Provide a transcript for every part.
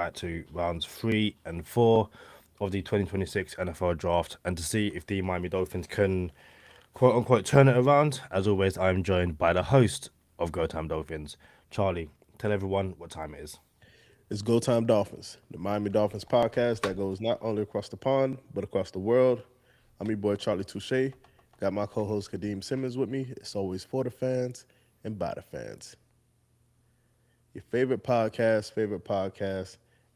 to rounds 3 and 4 of the 2026 NFL draft and to see if the Miami Dolphins can quote unquote turn it around. As always, I'm joined by the host of Go Time Dolphins, Charlie. Tell everyone what time it is. It's Go Time Dolphins, the Miami Dolphins podcast that goes not only across the pond, but across the world. I'm your boy Charlie Touche. Got my co host Kadeem Simmons with me. It's always for the fans and by the fans. Your favorite podcast,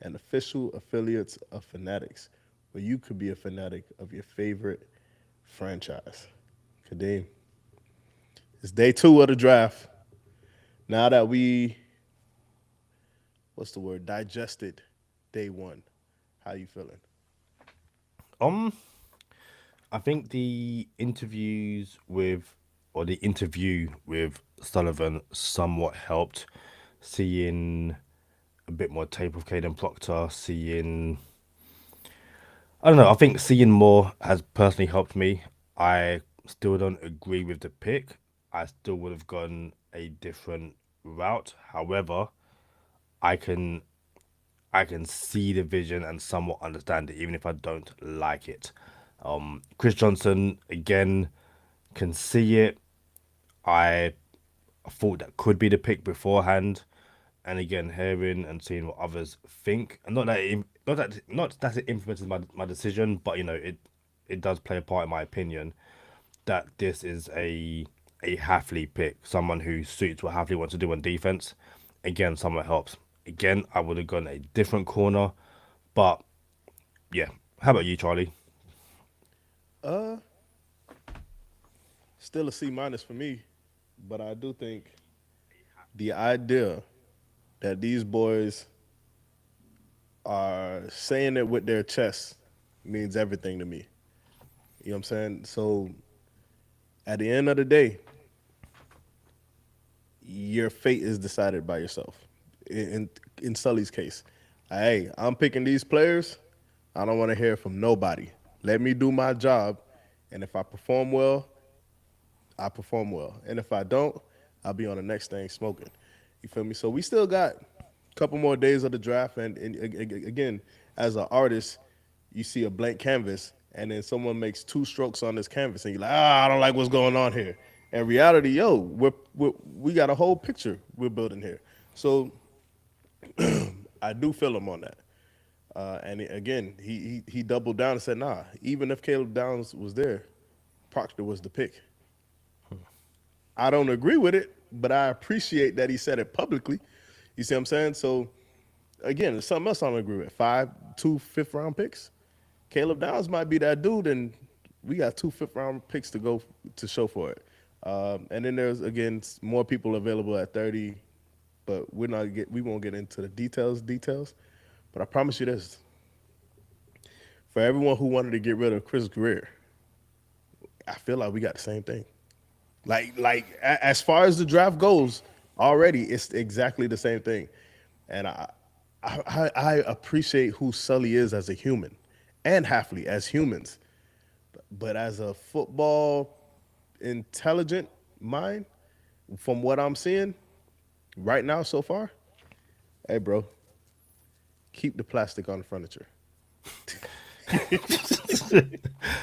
and official affiliates of Fanatics, where you could be a fanatic of your favorite franchise. Kadeem, it's day two of the draft. Now that we, what's the word, digested day one, how you feeling? Um, I think the interview with Sullivan somewhat helped. Seeing a bit more tape of Caden Proctor, I don't know. I think seeing more has personally helped me. I still don't agree with the pick. I still would have gone a different route. However, I can I can see the vision and somewhat understand it, even if I don't like it. Chris Johnson again can see it. I thought that could be the pick beforehand, and again hearing and seeing what others think, and not that it influences my decision, but it does play a part in my opinion that this is a Hafley pick, someone who suits what Hafley wants to do on defense. Again, someone helps. Again, I would have gone a different corner, but yeah. How about you, Charlie? Uh, Still a C minus for me, but I do think the idea that these boys are saying it with their chest means everything to me. You know what I'm saying? So at the end of the day, your fate is decided by yourself. In Sully's case, hey, I'm picking these players. I don't want to hear from nobody. Let me do my job, and if I perform well, I perform well, and if I don't, I'll be on the next thing smoking. You feel me? So we still got a couple more days of the draft, and again, as an artist, you see a blank canvas, and then someone makes two strokes on this canvas, and you're like, I don't like what's going on here. In reality, yo, we got a whole picture we're building here. So I do feel him on that. Again, he doubled down and said, nah, even if Caleb Downs was there, Proctor was the pick. I don't agree with it, but I appreciate that he said it publicly. You see what I'm saying? So again, there's something else I don't agree with. Two fifth round picks. Caleb Downs might be that dude, and we got two fifth round picks to go to show for it. And then there's again more people available at 30, but we won't get into the details. But I promise you this: for everyone who wanted to get rid of Chris Greer, I feel like we got the same thing. As far as the draft goes, already it's exactly the same thing, and I appreciate who Sully is as a human, and Halfley as humans, but as a football intelligent mind, from what I'm seeing right now so far, hey bro, keep the plastic on the furniture.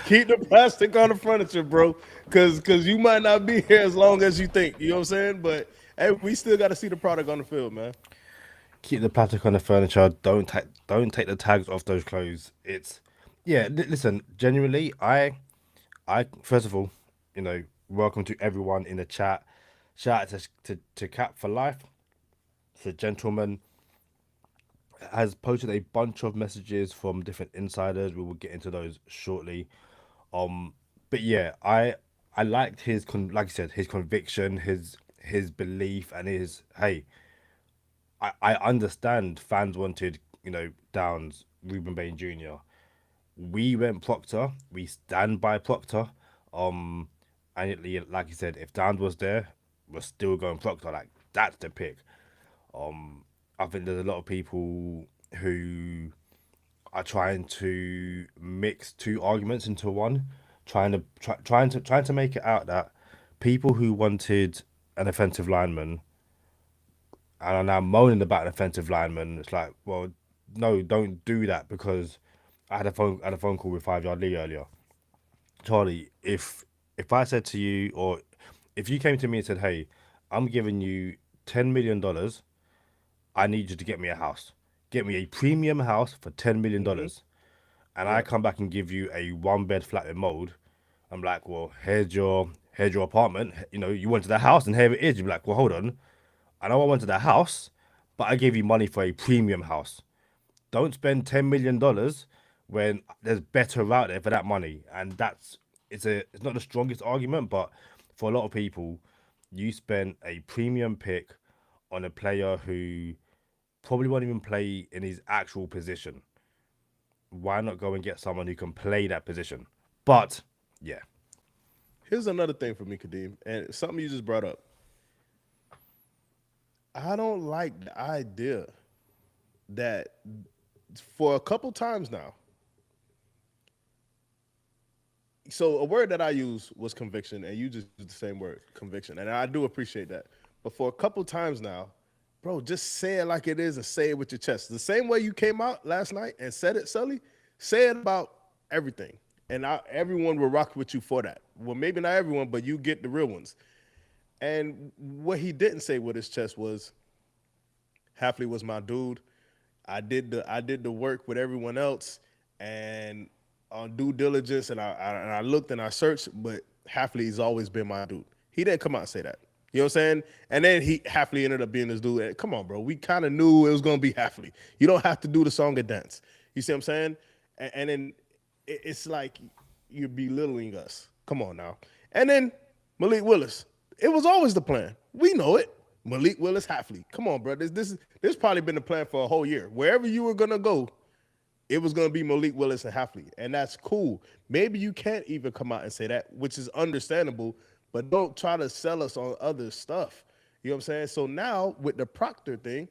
Keep the plastic on the furniture, bro, because you might not be here as long as you think. You know what I'm saying? But hey, we still got to see the product on the field, man. Keep the plastic on the furniture. Don't take the tags off those clothes. It's yeah. Listen, genuinely, I first of all, welcome to everyone in the chat. Shout out to Cap for Life. The gentleman has posted a bunch of messages from different insiders. We will get into those shortly. But yeah, I liked like you said, his conviction, his belief, and his hey. I understand fans wanted Downs, Ruben Bain Jr. We went Proctor. We stand by Proctor. Um, like you said, if Downs was there, we're still going Proctor. Like that's the pick. I think there's a lot of people who are trying to mix two arguments into one, trying to make it out that people who wanted an offensive lineman and are now moaning about an offensive lineman. It's like, well, no, don't do that because I had a phone call with 5 Yard Lee earlier. Charlie, if I said to you, or if you came to me and said, "Hey, I'm giving you $10 million, I need you to get me a house, get me a premium house for Hmm. $10 million," and I Yeah. come back and give you a one bed flat with mold, I'm like, well, here's your apartment. You know, you went to the house and here it is. You're like, well, hold on. I know I went to the house, but I gave you money for a premium house. Don't spend $10 million when there's better out there for that money. And it's not the strongest argument, but for a lot of people, you spend a premium pick on a player who probably won't even play in his actual position. Why not go and get someone who can play that position? But yeah, Here's another thing for me, Kadeem, and something you just brought up. I don't like the idea that for a couple times now. So a word that I use was conviction, and you just used the same word, conviction, and I do appreciate that. But for a couple times now, bro, just say it like it is and say it with your chest. The same way you came out last night and said it, Sully, say it about everything, and everyone will rock with you for that. Well, maybe not everyone, but you get the real ones. And what he didn't say with his chest was Halfley was my dude. I did the work with everyone else and on due diligence and I looked and I searched, but Halfley's always been my dude. He didn't come out and say that. You know what I'm saying? And then he Halfley ended up being this dude. And come on, bro. We kind of knew it was gonna be Halfley. You don't have to do the song and dance. You see what I'm saying? And then it's like you're belittling us. Come on now. And then Malik Willis. It was always the plan. We know it. Malik Willis Halfley. Come on, bro. This probably been the plan for a whole year. Wherever you were gonna go, it was gonna be Malik Willis and Halfley, and that's cool. Maybe you can't even come out and say that, which is understandable. But don't try to sell us on other stuff. You know what I'm saying? So now with the Proctor thing,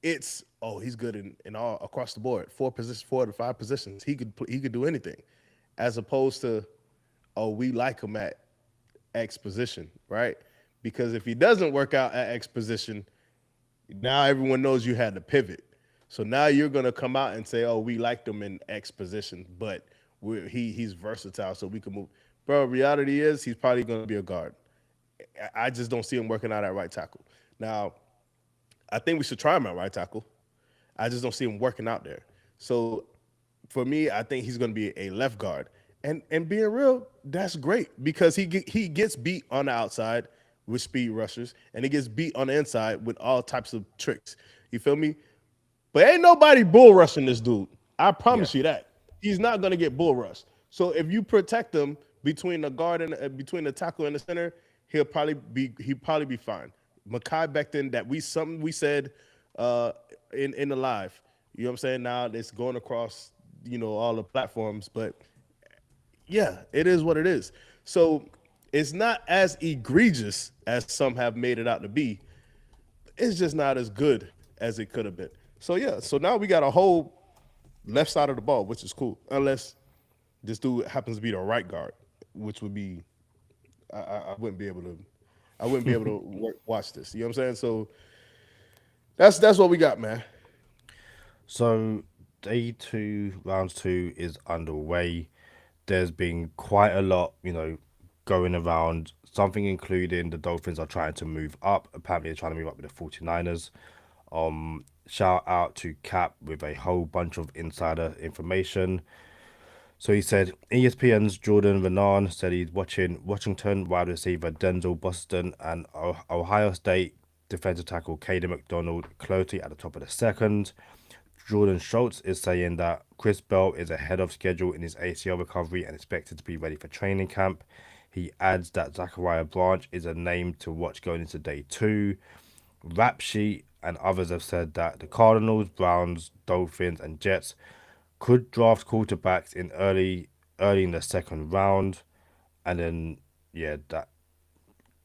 it's he's good in all across the board, 4 positions, 4 to 5 positions. He could do anything, as opposed to we like him at X position, right? Because if he doesn't work out at X position, now everyone knows you had to pivot. So now you're gonna come out and say, "Oh, we liked him in X position, but he's versatile, so we can move." Bro, reality is he's probably gonna be a guard. I just don't see him working out at right tackle. Now, I think we should try him at right tackle. I just don't see him working out there. So for me, I think he's going to be a left guard. And being real, that's great because he gets beat on the outside with speed rushers, and he gets beat on the inside with all types of tricks. You feel me? But ain't nobody bull rushing this dude. I promise you yes. that. He's not gonna get bull rushed. So if you protect him between the guard and between the tackle and the center, he'll probably be fine. Makai Becton, that we said uh, in the live. You know what I'm saying? Now it's going across all the platforms, but yeah, it is what it is. So it's not as egregious as some have made it out to be. It's just not as good as it could have been. So yeah, so now we got a whole left side of the ball, which is cool. Unless this dude happens to be the right guard, which would be I wouldn't be able to watch this. You know what I'm saying? So that's what we got, man. So day two, round two is underway. There's been quite a lot, going around. Something including the Dolphins are trying to move up. Apparently, they're trying to move up with the 49ers. Shout out to Cap with a whole bunch of insider information. So he said ESPN's Jordan Renan said he's watching Washington wide receiver Denzel Boston and Ohio State defensive tackle Caden McDonald closely at the top of the second. Jordan Schultz is saying that Chris Bell is ahead of schedule in his ACL recovery and expected to be ready for training camp. He adds that Zachariah Branch is a name to watch going into day two. Rap Sheet and others have said that the Cardinals, Browns, Dolphins, and Jets could draft quarterbacks in early in the second round, and then yeah, that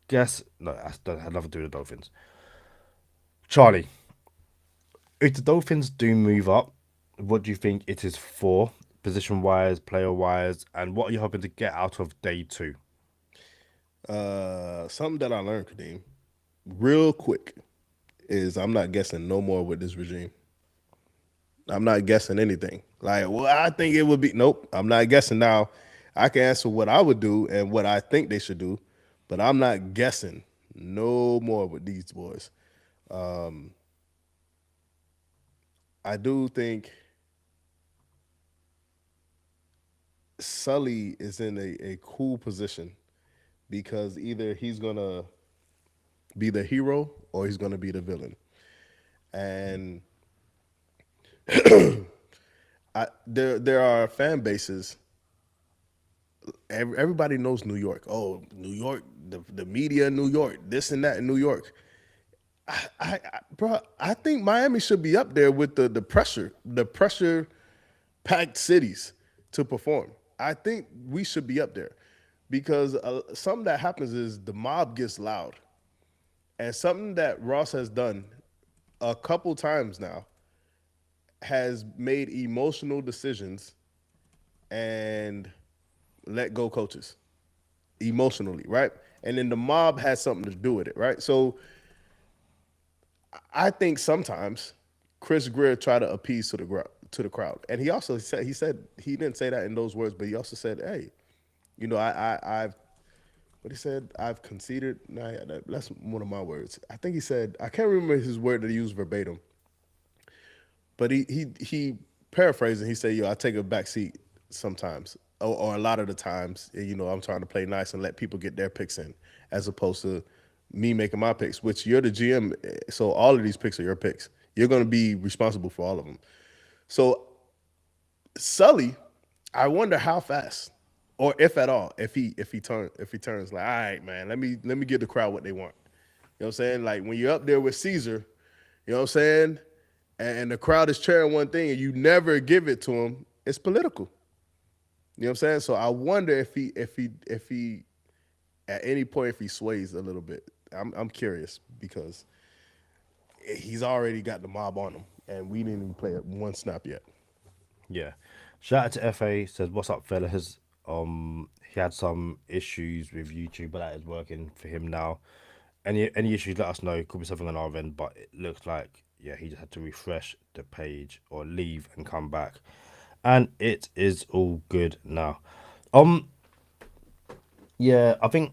guess no, that had nothing to do with the Dolphins. Charlie, if the Dolphins do move up, what do you think it is for, position wise, player wise, and what are you hoping to get out of day two? Something that I learned, Kadeem, real quick, is I'm not guessing no more with this regime. I'm not guessing anything. Like, well, I think it would be. Nope, I'm not guessing now. I can answer what I would do and what I think they should do, but I'm not guessing no more with these boys. I do think Sully is in a cool position because either he's gonna be the hero or he's gonna be the villain. And there are fan bases. Everybody knows New York. Oh, New York, the media in New York, this and that in New York. Bro, I think Miami should be up there with the pressure packed cities to perform. I think we should be up there because something that happens is the mob gets loud, and something that Ross has done a couple times now has made emotional decisions and let go coaches emotionally, right? And then the mob has something to do with it, right? So I think sometimes Chris Greer tried to appease to the crowd, and he said he didn't say that in those words, but he also said, "Hey, I've what he said, I've conceded." Nah, yeah, that's one of my words. I think he said I can't remember his word that he used verbatim, but he paraphrasing. He said, "Yo, I take a back seat sometimes, or a lot of the times. I'm trying to play nice and let people get their picks in, as opposed to me making my picks. Which you're the GM, so all of these picks are your picks. You're going to be responsible for all of them. So Sully, I wonder how fast, or if at all, if he turns like, all right, man, let me give the crowd what they want. You know what I'm saying? Like when you're up there with Caesar, you know what I'm saying? And the crowd is cheering one thing and you never give it to him, it's political. You know what I'm saying? So I wonder if he at any point if he sways a little bit. I'm curious because he's already got the mob on him and we didn't even play it one snap yet. Yeah. Shout out to FA says, "What's up, fellas?" He had some issues with YouTube, but that is working for him now. Any issues, let us know. Could be something on our end, but it looks like yeah, he just had to refresh the page or leave and come back, and it is all good now. Um, yeah, I think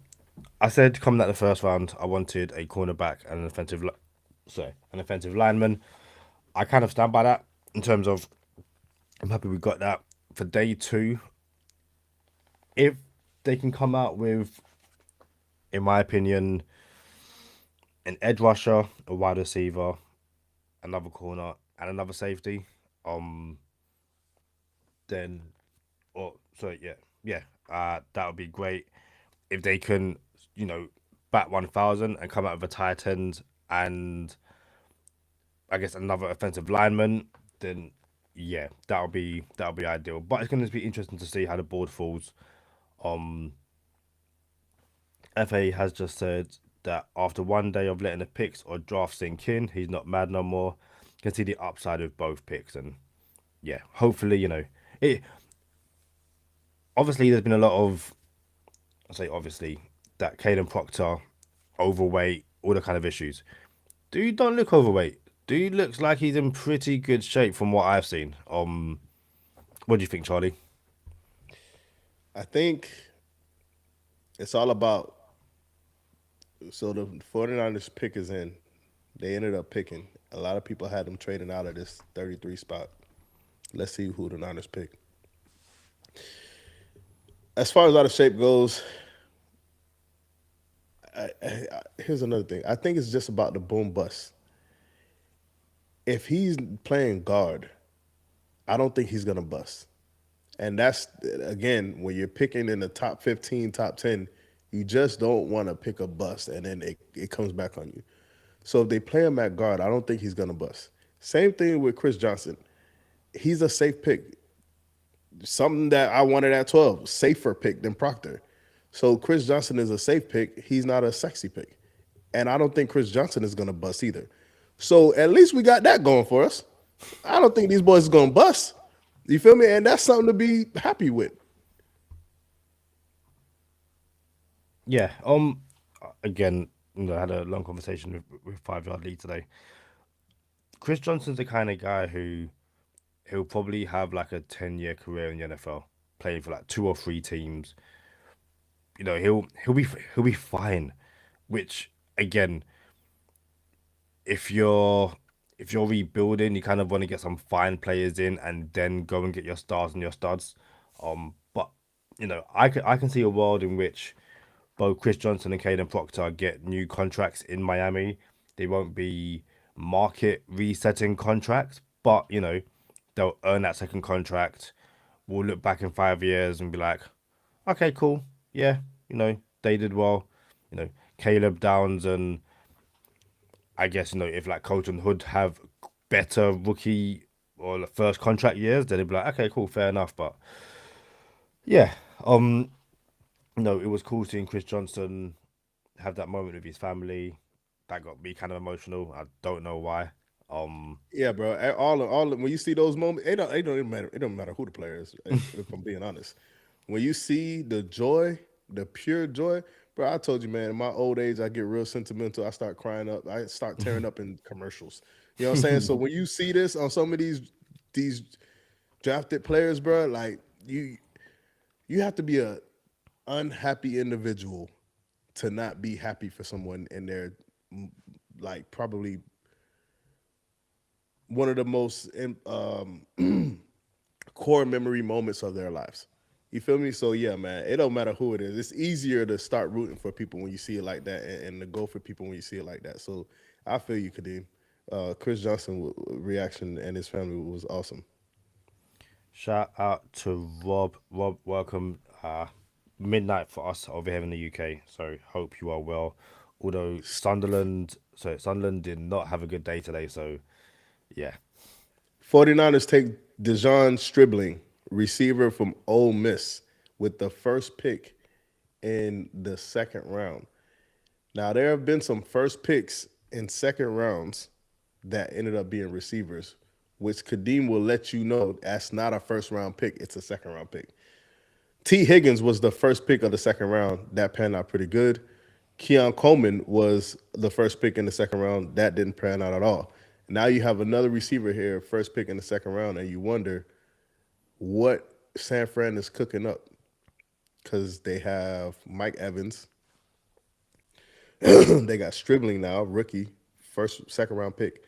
I said coming out the first round, I wanted a cornerback and an offensive lineman. I kind of stand by that in terms of I'm happy we got that for day two. If they can come out with, in my opinion, an edge rusher, a wide receiver, another corner, and another safety, um, then or so yeah, that would be great if they can, you know, bat 1,000 and come out with a tight end and I guess another offensive lineman, then yeah, that'll be ideal. But it's going to be interesting to see how the board falls. Um, FA has just said that after one day of letting the picks or draft sink in, he's not mad no more. Can see the upside of both picks, and yeah, hopefully, it. Obviously, there's been a lot of, I say obviously, that Caden Proctor, overweight, all the kind of issues. Dude don't look overweight. Dude looks like he's in pretty good shape from what I've seen. What do you think, Charlie? I think it's all about so the 49ers pick is in. They ended up picking. A lot of people had them trading out of this 33 spot. Let's see who the Niners pick. As far as out of shape goes, here's another thing. I think it's just about the boom bust. If he's playing guard, I don't think he's gonna bust. And that's again when you're picking in the top 15, top 10, you just don't want to pick a bust and then it comes back on you. So if they play him at guard, I don't think he's gonna bust. Same thing with Chris Johnson. He's a safe pick. Something that I wanted at 12, safer pick than Proctor. So Chris Johnson is a safe pick. He's not a sexy pick. And I don't think Chris Johnson is going to bust either. So at least we got that going for us. I don't think these boys are going to bust. You feel me? And that's something to be happy with. Yeah. Again, I had a long conversation with 5 Yard Lead today. Chris Johnson's the kind of guy who he'll probably have like a 10-year career in the NFL, playing for like two or three teams. He'll be fine. Which again, if you're if you're rebuilding, you kind of want to get some fine players in and then go and get your stars and your studs. But I can see a world in which both Chris Johnson and Caden Proctor get new contracts in Miami. They won't be market resetting contracts, but they'll earn that second contract. We'll look back in 5 years and be like, okay, cool, yeah, they did well. Caleb Downs and I guess if like Colton Hood have better rookie or the first contract years, then they'd be like, okay, cool, fair enough. But yeah, um, no, it was cool seeing Chris Johnson have that moment with his family. That got me kind of emotional. I don't know why. Um, Yeah, bro. When you see those moments, it don't even matter. It don't matter who the player is. If I'm being honest, when you see the joy, the pure joy, bro. I told you, man. In my old age, I get real sentimental. I start crying up. I start tearing up in commercials. You know what I'm saying? So when you see this on some of these drafted players, bro, like you have to be a unhappy individual to not be happy for someone in their like probably one of the most core memory moments of their lives. You feel me? So yeah, man, it don't matter who it is. It's easier to start rooting for people when you see it like that, and to go for people when you see it like that. So I feel you, Kadeem. Chris Johnson reaction and his family was awesome. Shout out to Rob. Rob, welcome. Midnight for us over here in the UK. So hope you are well. Although Sunderland did not have a good day today. So yeah, 49ers take Dejon Stribling, receiver from Ole Miss, with the first pick in the second round. Now, there have been some first picks in second rounds that ended up being receivers, which Kadeem will let you know that's not a first round pick, it's a second round pick. T. Higgins was the first pick of the second round. That panned out pretty good. Keon Coleman was the first pick in the second round. That didn't pan out at all. Now you have another receiver here, first pick in the second round, and you wonder what San Fran is cooking up because they have Mike Evans, they got Stribling now, rookie, second round pick,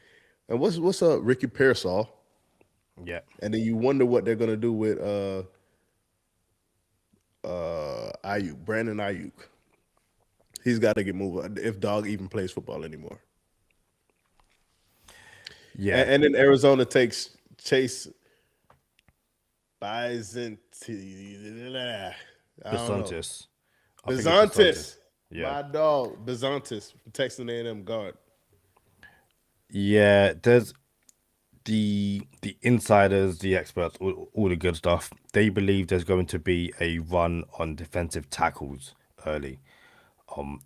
and what's up, Ricky Pearsall, yeah. and then you wonder what they're gonna do with Ayuk, Brandon Ayuk. He's got to get moved if Dog even plays football anymore. Yeah, And then Arizona takes Chase Bison. I don't know. Besantis. I think it's Besantis. Bezantis, Yeah. my dog, Bezantis from Texas A&M guard. Yeah, there's the insiders, the experts, all the good stuff. They believe there's going to be a run on defensive tackles early.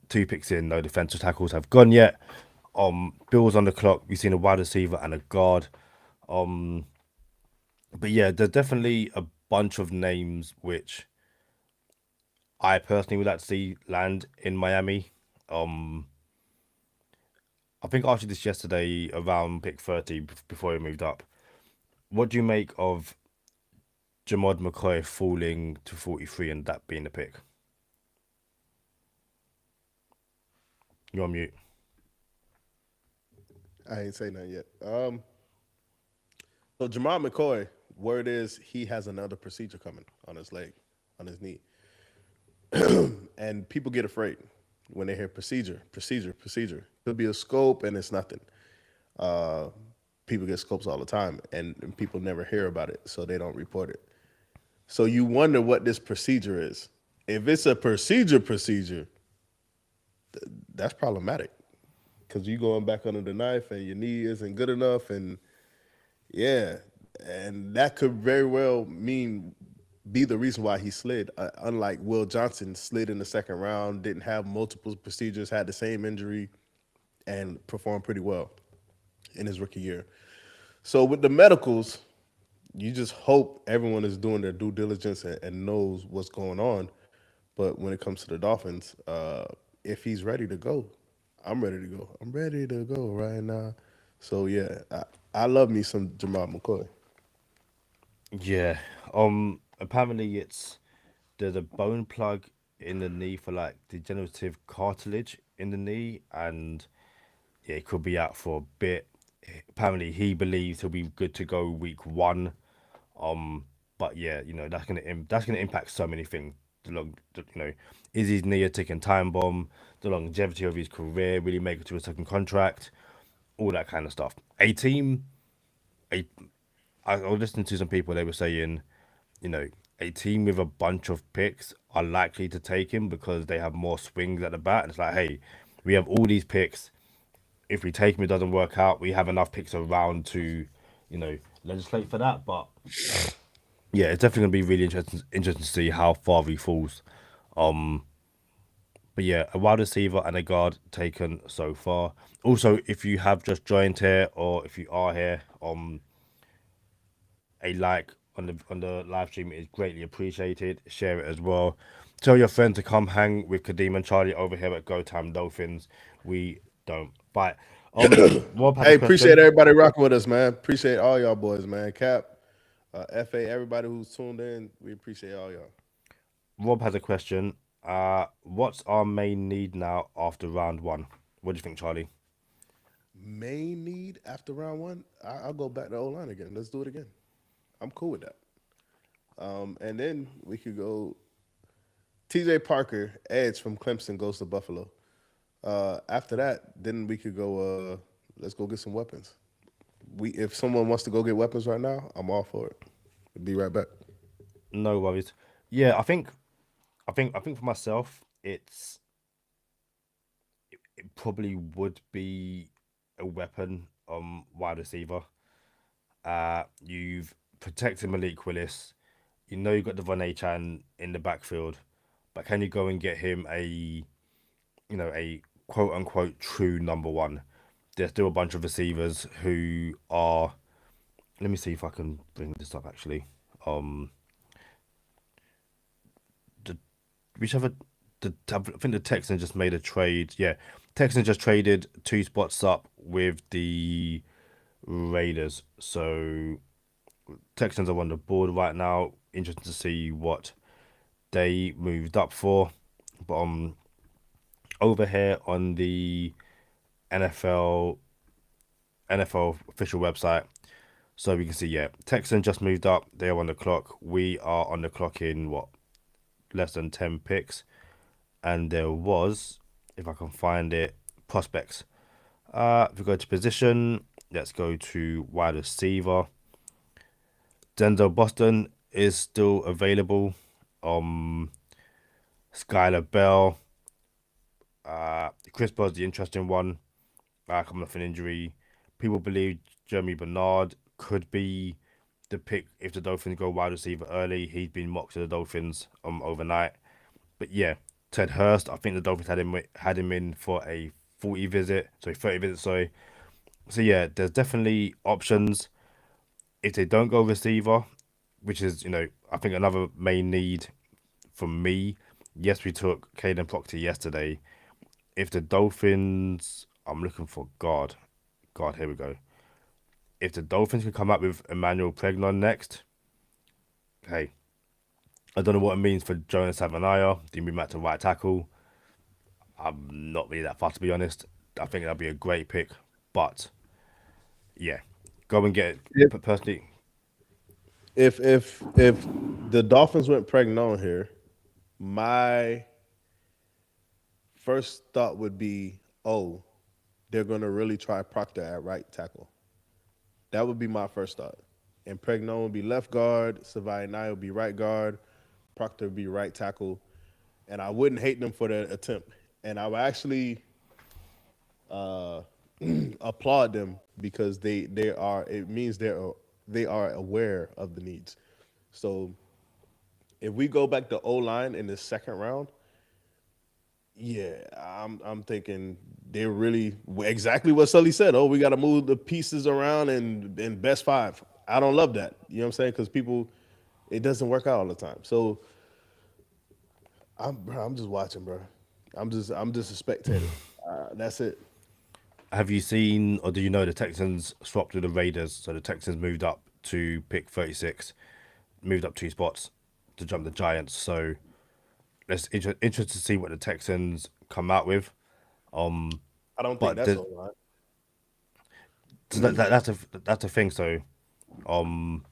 Two picks in, no defensive tackles have gone yet. Bills on the clock. We've seen a wide receiver and a guard. But yeah, there's definitely a bunch of names which I personally would like to see land in Miami. Um, I think I asked you this yesterday around pick 30 before he moved up. What do you make of Jamod McCoy falling to 43 and that being the pick? You're on mute. I ain't say nothing yet. So Jamal McCoy, word is he has another procedure coming on his leg, on his knee, and people get afraid when they hear procedure, procedure, procedure. Could be a scope and it's nothing. Uh, People get scopes all the time, and people never hear about it, so they don't report it. So you wonder what this procedure is. If it's a procedure, that's problematic because you going back under the knife and your knee isn't good enough, and yeah, and that could very well mean be the reason why he slid. Unlike Will Johnson, slid in the second round, didn't have multiple procedures, had the same injury, and performed pretty well in his rookie year. So with the medicals, you just hope everyone is doing their due diligence and knows what's going on. But when it comes to the Dolphins, if he's ready to go, I'm ready to go. I'm ready to go right now. So yeah, I love me some Jamal McCoy. Yeah. Apparently it's there's a bone plug in the knee for like degenerative cartilage in the knee, and yeah, it could be out for a bit. Apparently, he believes he'll be good to go week 1. But yeah, that's gonna impact so many things. Is his knee a ticking time bomb? The longevity of his career, really make it to a second contract, all that kind of stuff. A team, a I was listening to some people. They were saying, you know, a team with a bunch of picks are likely to take him because they have more swings at the bat. And it's like, hey, we have all these picks. If we take him, it doesn't work out. We have enough picks around to, legislate for that. But yeah, it's definitely gonna be really interesting to see how far he falls. But yeah, a wide receiver and a guard taken so far. Also, if you have just joined here or if you are here, a like on the live stream is greatly appreciated. Share it as well. Tell your friend to come hang with Kadeem and Charlie over here at Go Time Dolphins. We don't bite. Rob had a Hey, appreciate question. everybody rocking with us, man. Appreciate all y'all boys, man. Cap, FA, everybody who's tuned in. We appreciate all y'all. Rob has a question. What's our main need now after round 1? What do you think, Charlie? Main need after round one, I'll go back to O line again. Let's do it again. I'm cool with that. And then we could go TJ Parker, Edge from Clemson goes to Buffalo. After that, then we could go. Let's go get some weapons. If someone wants to go get weapons right now, I'm all for it. Be right back. No worries. Yeah, I think for myself, it probably would be a weapon wide receiver. You've protected Malik Willis. You know you've got Devon Chan in the backfield, but can you go and get him a quote unquote true number one? There's still a bunch of receivers who are. Let me see if I can bring this up actually. Um, the whichever I think the Texans just made a trade. Yeah, Texans just traded 2 spots up with the Raiders. So Texans are on the board right now. Interesting to see what they moved up for. But over here on the NFL NFL official website, so we can see, yeah, Texans just moved up. They're on the clock. We are on the clock in what, less than 10 picks, and there was, if I can find it, prospects. If we go to position, let's go to wide receiver. Denzel Boston is still available. Um, Skylar Bell, Chris Paul's the interesting one. Coming off an injury, people believe Jeremy Bernard could be the pick if the Dolphins go wide receiver early. He's been mocked to the Dolphins overnight. But yeah, Ted Hurst, I think the Dolphins had him in for a 40 visit, sorry, 30 visit, sorry. So yeah, there's definitely options. If they don't go receiver, which is, I think another main need for me. Yes, we took Caden Proctor yesterday. If the Dolphins, I'm looking for God. God, here we go. If the Dolphins can come up with Emmanuel Pregnon next, hey, I don't know what it means for Jonas Savaniah. Do you move back to right tackle? I'm not really that fast, to be honest. I think that'd be a great pick. But yeah, go and get If it. Personally, if the Dolphins went pregnant here, my first thought would be, oh, they're gonna really try Proctor at right tackle. That would be my first thought. And Pregnon would be left guard, Savai Nye would be right guard, Proctor would be right tackle, and I wouldn't hate them for that attempt. And I would actually applaud them because they are. It means they are aware of the needs. So if we go back to O line in the second round, yeah, I'm thinking they're really exactly what Sully said. Oh, we got to move the pieces around and best five. I don't love that. You know what I'm saying? Because people, it doesn't work out all the time. So I'm just watching, bro. I'm just a spectator. That's it. have you seen or do you know the Texans swapped with the Raiders? So the Texans moved up to pick 36. moved up 2 spots to jump the Giants. So let's interested to see what the Texans come out with. Um, I don't think but that's all so that's a thing. So um,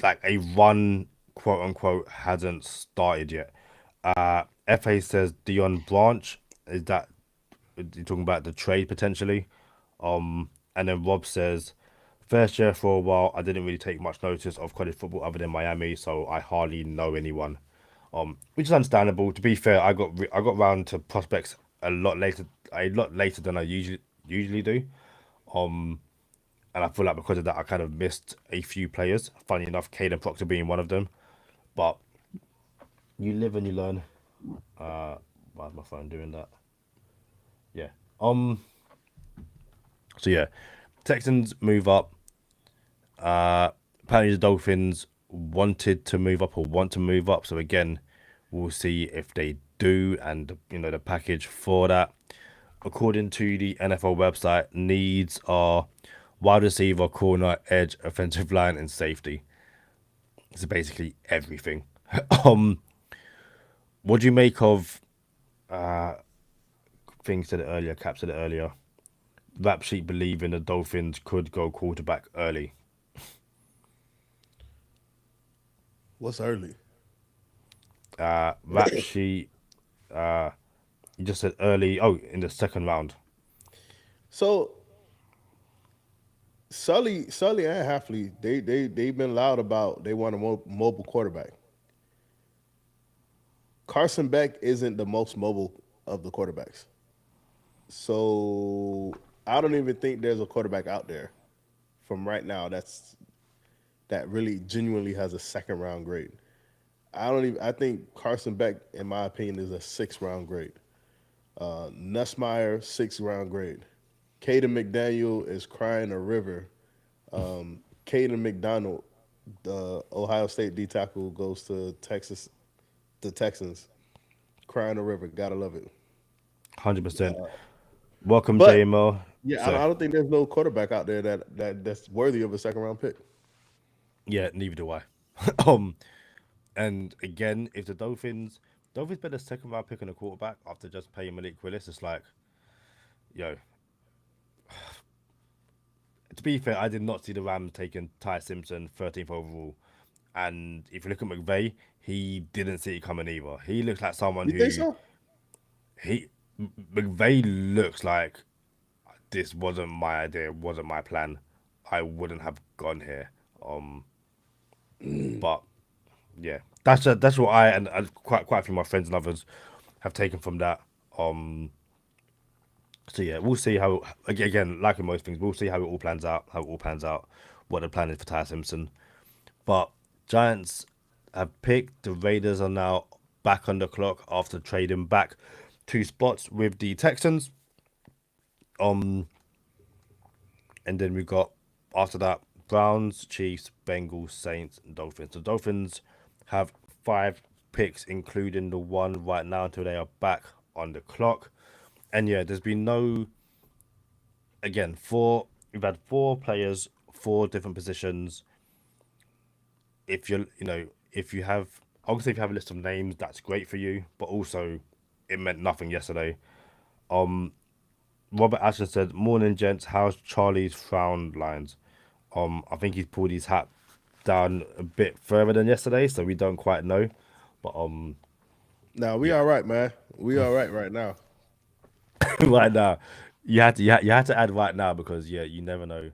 like a run, quote unquote, hasn't started yet. FA says Dion Branch, is that you're talking about the trade potentially? And then Rob says, first year for a while, I didn't really take much notice of college football other than Miami, so I hardly know anyone. Which is understandable. To be fair, I got round to prospects a lot later than I usually do. And I feel like because of that, I kind of missed a few players. Funny enough, Caden Proctor being one of them. But you live and you learn. Why is my phone doing that? Yeah. Um. So yeah, Texans move up. Apparently the Dolphins wanted to move up or want to move up. So again, we'll see if they do, and the package for that. According to the NFL website, needs are wide receiver, corner, edge, offensive line, and safety. So basically everything. um, what do you make of things said it earlier? Cap said it earlier. Rap sheet believing the Dolphins could go quarterback early. What's early? Rap sheet, you just said early. Oh, in the second round. So Sully and Halfley, they've been loud about they want a mobile quarterback. Carson Beck isn't the most mobile of the quarterbacks. So I don't even think there's a quarterback out there from right now that really genuinely has a second round grade. I think Carson Beck, in my opinion, is a 6th round grade. Nussmeyer, 6th round grade. Caden McDaniel is crying a river. Caden McDonald, the Ohio State D tackle, goes to Texas, the Texans, crying a river. Gotta love it. 100%. Welcome, But JML. yeah, So, I don't think there's no quarterback out there that's worthy of a 2nd round pick. yeah, neither do I. um, and again, if the Dolphins bet a second round pick on a quarterback after just paying Malik Willis, it's like, yo, to be fair, I did not see the Rams taking Ty Simpson 13th overall. And if you look at McVay, he didn't see it coming either. He looks like someone You think who so? he McVay looks like this wasn't my idea, wasn't my plan. I wouldn't have gone here. Um, but yeah, that's what and quite a few of my friends and others have taken from that. Um, so yeah, we'll see how again, like in most things, we'll see how it all plans out. How it all plans out. What the plan is for Ty Simpson. But Giants have picked. The Raiders are now back on the clock after trading back 2 spots with the Texans. Um, and then we got after that Browns, Chiefs, Bengals, Saints, and Dolphins. The Dolphins have 5 picks, including the one right now until they are back on the clock. And yeah, there's been no again four. We've had 4 players, 4 different positions. If you're, if you have, obviously, if you have a list of names, that's great for you. But also, it meant nothing yesterday. Robert Ashton said, "Morning, gents. How's Charlie's frown lines?" I think he's pulled his hat down a bit further than yesterday, so we don't quite know. But Now we yeah, all right, man. We all right right now. right now, you had to add right now because yeah, you never know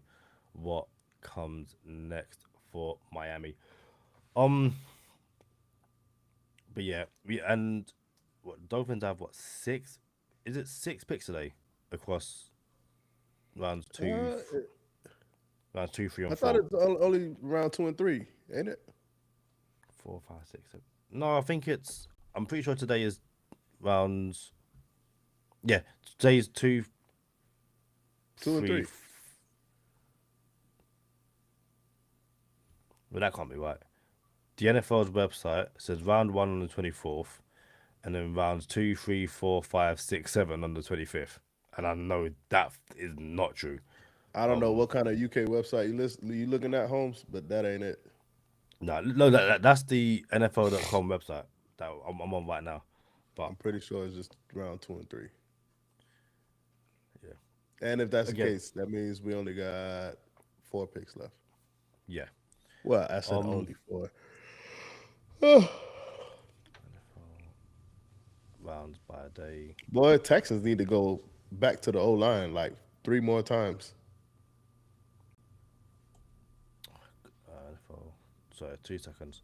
what comes next for Miami. Um, but yeah, we and what Dolphins have what 6? Is it 6 picks today across rounds two, Uh, rounds two, three, I and thought four, it's only round 2 and 3, ain't it? 4, 5, 6, 7. No, I think it's. I'm pretty sure today is rounds. Yeah, today's two, 2 and 3. three. Well, that can't be right. The NFL's website says round one on the 24th, and then rounds two, three, four, five, six, seven on the 25th. And I know that is not true. I don't know Um, what kind of UK website you looking at, Holmes, but that ain't it. No, no, that's the NFL.com website that I'm on right now. But I'm pretty sure it's just round 2 and 3. yeah, And if that's the again, case, that means we only got 4 picks left. yeah. Well, I said Um, only four. NFL rounds by day. Boy, Texans need to go back to the O line like 3 more times. NFL. Sorry, 2 seconds.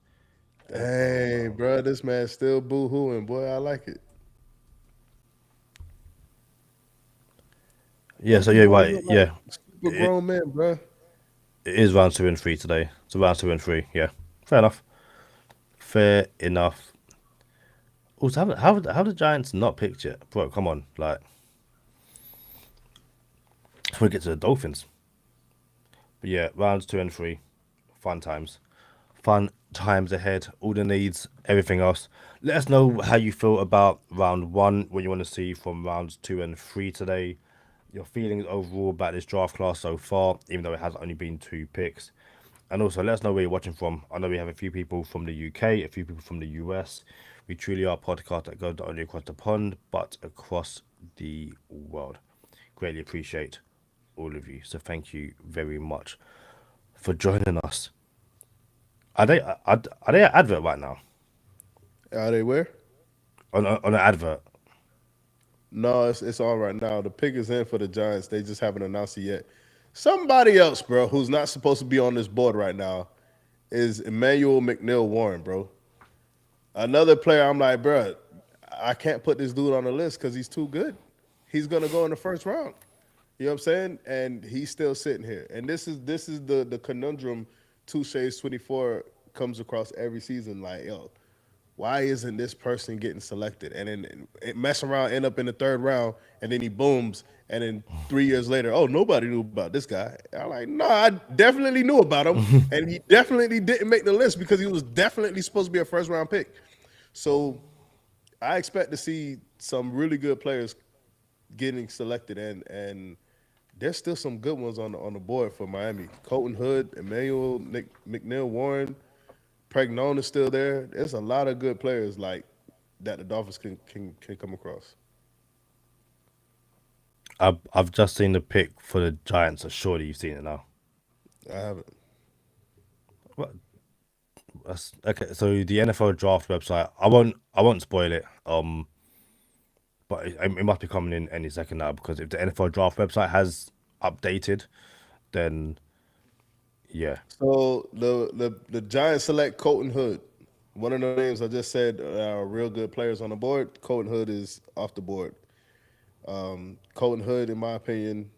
NFL Dang, bro, rounds. this man's still boo hooing. Boy, I like it. Yeah. So You yeah, boys right. look like Yeah, super it, grown men, bro. it is round 2 and 3 today. So round 2 and 3. Yeah, fair enough. Fair enough. Also, how the Giants not picked yet, bro? Come on, like before we get to the Dolphins. But yeah, rounds 2 and 3, fun times. Fun times ahead. All the needs, everything else. Let us know how you feel about round one. What you want to see from rounds 2 and 3 today. Your feelings overall about this draft class so far, even though it has only been 2 picks. And also, let us know where you're watching from. I know we have a few people from the UK, a few people from the US. We truly are a podcast that goes not only across the pond, but across the world. Greatly appreciate all of you. So thank you very much for joining us. Are they an advert right now? Are they where? On an advert? No, it's all right now. The pick is in for the Giants. They just haven't announced it yet. Somebody else, bro, who's not supposed to be on this board right now is Emmanuel McNeil Warren, bro. Another player, I'm like, bro, I can't put this dude on the list because he's too good. He's gonna go in the first round. You know what I'm saying? And he's still sitting here. And this is the conundrum Touche's 24 comes across every season. Like, yo, why isn't this person getting selected? And then it mess around, end up in the third round, and then he booms. And then 3 years later, oh, nobody knew about this guy. I'm like, no, I definitely knew about him, and he definitely didn't make the list because he was definitely supposed to be a first round pick. So I expect to see some really good players getting selected, and there's still some good ones on the board for Miami. Colton Hood, Emmanuel McNeil Warren, Pregnon is still there. There's a lot of good players like that the Dolphins can come across. I've just seen the pick for the Giants. So surely you've seen it now. I haven't. What? Okay. So the NFL draft website. I won't spoil it. But it must be coming in any second now because if the NFL draft website has updated, then yeah. So the Giants select Colton Hood. One of the names I just said are real good players on the board. Colton Hood is off the board. Colton Hood, in my opinion,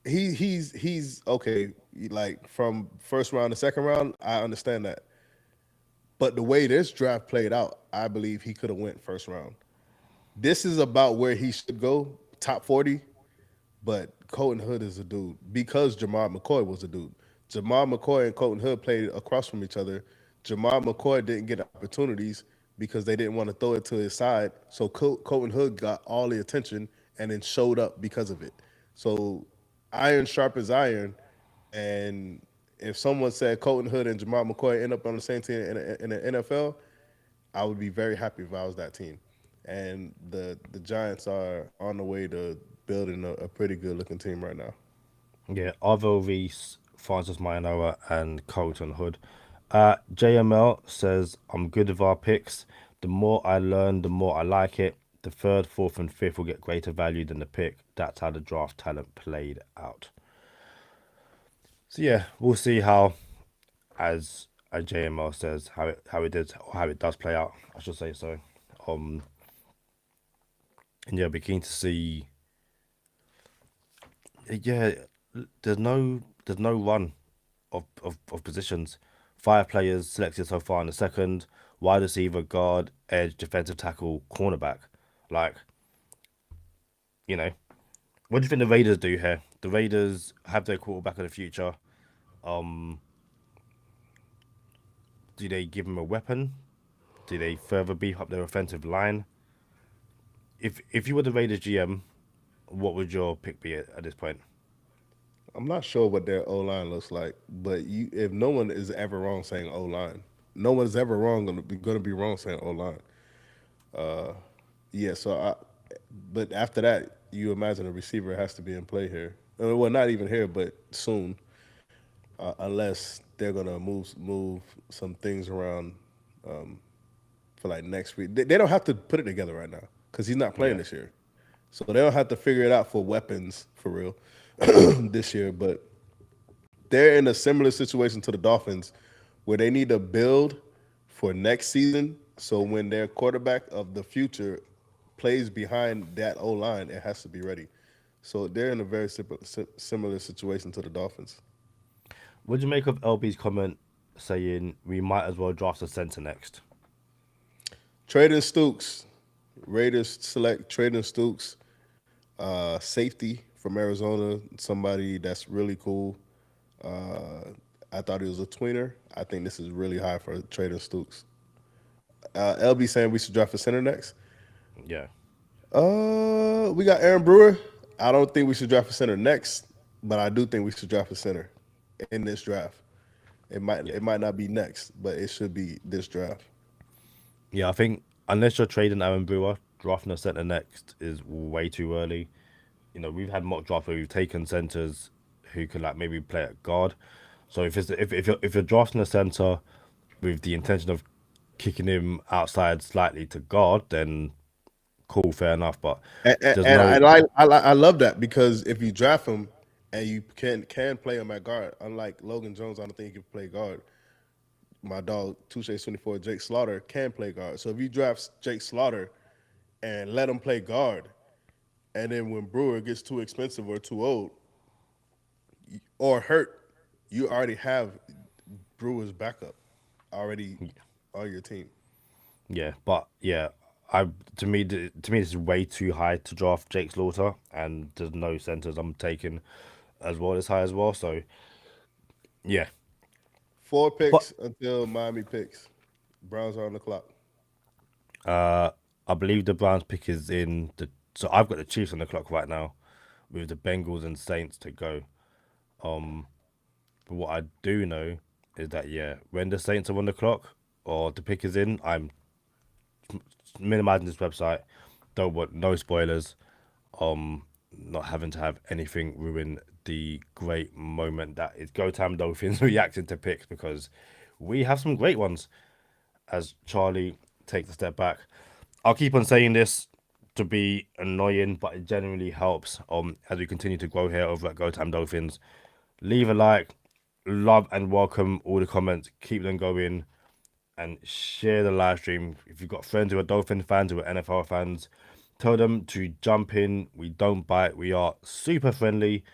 he's okay. Like from first round to second round, I understand that. But the way this draft played out, I believe he could have went first round. This is about where he should go, top 40. But Colton Hood is a dude because Jamar McCoy was a dude. Jamar McCoy and Colton Hood played across from each other. Jamar McCoy didn't get opportunities because they didn't want to throw it to his side. So Colton Hood got all the attention and then showed up because of it. So iron sharpens iron. And if someone said Colton Hood and Jamar McCoy end up on the same team in the NFL, I would be very happy if I was that team. And the Giants are on the way to building a pretty good looking team right now. Yeah, Arvo Reese, Francis Mayanova, and Colton Hood. JML says, I'm good with our picks. The more I learn, the more I like it. The third, fourth, and fifth will get greater value than the pick. That's how the draft talent played out. So yeah, we'll see how, as JML says, how it does play out. I should say so. Um, and yeah, be keen to see. Yeah, there's no run of positions. Five players selected so far in the second. Wide receiver, guard, edge, defensive tackle, cornerback. Like, you know, what do you think the Raiders do here? The Raiders have their quarterback of the future. Um, do they give him a weapon? Do they further beef up their offensive line? If you were the Raiders GM, what would your pick be at this point? I'm not sure what their O line looks like, but if no one is ever wrong saying O line, no one's ever wrong going to be wrong saying O line. Yeah, but after that, you imagine a receiver has to be in play here. Well, not even here, but soon, unless they're gonna move some things around for like next week. They don't have to put it together right now because he's not playing Yeah. this year, so they don't have to figure it out for weapons for real this year. But they're in a similar situation to the Dolphins, where they need to build for next season. So when their quarterback of the future plays behind that O line, it has to be ready. So they're in a very similar situation to the Dolphins. What do you make of LB's comment saying we might as well draft a center next? Traden Stukes, Raiders select Traden Stukes, safety from Arizona, somebody that's really cool. Uh, I thought he was a tweener. I think this is really high for Traden Stukes. LB saying we should draft a center next. Yeah. We got Aaron Brewer. I don't think we should draft a center next, but I do think we should draft a center in this draft. Yeah. It might not be next, but it should be this draft. Yeah, I think unless you're trading Aaron Brewer, drafting a center next is way too early. We've had mock drafts where we've taken centers who can like maybe play at guard. So if you're drafting a center with the intention of kicking him outside slightly to guard, then cool, fair enough. But there's And no I love that because if you draft him and you can play him at guard, unlike Logan Jones, I don't think he can play guard. My dog Touche 24, Jake Slaughter can play guard. So if you draft Jake Slaughter and let him play guard, and then when Brewer gets too expensive or too old or hurt, you already have Brewer's backup already on your team. yeah, but yeah, I to me this is way too high to draft Jake Slaughter, and there's no centers I'm taking as well as high as well. So yeah, Four but picks until Miami picks. Browns are on the clock. I believe the Browns pick is in the. So I've got the Chiefs on the clock right now, with the Bengals and Saints to go. But what I do know is that yeah, when the Saints are on the clock or the pick is in, I'm minimizing this website. Don't want no spoilers. Not having to have anything ruin the great moment that is Go Time Dolphins reacting to picks because we have some great ones. As Charlie takes a step back, I'll keep on saying this to be annoying, but it genuinely helps. As we continue to grow here over at Go Time Dolphins, leave a like, love and welcome all the comments. Keep them going and share the live stream. If you've got friends who are Dolphin fans, who are NFL fans, tell them to jump in. We don't bite. We are super friendly.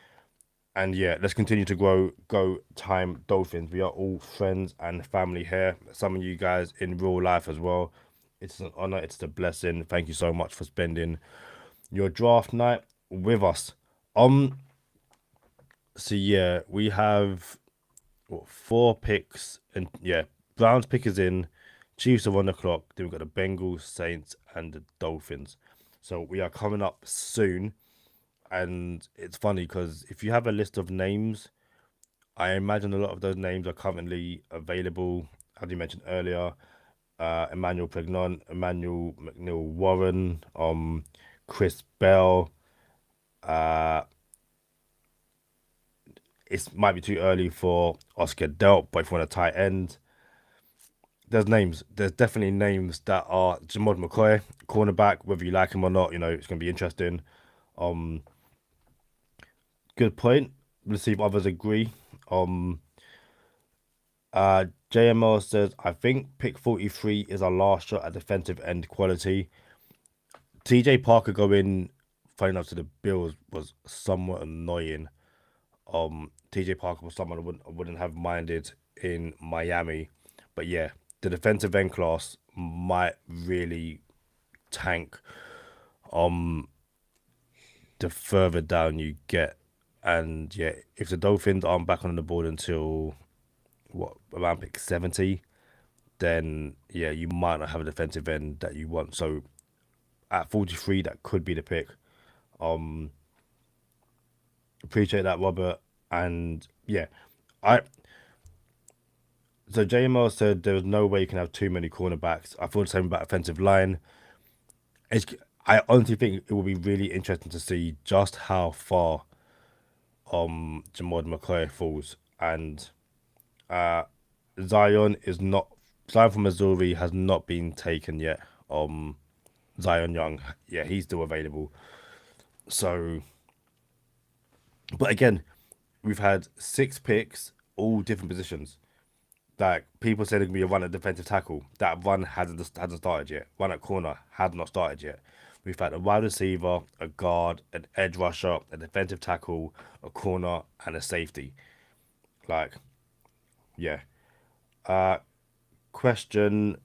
And yeah, let's continue to grow. Go Time Dolphins. We are all friends and family here. Some of you guys in real life as well. It's an honor. It's a blessing. Thank you so much for spending your draft night with us. Um. So yeah, we have what, four picks, and yeah, Browns pick is in, Chiefs are on the clock. Then we've got the Bengals, Saints, and the Dolphins. So we are coming up soon, and it's funny because if you have a list of names, I imagine a lot of those names are currently available. As you mentioned earlier, Emmanuel Pregnon, Emmanuel McNeil Warren, Chris Bell. It might be too early for Oscar Delp, but if you want a tight end, there's names. There's definitely names that are Jamod McCoy, cornerback. Whether you like him or not, it's going to be interesting. Um, Good point. We'll see if others agree. Um, JML says I think pick 43 is our last shot at defensive end quality. TJ Parker going, funny enough, to the Bills was somewhat annoying. TJ Parker was someone I wouldn't have minded in Miami, but yeah, the defensive end class might really tank the further down you get. And yeah, if the Dolphins aren't back on the board until what around pick 70, then yeah, you might not have a defensive end that you want. So at 43, that could be the pick. Appreciate that, Robert. And yeah, I so JML said there was no way you can have too many cornerbacks. I thought the same about offensive line. It's, I honestly think it will be really interesting to see just how far Jamal McCoy falls. And Zion is not Zion from Missouri has not been taken yet. Zion Young, yeah, he's still available. So, but again, we've had 6 picks, all different positions. Like people said, it could be a run at defensive tackle. That run hasn't started yet. Run at corner has not started yet. We've had a wide receiver, a guard, an edge rusher, a defensive tackle, a corner, and a safety. Like, yeah. Question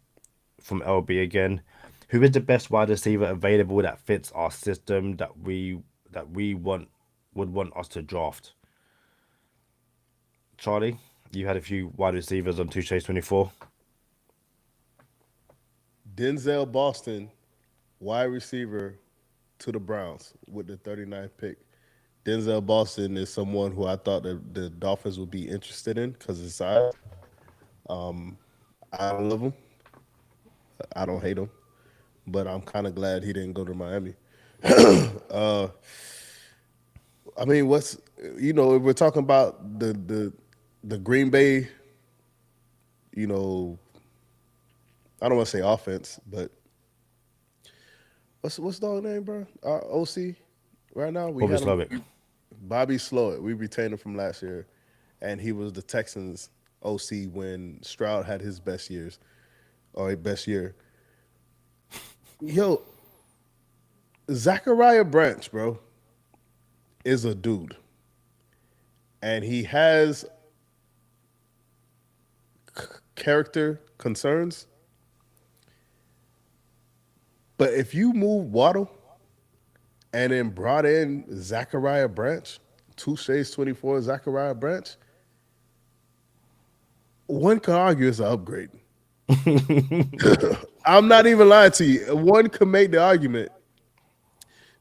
from LB again. Who is the best wide receiver available that fits our system that we would want us to draft? Charlie, you had a few wide receivers on two Chase 24. Denzel Boston, wide receiver to the Browns with the 39th pick. Denzel Boston is someone who I thought the Dolphins would be interested in because of his size. I don't love him. I don't hate him, but I'm kind of glad he didn't go to Miami. I mean, if we're talking about the Green Bay, you know, I don't want to say offense, but what's the dog name, bro? Our OC right now we Bobby had him, Slovic. Bobby Slowett. We retained him from last year, and he was the Texans OC when Stroud had his best years or his best year. Yo, Zachariah Branch, bro, is a dude, and he has character concerns. But if you move Waddle and then brought in Zachariah Branch, Touche's 24 Zachariah Branch, one could argue it's an upgrade. I'm not even lying to you. One could make the argument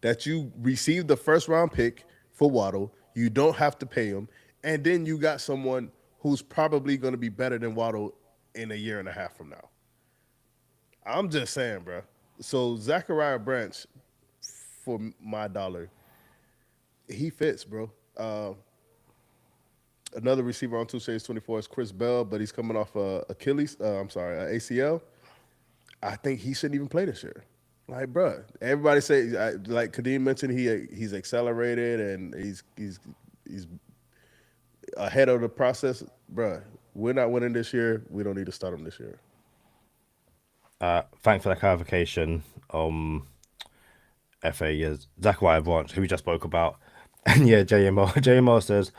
that you received the first round pick for Waddle, you don't have to pay him, and then you got someone who's probably going to be better than Waddle in a year and a half from now. I'm just saying, bro. So Zachariah Branch, for my dollar, he fits, bro. Another receiver on Tuesdays 24 is Chris Bell, but he's coming off Achilles. I'm sorry, ACL. I think he shouldn't even play this year. Like, bro, everybody say like Kadeem mentioned, he's accelerated and he's ahead of the process, bro. We're not winning this year. We don't need to start him this year. Thanks for that clarification. FA is Zachariah Branch, who we just spoke about. And yeah, JMR says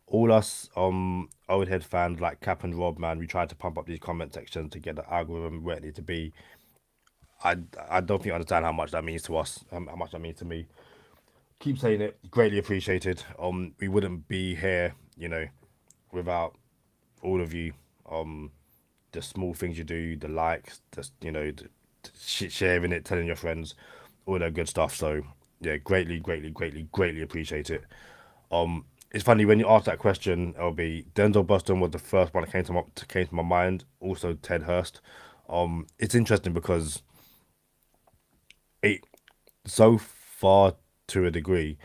all us old head fans like Cap and Rob, man, we tried to pump up these comment sections to get the algorithm where it needs to be. I I don't think you understand how much that means to us, how much that means to me. Keep saying it, greatly appreciated. We wouldn't be here, without all of you. The small things you do, the likes, the sharing it, telling your friends, all that good stuff. So yeah, greatly appreciate it. It's funny when you ask that question, LB. Denzel Boston was the first one that came to my mind. Also Ted Hurst. It's interesting because it so far to a degree.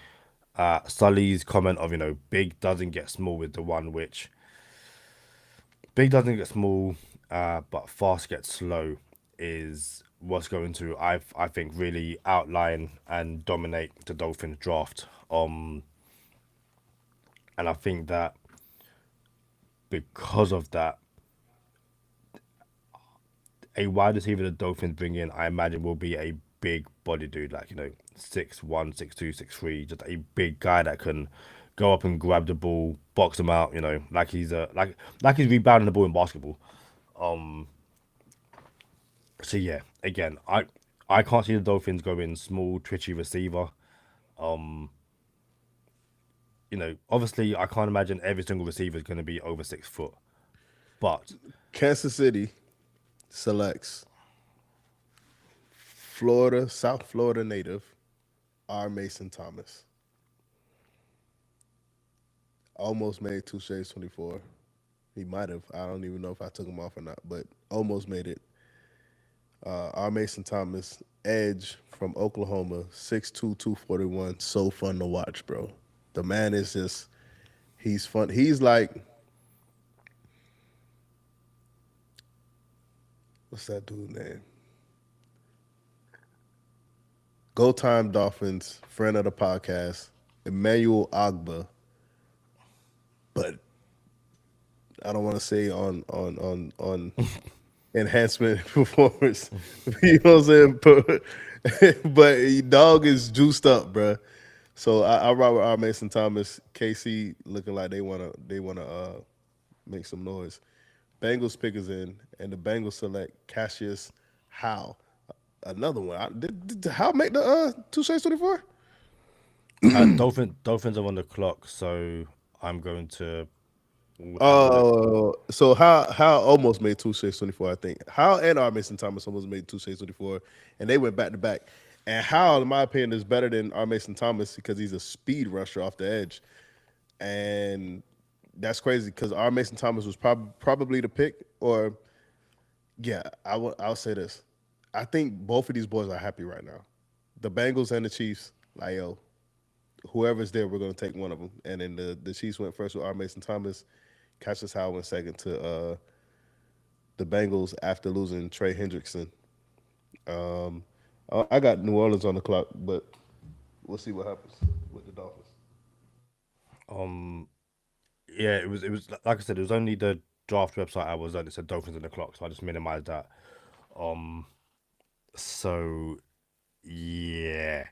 Sully's comment of big doesn't get small is the one which big doesn't get small, but fast gets slow is what's going to I think really outline and dominate the Dolphins draft. And I think that because of that, a wide receiver the Dolphins bring in, I imagine, will be a big body dude, like 6'1", 6'2", 6'3", just a big guy that can go up and grab the ball, box him out, like he's rebounding the ball in basketball. So yeah, again, I can't see the Dolphins going small, twitchy receiver. Obviously I can't imagine every single receiver is going to be over 6 foot, but Kansas City selects Florida, South Florida native R. Mason Thomas. Almost made two shades 24. He might have. I don't even know if I took him off or not, but almost made it. R. Mason Thomas, Edge from Oklahoma, 6'2", 241. So fun to watch, bro. The man is just, he's fun. He's like, what's that dude name? Go Time Dolphins, friend of the podcast, Emmanuel Agba. But I don't want to say on enhancement performance. You know what I'm saying? But dog is juiced up, bruh. So I ride with R. Mason Thomas, KC looking like they wanna make some noise. Bengals pick is in, and the Bengals select Cassius Howe. Another one. Did Howe make the two shades 24? Dolphins are on the clock, so I'm going to have a look. So how almost made two shades 24, I think. How and R. Mason Thomas almost made two shades 24, and they went back to back. And How, in my opinion, is better than R. Mason Thomas because he's a speed rusher off the edge. And that's crazy because R. Mason Thomas was probably the pick. Or yeah, I'll say this. I think both of these boys are happy right now. The Bengals and the Chiefs, like yo, whoever's there, we're gonna take one of them. And then the Chiefs went first with R. Mason Thomas. Cassius Howard went second to the Bengals after losing Trey Hendrickson. Um, I got New Orleans on the clock, but we'll see what happens with the Dolphins. Um, yeah, it was like I said, it was only the draft website I was on. It said Dolphins on the clock, so I just minimized that. Um, so yeah.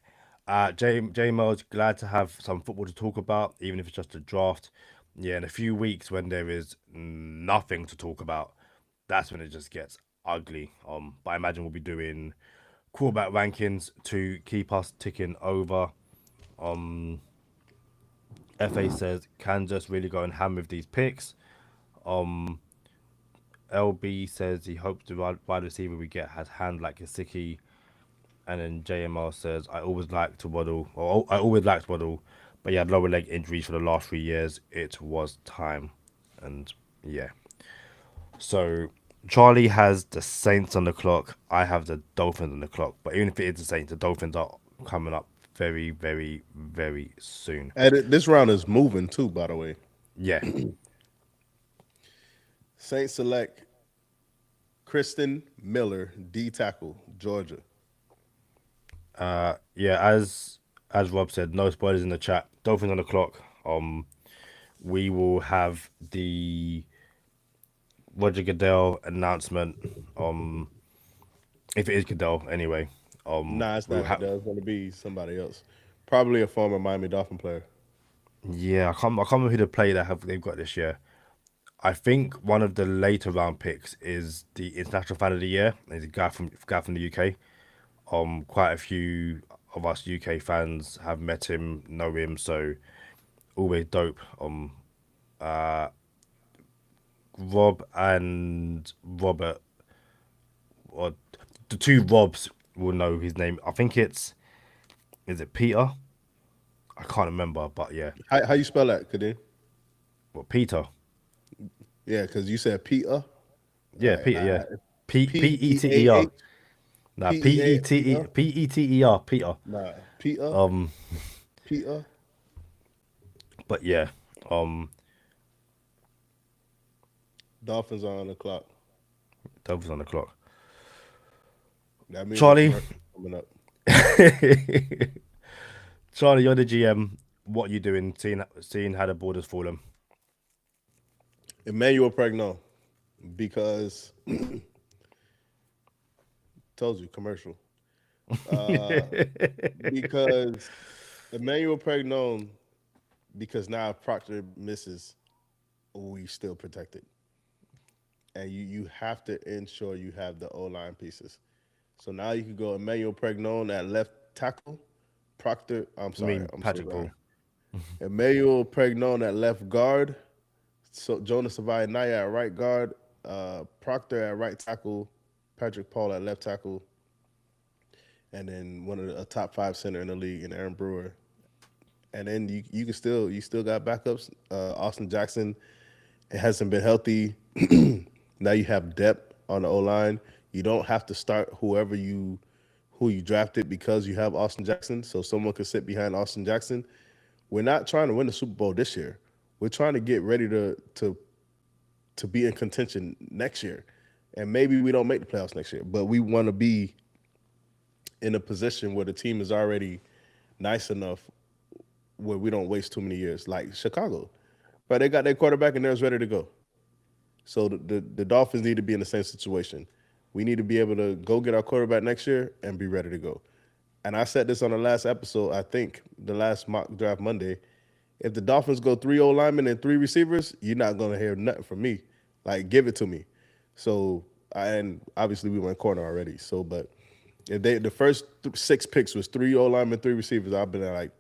J Mel's glad to have some football to talk about, even if it's just a draft. Yeah, in a few weeks when there is nothing to talk about, that's when it just gets ugly. But I imagine we'll be doing quarterback rankings to keep us ticking over. Um, FA says Kansas really go and ham with these picks. Um, LB says he hopes the wide receiver we get has hand like Gasicki. And then JMR says, I always liked Waddle, or I always liked Waddle, but he had lower leg injuries for the last 3 years. It was time. And yeah. So Charlie has the Saints on the clock. I have the Dolphins on the clock. But even if it is the Saints, the Dolphins are coming up very, very, very soon. And this round is moving too, by the way. Yeah. Saints select Kristen Miller, D tackle, Georgia. Yeah, as Rob said, no spoilers in the chat. Dolphins on the clock. We will have the Roger Goodell announcement. If it is Goodell, anyway. Nah, it's We'll not have. Goodell. It's going to be somebody else. Probably a former Miami Dolphin player. Yeah, I can't remember who the player they've got this year. I think one of the later round picks is the international fan of the year. He's a guy from the UK. Quite a few of us UK fans have met him, know him, so always dope. Rob and Robert, or the two Robs, will know his name. I think is it Peter? I can't remember, but yeah, How you spell that, Kadeem? well, Peter. Yeah, because you said Peter. Yeah, Peter. Yeah, P E T E R. Peah, Nah, P E T E Peter. P E T E R. Peter. Nah, Peter, Um, Peter. but yeah, um, Dolphins are on the clock. Dolphins on the clock. That means a Charlie, commercial coming up. Charlie, you're the GM. What are you doing? Seeing how the borders fallen. Emmanuel Pregnon, because told you commercial. Because Emmanuel Pregnon, because now if Proctor misses, we still protected, and you have to ensure you have the O line pieces. So now you can go Emmanuel Pregnon at left tackle, Proctor. I'm I sorry, mean, I'm so Patrick sorry. Ball. Emmanuel Pregnon at left guard, so Jonas Savai Naya at right guard, Proctor at right tackle, Patrick Paul at left tackle, and then one of a top five center in the league, and Aaron Brewer and then you still got backups. Austin Jackson hasn't been healthy. Now you have depth on the O line. You don't have to start who you drafted because you have Austin Jackson, so someone could sit behind Austin Jackson. We're not trying to win the Super Bowl this year. We're trying to get ready to be in contention next year, and maybe we don't make the playoffs next year, but we want to be in a position where the team is already nice enough where we don't waste too many years, like Chicago. But they got their quarterback and they're ready to go. So the Dolphins need to be in the same situation. We need to be able to go get our quarterback next year and be ready to go. And I said this on the last episode, I think the last mock draft Monday. If the Dolphins go three O linemen and three receivers, you're not gonna hear nothing from me. Like, give it to me. So and obviously we went corner already. So but if they the first six picks was three O linemen, three receivers, I've been like,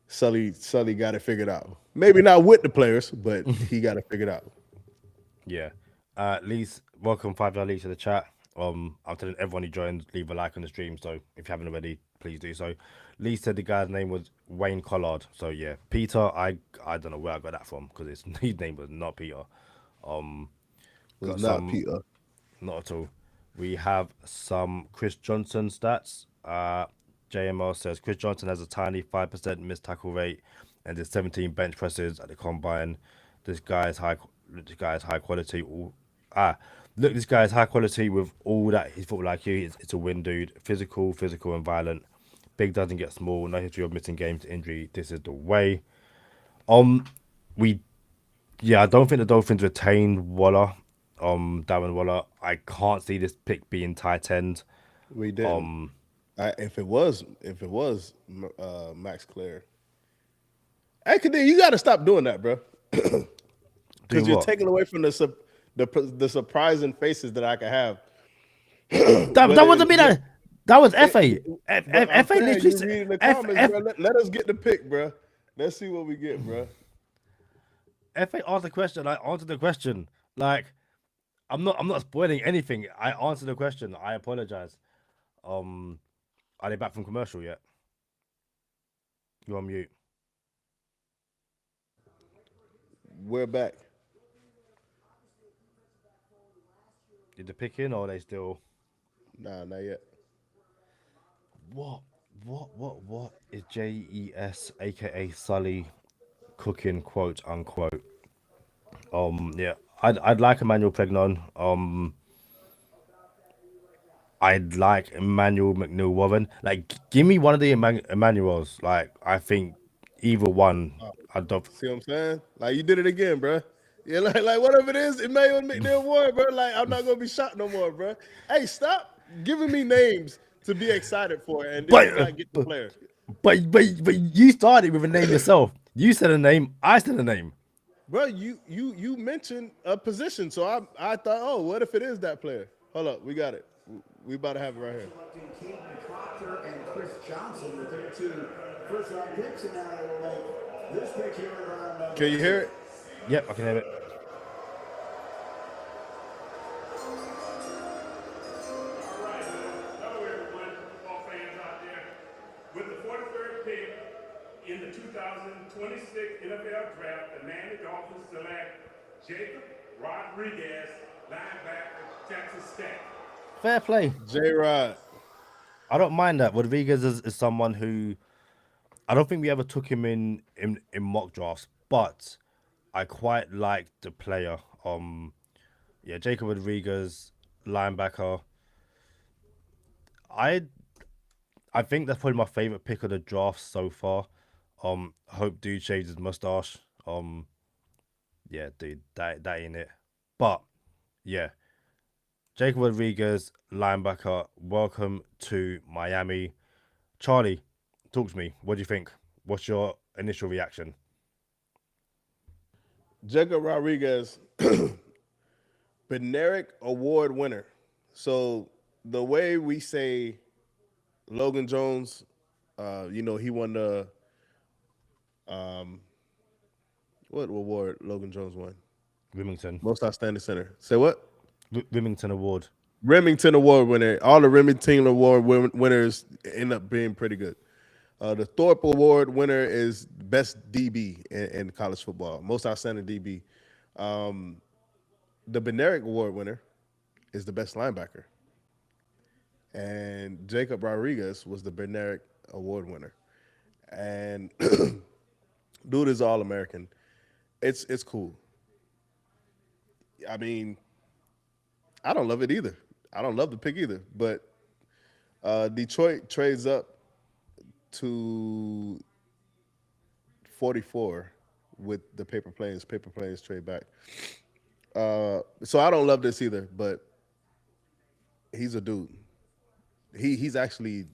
Sully got it figured out. Maybe not with the players, but he got it figured out. Yeah. Lee's welcome 5 Lee's to the chat. I'm telling everyone who joined, leave a like on the stream. So if you haven't already, please do so. Lee said the guy's name was Wayne Collard. So yeah, Peter. I don't know where I got that from because his name was not Peter. Was Got not some, Peter. not at all. We have some Chris Johnson stats. JML says Chris Johnson has a tiny 5% missed tackle rate and did 17 bench presses at the combine. This guy is high. This guy is high quality. Ah, look, this guy is high quality with all that his football IQ. It's a win, dude. Physical, and violent. Big doesn't get small. No history of missing games to injury. This is the way. We Yeah, I don't think the Dolphins retained Waller. Darren Waller. I can't see this pick being tight end. We didn't. If it was Max Clare, hey, Kadeem, you got to stop doing that, bro. Do Because you're what? taking away from the surprising faces that I can have. That Whether wasn't it's me. get, That was FA. but I'm FA saying literally you said reading the F comments, F bro. Let us get the pick, bro. Let's see what we get, bro. FA asked the question. I answered the question. Like I'm not spoiling anything. I answered the question. I apologize. Um, are they back from commercial yet? You're on mute. We're back. Did the pick in or are they still? Nah, not yet. What? What is JES, aka Sully, cooking, quote unquote? Yeah, I'd like Emmanuel Pregnon. I'd like Emmanuel McNeil Warren. Like, give me one of the Emmanuels. Like, I think either one. I don't. See what I'm saying? Like you did it again, bro. Yeah, like whatever it is, it may or make them war, bro. Like I'm not gonna be shocked no more, bro. Hey, stop giving me names to be excited for, and then But you not get the player, but you started with a name yourself. You said a name. I said a name. bro. You mentioned a position, so I thought, oh, what if it is that player? Hold up, we got it. We about to have it right here. Selecting Caden Proctor and Chris Johnson with their two first-round picks, and now they will make this pick here around Can you hear it? Yep, I can hear it. All right, hello everyone, football fans out there. With the 43rd pick in the 2026 NFL Draft, the Miami Dolphins select Jacob Rodriguez, linebacker, Texas Tech. Fair play. J Rod. I don't mind that. Rodriguez is someone who I don't think we ever took him in mock drafts, but I quite like the player. Yeah, Jacob Rodriguez, linebacker. I I think that's probably my favorite pick of the draft so far. Hope dude shaves his mustache. Yeah, dude, that ain't it. But yeah, Jacob Rodriguez, linebacker. Welcome to Miami. Charlie, talk to me. What do you think? What's your initial reaction? Jacob Rodriguez, Beneric Award winner. So the way we say Logan Jones, he won the what award Logan Jones won? Remington. Most outstanding center. Say what? Remington Award. Remington Award winner. All the Remington Award winners end up being pretty good. The Thorpe Award winner is best DB in college football, most outstanding DB. The Benerick Award winner is the best linebacker, and Jacob Rodriguez was the Benerick Award winner. And dude is all American. It's cool. I mean, I don't love it either. I don't love the pick either. But Detroit trades up to 44 with the paper planes. Paper planes trade back. So I don't love this either. But he's a dude. He's actually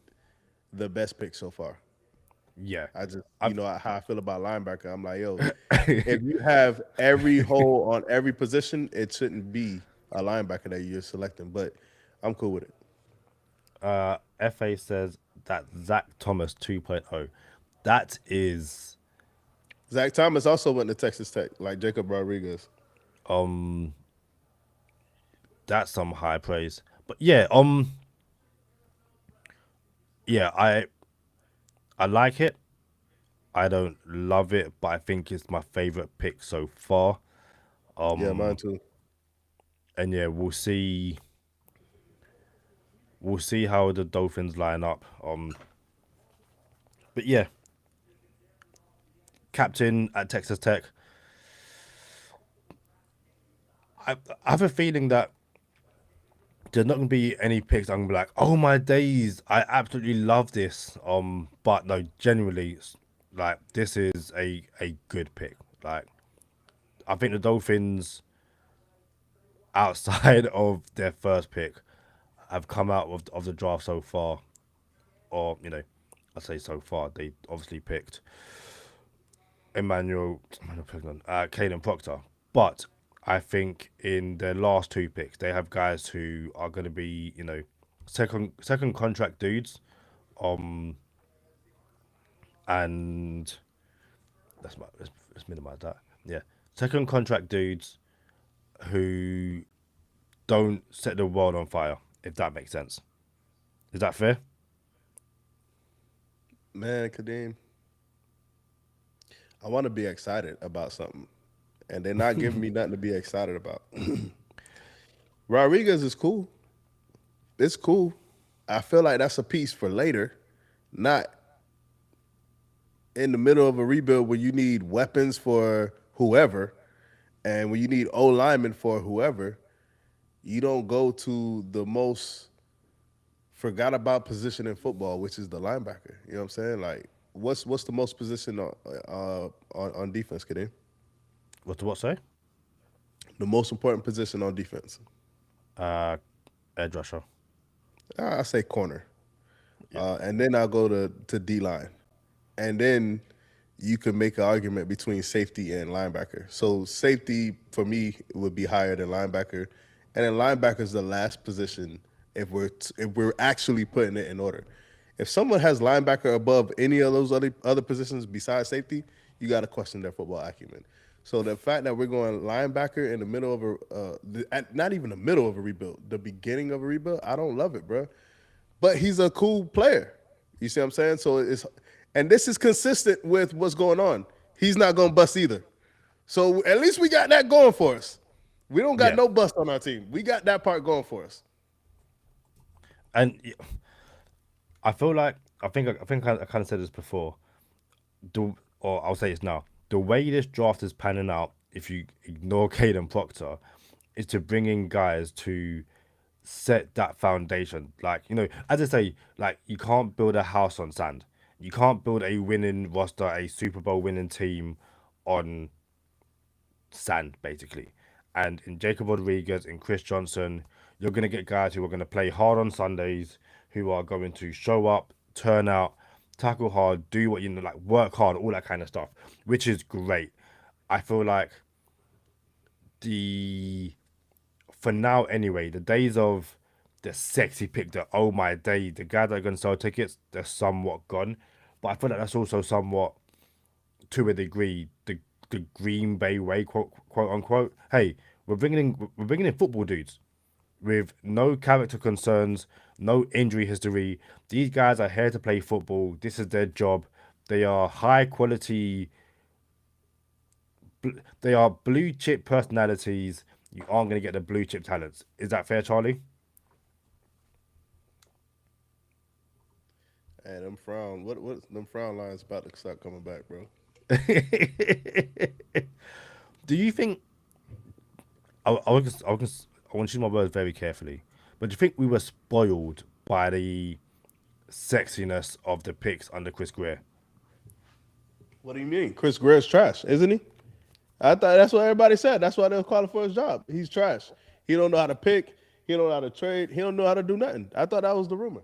the best pick so far. Yeah. I just, I've how I feel about linebacker. I'm like, yo, if you have every hole on every position, it shouldn't be a linebacker that you're selecting. But I'm cool with it. FA says that Zach Thomas 2.0. That is Zach Thomas also went to Texas Tech, like Jacob Rodriguez. um that's some high praise. But yeah, yeah, I like it. I don't love it, but I think it's my favorite pick so far. Yeah, mine too. And yeah, we'll see how the Dolphins line up. But yeah, captain at Texas Tech. I have a feeling that there's not gonna be any picks I'm gonna be like, oh my days, I absolutely love this. But no, generally, like this is a good pick. Like I think the Dolphins, outside of their first pick, have come out of the draft so far, or I say so far. They obviously picked Caden Proctor, but I think in their last two picks, they have guys who are going to be, second contract dudes, um, and let's minimize that. Yeah, second contract dudes who don't set the world on fire, if that makes sense. Is that fair? Man, Kadeem, I want to be excited about something, and they're not giving me nothing to be excited about. Rodriguez is cool. It's cool. I feel like that's a piece for later, not in the middle of a rebuild where you need weapons for whoever, and when you need O linemen for whoever. You don't go to the most forgot about position in football, which is the linebacker. You know what I'm saying? Like, what's the most position on defense, Kadeem? What say? The most important position on defense. Uh, Edge rusher. I say corner, Yeah, and then I'll go to D line, and then you could make an argument between safety and linebacker. So safety for me would be higher than linebacker, and then linebacker is the last position if we're actually putting it in order. If someone has linebacker above any of those other positions besides safety, you got to question their football acumen. So the fact that we're going linebacker in the middle of not even the middle of a rebuild, the beginning of a rebuild, I don't love it, bro. But he's a cool player. You see what I'm saying? And this is consistent with what's going on. He's not gonna bust either. So at least we got that going for us. We don't got yeah, no bust on our team. We got that part going for us. and I feel like I kind of said this before. Or I'll say this now. The way this draft is panning out, if you ignore Caden Proctor, is to bring in guys to set that foundation. Like, as I say, like you can't build a house on sand. You can't build a winning roster, a Super Bowl winning team on sand, basically. And in Jacob Rodriguez and Chris Johnson, you're going to get guys who are going to play hard on Sundays, who are going to show up, turn out, tackle hard, do what like work hard, all that kind of stuff, which is great. I feel like the for now anyway, the days of the sexy pick, the oh my day, the guys that are going to sell tickets, they're somewhat gone. But I feel like that's also somewhat, to a degree, the Green Bay way, quote unquote. Hey, we're bringing in football dudes. with no character concerns, no injury history. These guys are here to play football. This is their job. They are high quality. They are blue chip personalities. You aren't going to get the blue chip talents. Is that fair, Charlie? And them frown, what them frown lines about to start coming back, bro? Do you think? I want to choose my words very carefully. But do you think we were spoiled by the sexiness of the picks under Chris Greer? What do you mean? Chris Greer's trash, isn't he? I thought that's what everybody said. That's why they was calling for his job. He's trash. He don't know how to pick. He don't know how to trade. He don't know how to do nothing. I thought that was the rumor.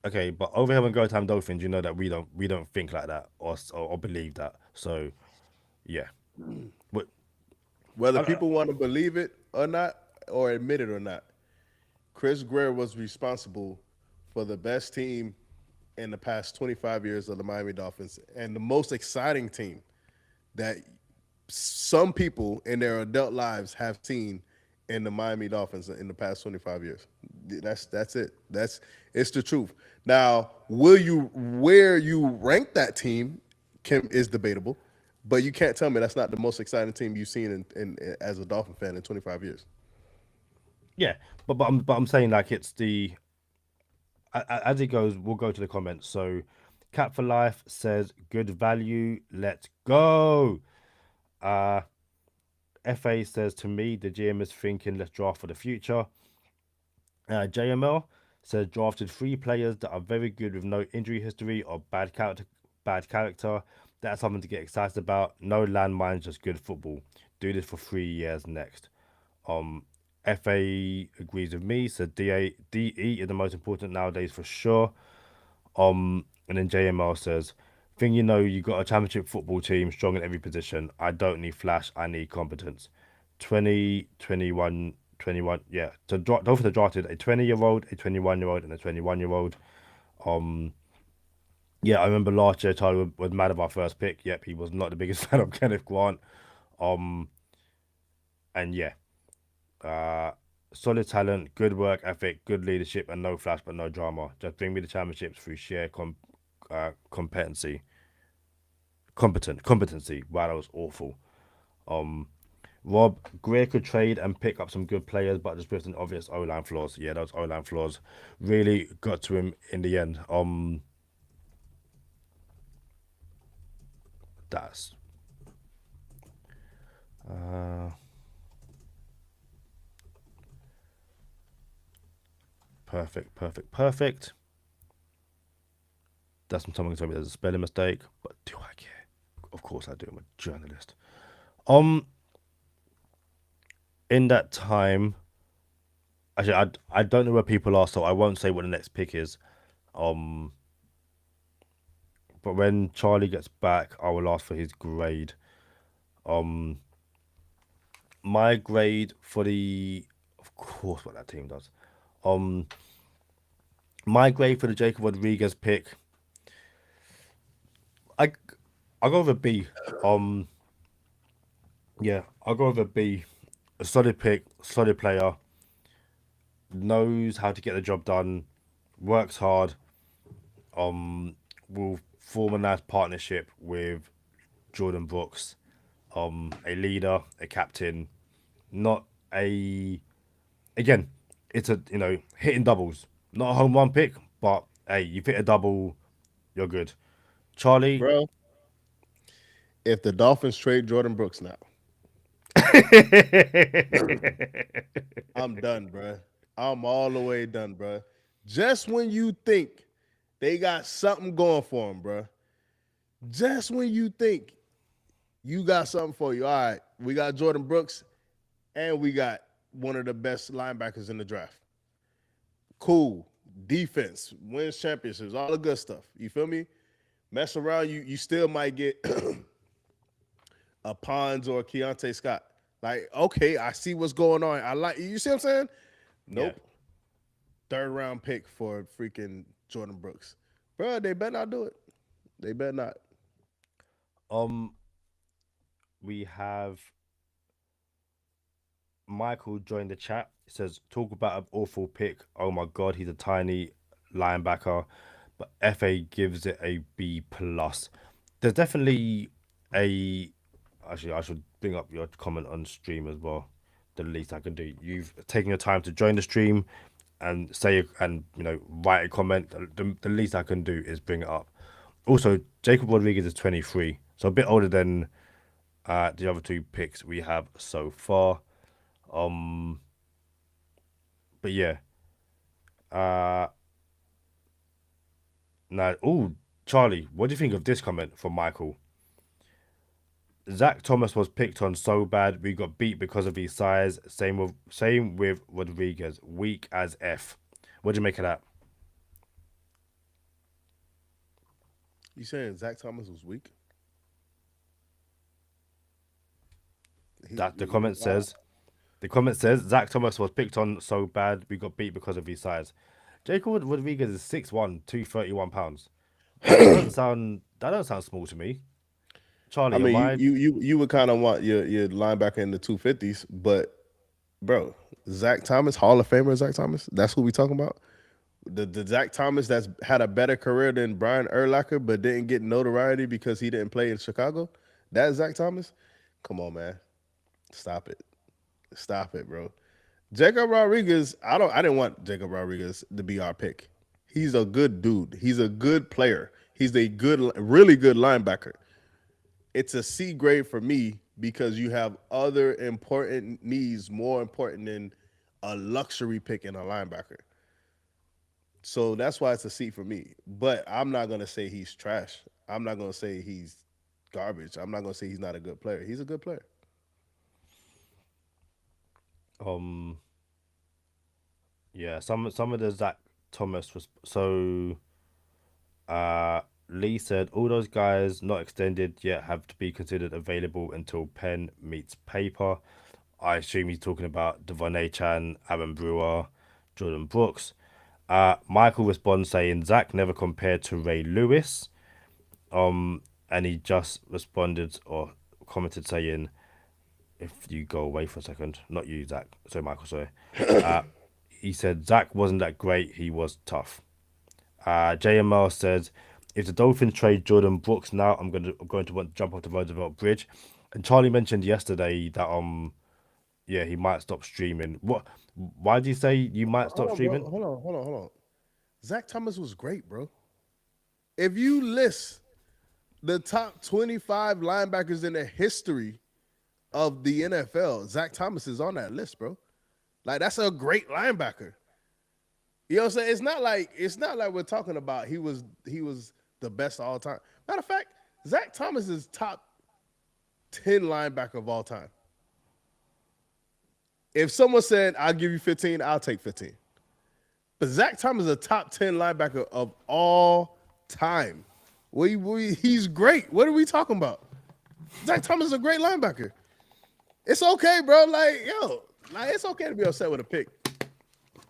Okay, but over here on Go Time Dolphins, you know that we don't think like that or believe that. So yeah, but Whether I, people want to believe it or not, or admit it or not, Chris Greer was responsible for the best team in the past 25 years of the Miami Dolphins and the most exciting team that some people in their adult lives have seen in the Miami Dolphins in the past 25 years. That's it. That's it's the truth. Now, will you where you rank that team is debatable, but you can't tell me that's not the most exciting team you've seen as a Dolphin fan in 25 years. yeah, but I'm saying like it's the as it goes. We'll go to the comments. So, Cat for Life says good value. Let's go. Uh, FA says to me the GM is thinking let's draft for the future. JML says drafted three players that are very good with no injury history or bad character. Bad character. That's something to get excited about. No landmines, just good football. Do this for 3 years next. Um, FA agrees with me. So DE is the most important nowadays for sure. And then JML says, "Thing you know, you got a championship football team, strong in every position. I don't need flash. I need competence." 20, 21, 21. Yeah. So Dolphins have drafted a 20-year-old, a 21-year-old, and a 21-year-old. Um, yeah, I remember last year Charlie was mad about first pick. Yep, he was not the biggest fan of Kenneth Grant. Um, and yeah, uh, solid talent, good work ethic, good leadership, and no flash but no drama. Just bring me the championships through sheer competency. Competency. Wow, that was awful. Um, Rob Greer could trade and pick up some good players, but just with an obvious O line flaws. Yeah, those O line flaws really got to him in the end. That's uh perfect. That's when someone told me there's a spelling mistake, but do I care? Of course I do. I'm a journalist. Um, in that time, actually, I don't know where people are, so I won't say what the next pick is. Um, but when Charlie gets back, I will ask for his grade. Um, my grade for of course, what that team does. Um, my grade for the Jacob Rodriguez pick, I I go with a B. Um, yeah, I'll go with a B. A solid pick, solid player, knows how to get the job done, works hard. Will form a nice partnership with Jordan Brooks. A leader, a captain, not a again. It's a hitting doubles, not a home run pick, but hey, you hit a double, you're good. Charlie, Bro, if the Dolphins trade Jordan Brooks now, I'm done, bro. I'm all the way done, bro. Just when you think they got something going for them, bro. Just when you think you got something for you. All right, we got Jordan Brooks and we got one of the best linebackers in the draft. Cool. Defense, wins championships, all the good stuff. You feel me? Mess around, you still might get a Pons or a Keontae Scott. Like, okay, I see what's going on. I like you see what I'm saying? yeah. Nope. Third round pick for freaking Jordan Brooks. Bro, they better not do it. They better not. Um, we have Michael joined the chat. He says, "Talk about an awful pick. Oh my god, he's a tiny linebacker, but FA gives it a B plus." There's definitely a. Actually, I should bring up your comment on stream as well. The least I can do. You've taken your time to join the stream and say and write a comment. The least I can do is bring it up. Also, Jacob Rodriguez is 23, so a bit older than the other two picks we have so far. Um, but yeah, uh, now, oh, Charlie, what do you think of this comment from Michael? Zach Thomas was picked on so bad we got beat because of his size. Same with Rodriguez, weak as F. What do you make of that? You saying Zach Thomas was weak? That He was. the comment says Zach Thomas was picked on so bad we got beat because of his size. Jacob Rodriguez is 6'1", 231 pounds. That don't sound small to me. I Charlie, your mean, mind? you would kind of want your linebacker in the 250s, but bro, Zach Thomas, Hall of Famer Zach Thomas, that's who we talking about. The Zach Thomas that's had a better career than Brian Urlacher, but didn't get notoriety because he didn't play in Chicago. That Zach Thomas, come on, man, stop it, stop it, bro. Jacob Rodriguez, I didn't want Jacob Rodriguez to be our pick. He's a good dude. He's a good player. He's a really good linebacker. It's a C grade for me because you have other important needs more important than a luxury pick in a linebacker. So that's why it's a C for me. But I'm not gonna say he's trash. I'm not gonna say he's garbage. I'm not gonna say he's not a good player. He's a good player. Um, yeah, some of the Zach Thomas was so. Lee said all those guys not extended yet have to be considered available until pen meets paper. I assume he's talking about Devon Chan, Aaron Brewer, Jordan Brooks. Michael responds saying Zach never compared to Ray Lewis. And he just responded or commented saying, "If you go away for a second, not you, Zach. Sorry, Michael. Sorry." Uh, he said Zach wasn't that great. He was tough. JML said, "If the Dolphins trade Jordan Brooks now, I'm going to want to jump off the Roosevelt Bridge." And Charlie mentioned yesterday that yeah, he might stop streaming. What? Why do you say you might Hold stop on, bro. streaming? Hold on. Zach Thomas was great, bro. If you list the top 25 linebackers in the history of the NFL, Zach Thomas is on that list, bro. Like that's a great linebacker. You know what I'm saying? It's not like we're talking about he was the best of all time. Matter of fact, Zach Thomas is top 10 linebacker of all time. If someone said I'll give you 15, I'll take 15. But Zach Thomas is a top 10 linebacker of all time. He's great. What are we talking about? Zach Thomas is a great linebacker. It's okay, bro. It's okay to be upset with a pick.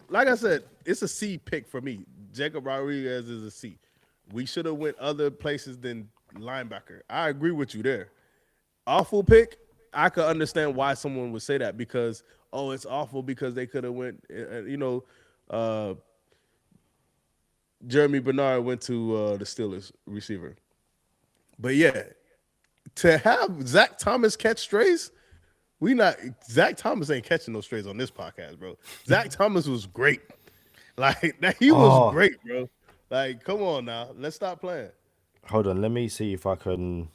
Like I said, it's a C pick for me. Jacob Rodriguez is a C. We should have went other places than linebacker. I agree with you there. Awful pick. I could understand why someone would say that because it's awful because they could have went. Uh, Jeremy Bernard went to the Steelers receiver. But yeah, to have Zach Thomas catch strays, we not Zach Thomas ain't catching no strays on this podcast, bro. Zach Thomas was great. Like that, he was Oh, great, bro. Like, come on now, let's stop playing. hold on. Let me see if I can.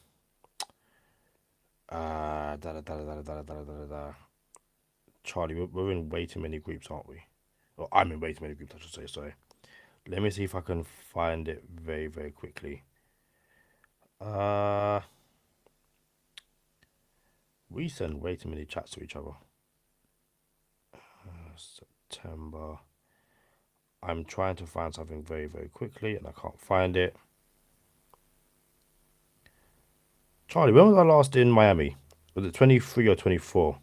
Charlie, we're in way too many groups, aren't we? Well, I'm in way too many groups, I should say. Sorry. Let me see if I can find it very, very quickly. Uh, we send way too many chats to each other. September. I'm trying to find something very, very quickly and I can't find it. Charlie, when was I last in Miami? Was it 23 or 24?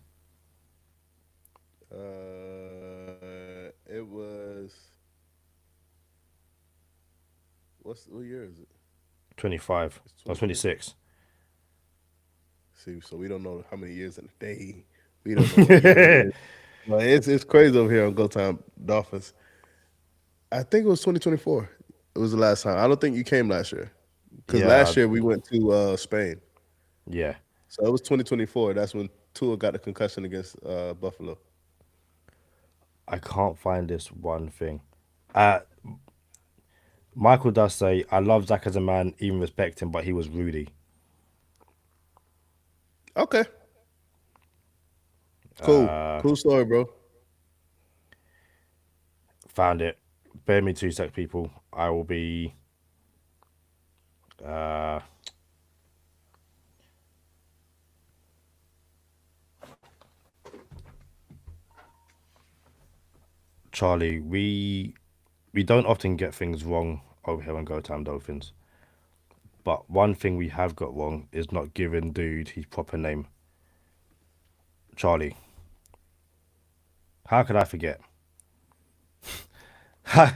It was what year is it? 25. It's I was 26. 26. See, so we don't know how many years in a day We don't know what year it is. But it's crazy over here on Go Time Dolphins. I think it was 2024. It was the last time. I don't think you came last year because Yeah, last year we went to Spain. yeah. So it was 2024. That's when Tua got the concussion against Buffalo. I can't find this one thing. Uh, Michael does say, I love Zach as a man, even respect him, but he was Rudy. Okay, cool story, bro. Found it. Bear me 2 sec, people. I will be. Uh, Charlie, we don't often get things wrong over here on Go Time Dolphins. But one thing we have got wrong is not giving dude his proper name. Charlie. How could I forget? How,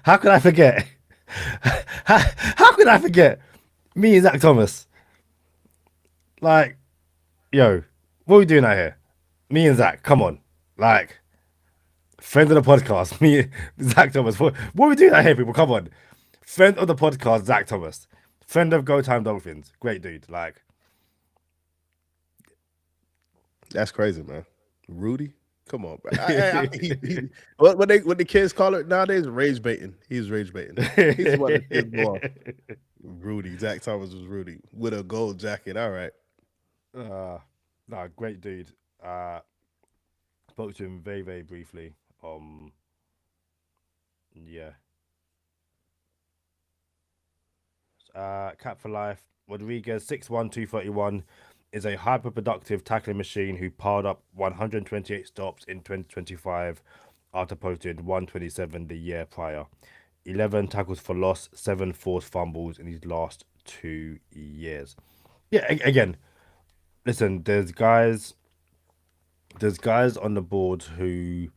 how could I forget? How could I forget? Me and Zach Thomas. Like, yo, what are we doing out here? Me and Zach, come on. Like, friend of the podcast, me, Zach Thomas. What are we doing out here, people? Come on. Friend of the podcast, Zach Thomas. Friend of Go Time Dolphins. Great dude. Like, That's crazy, man. Rudy, come on, bro. What the kids call it nowadays? Rage baiting. He's rage baiting. He's what the kids go off. Rudy. Zach Thomas was Rudy with a gold jacket. All right. nah, great dude. Spoke to him very, very briefly. Yeah. Cat for life. Rodriguez, 6'1", 231, is a hyper productive tackling machine who piled up 128 stops in 2025 after posting 127 the year prior. 11 tackles for loss, 7 forced fumbles in his last 2 years. Yeah, again, listen, there's guys on the board who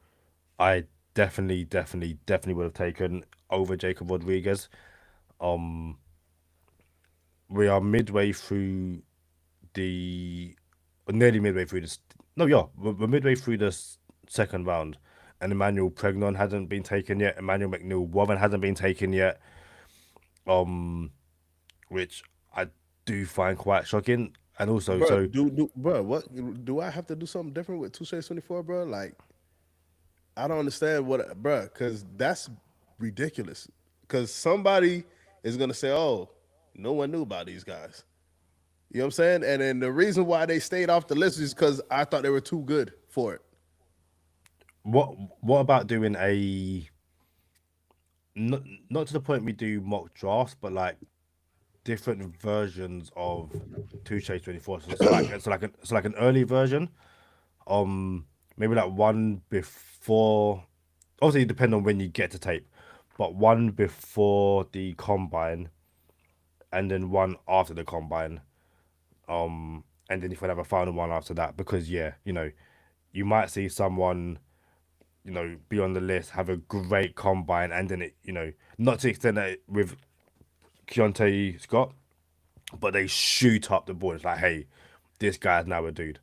I definitely would have taken over Jacob Rodriguez. Um, we are midway through the nearly midway through this. No, yeah, we're midway through this second round, and Emmanuel Pregnon hasn't been taken yet. Emmanuel McNeil Warren hasn't been taken yet. Um, which I do find quite shocking. And also, Bro, so bro, what do I have to do something different with Touche 24, bro? Like, I don't understand bro, because that's ridiculous. Because somebody is gonna say, "Oh, no one knew about these guys." You know what I'm saying? And then the reason why they stayed off the list is because I thought they were too good for it. what about doing a not not to the point we do mock drafts, but like different versions of Touche 24. So like an early version. Maybe like one before. Obviously, it depends on when you get to tape, but one before the combine, and then one after the combine. And then if we have a final one after that, because yeah, you might see someone, be on the list, have a great combine, and then not to extend that with Keontae Scott, but they shoot up the board. It's like, hey, this guy's now a dude.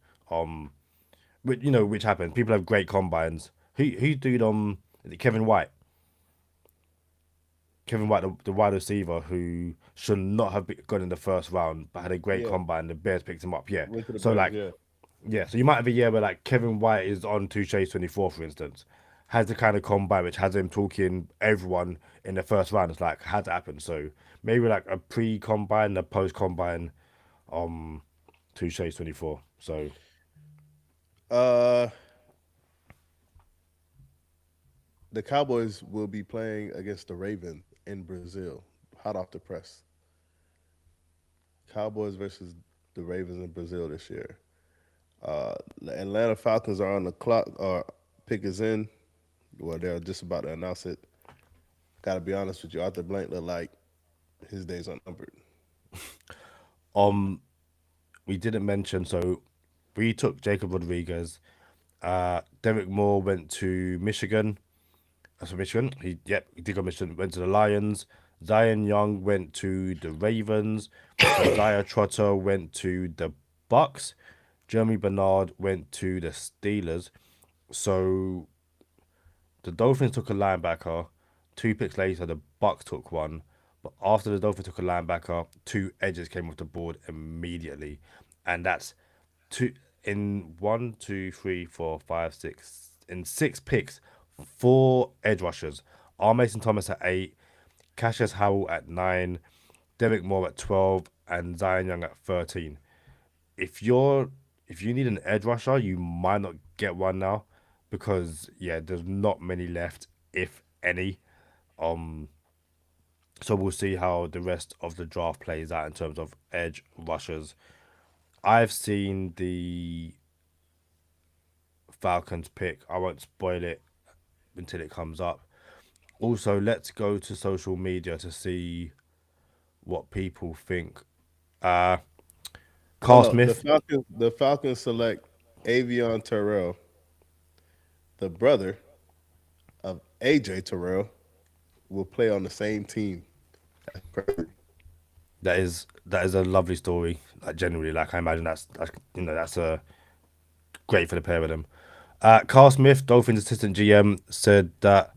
Which happens. People have great combines. Who dude? Is it Kevin White? Kevin White, the wide receiver who should not have gone in the first round, but had a great Yeah, combine. The Bears picked him up. Yeah. went to the So Bears. like, Yeah, yeah. So you might have a year where like Kevin White is on Touche's 24, for instance, has the kind of combine which has him talking everyone in the first round. It's like, how'd that happen? So maybe like a pre-combine, a post-combine, um, Touche's 24. So uh, the Cowboys will be playing against the Ravens in Brazil. Hot off the press. Cowboys versus the Ravens in Brazil this year. The Atlanta Falcons are on the clock. Or pick is in. Well, they're just about to announce it. Got to be honest with you, Arthur Blank looked like his days are numbered. um, we didn't mention. So we took Jacob Rodriguez. Derek Moore went to Michigan. That's for Michigan. He did go Michigan. Went to the Lions. Zion Young went to the Ravens. Josiah Trotter went to the Bucks. Jeremy Bernard went to the Steelers. So the Dolphins took a linebacker. 2 picks later, the Bucks took one. But after the Dolphins took a linebacker, two edges came off the board immediately, and that's two in one, two, three, four, five, six in 6 picks, 4 edge rushers. R. Mason Thomas at 8, Cassius Howell at 9, Derek Moore at 12, and Zion Young at 13. If you need an edge rusher, you might not get one now because yeah, there's not many left, if any. Um, so we'll see how the rest of the draft plays out in terms of edge rushers. I've seen the Falcons pick. I won't spoil it until it comes up. Also, let's go to social media to see what people think. Uh, Carl Hold up. Smith, The Falcons select Avion Terrell, the brother of AJ Terrell, will play on the same team. That's crazy. that is a lovely story. Like genuinely, like I imagine that's that's a great for the pair of them. Carl Smith, Dolphins assistant GM, said that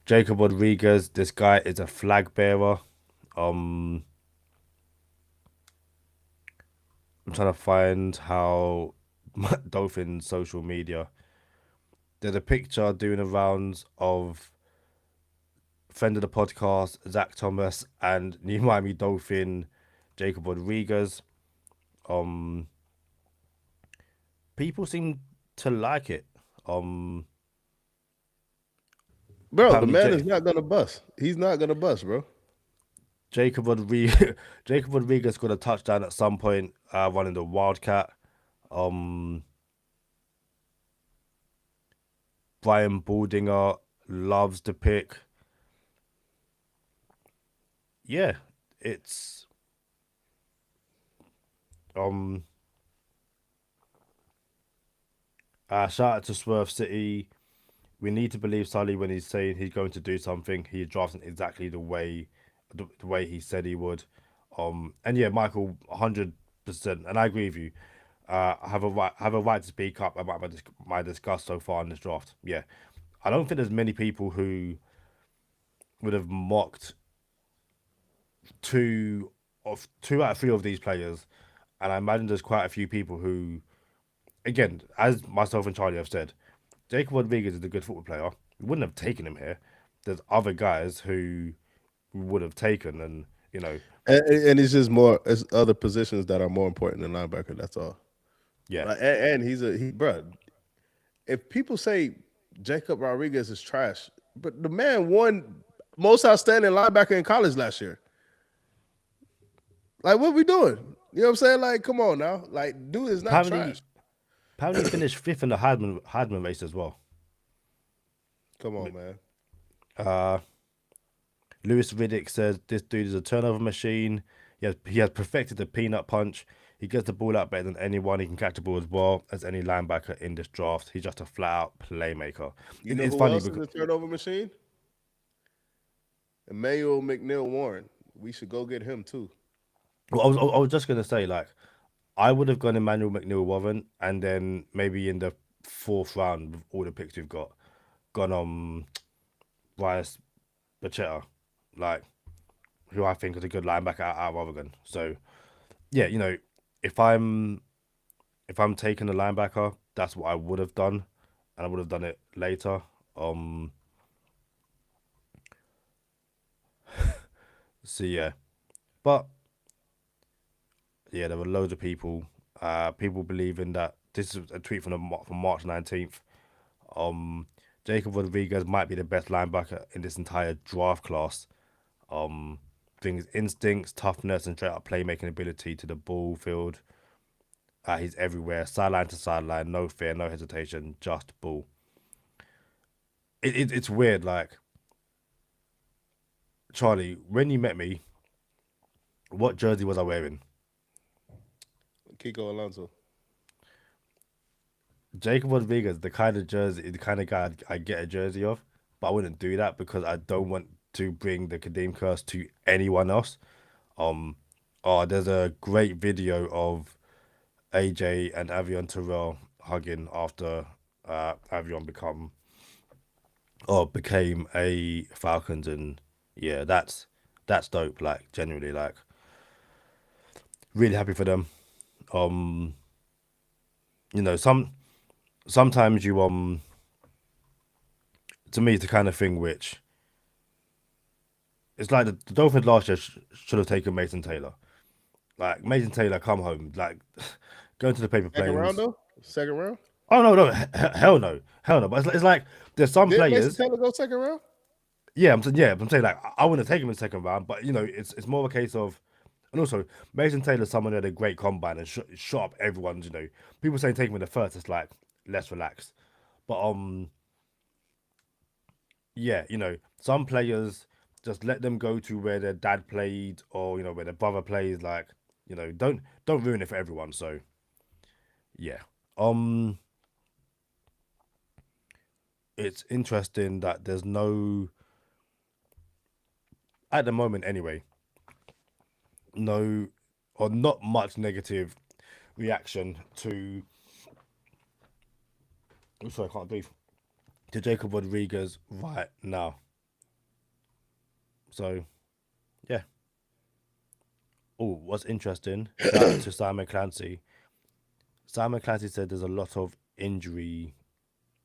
Jacob Rodriguez, this guy is a flag bearer. Um, I'm trying to find how Dolphins social media. There's a picture doing the rounds of friend of the podcast, Zach Thomas, and new Miami Dolphin, Jacob Rodriguez. Um, People seem to like it. Um, Bro, the apparently, man is not gonna bust. He's not gonna bust, bro. Jacob Rodriguez, Jacob Rodriguez got a touchdown at some point, running the Wildcat. Um, Brian Baldinger loves the pick. Yeah, it's um. Shout out to Swerve City. We need to believe Sully when he's saying he's going to do something. He's drafting exactly the way he said he would. And yeah, Michael, 100%, and I agree with you. I have a right to speak up about my disgust so far in this draft. Yeah, I don't think there's many people who would have mocked two out of three of these players, and I imagine there's quite a few people who, again, as myself and Charlie have said, Jacob Rodriguez is a good football player. We wouldn't have taken him here. There's other guys who we would have taken, and And it's just more. It's other positions that are more important than linebacker. That's all. yeah. Like, and bro. If people say Jacob Rodriguez is trash, but the man won most outstanding linebacker in college last year. Like, what we doing? You know what I'm saying? Like, come on now. Like, dude is not Apparently, trash. apparently he finished fifth in the Heisman race as well. Come on, man. Uh, Lewis Riddick says this dude is a turnover machine. He has perfected the peanut punch. He gets the ball out better than anyone. He can catch the ball as well as any linebacker in this draft. He's just a flat out playmaker. You know It's who funny else is because a turnover machine? Emmanuel McNeil Warren. We should go get him too. well, I was just gonna say like I would have gone Emmanuel McNeil Warren and then maybe in the fourth round with all the picks we've got, gone Bryce Bachetta, like who I think is a good linebacker out of Oregon. So yeah, if I'm if I'm taking a linebacker, that's what I would have done, and I would have done it later. Um, so yeah, but yeah, there were loads of people, people believing that this is a tweet from March 19th. Um, Jacob Rodriguez might be the best linebacker in this entire draft class. Um, brings instincts, toughness, and straight up playmaking ability to the ball field. He's everywhere, sideline to sideline, no fear, no hesitation, just ball. It's weird, like Charlie, when you met me, what jersey was I wearing? Kiko Alonso. Jacob Rodriguez, the kind of guy I get a jersey of, but I wouldn't do that because I don't want to bring the Kadeem curse to anyone else. Um, oh, there's a great video of AJ and Avion Terrell hugging after Avion became a Falcons, and yeah, that's dope. Like genuinely, like really happy for them. Um, sometimes you to me it's the kind of thing which it's like the Dolphins last year should have taken Mason Taylor. Like Mason Taylor, come home. Like going to the paper Second round planes. though. Second round. Oh no, no, hell no, hell no. But it's like there's some Did Mason players. Taylor go second round? I'm saying like I wouldn't take him in the second round, but it's more of a case of, and also Mason Taylor's someone that had a great combine and shot up everyone's. People saying take him in the first. It's like let's relax, but yeah, some players just let them go to where their dad played or where their brother plays. Like don't ruin it for everyone. So yeah, um, it's interesting that there's no at the moment anyway, no or not much negative reaction to. I'm sorry, I can't breathe. To Jacob Rodriguez right now. So yeah. Oh, what's interesting? Shout out to Simon Clancy. Simon Clancy said there's a lot of injury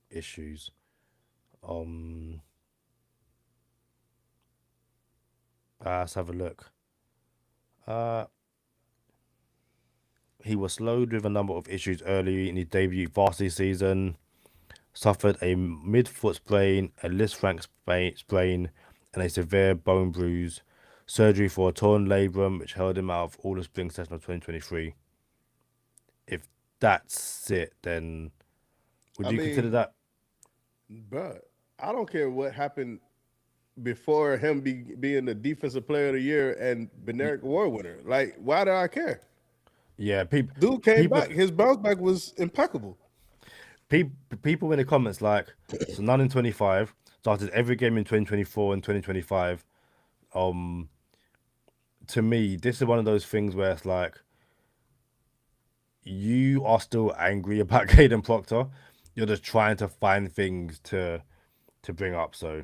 issues. Um, let's have a look. Uh, he was slowed with a number of issues early in his debut varsity season. Suffered a mid-foot sprain, a Lisfranc sprain, and a severe bone bruise. Surgery for a torn labrum, which held him out of all the spring session of 2023. If that's it, then would I you consider mean, that? bruh, I don't care what happened before him being the defensive player of the year and Beneric Award winner. Like, why do I care? Yeah, people, Dude came people, back. His bounce back was impeccable. people, people in the comments like, so none in 25 started every game in 2024 and 2025. Um, to me, this is one of those things where it's like you are still angry about Caden Proctor. You're just trying to find things to bring up. So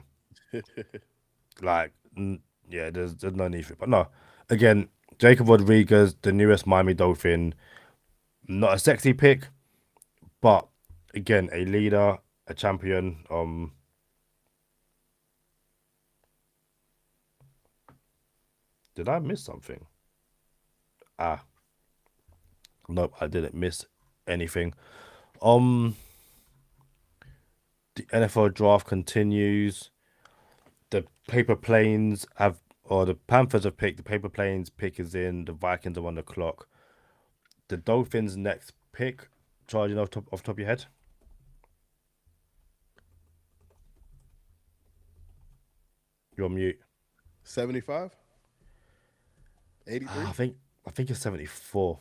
like, yeah, there's no need for it. But no, again, Jacob Rodriguez, the newest Miami Dolphin, not a sexy pick, but again, a leader, a champion. Did I miss something? Ah, nope, I didn't miss anything. Um, the NFL draft continues. The paper planes have, or the Panthers have picked. The paper planes pick is in. The Vikings are on the clock. The Dolphins' next pick. Charging off top of your head. You're on mute. 75, Ah, 83. I think it's 74,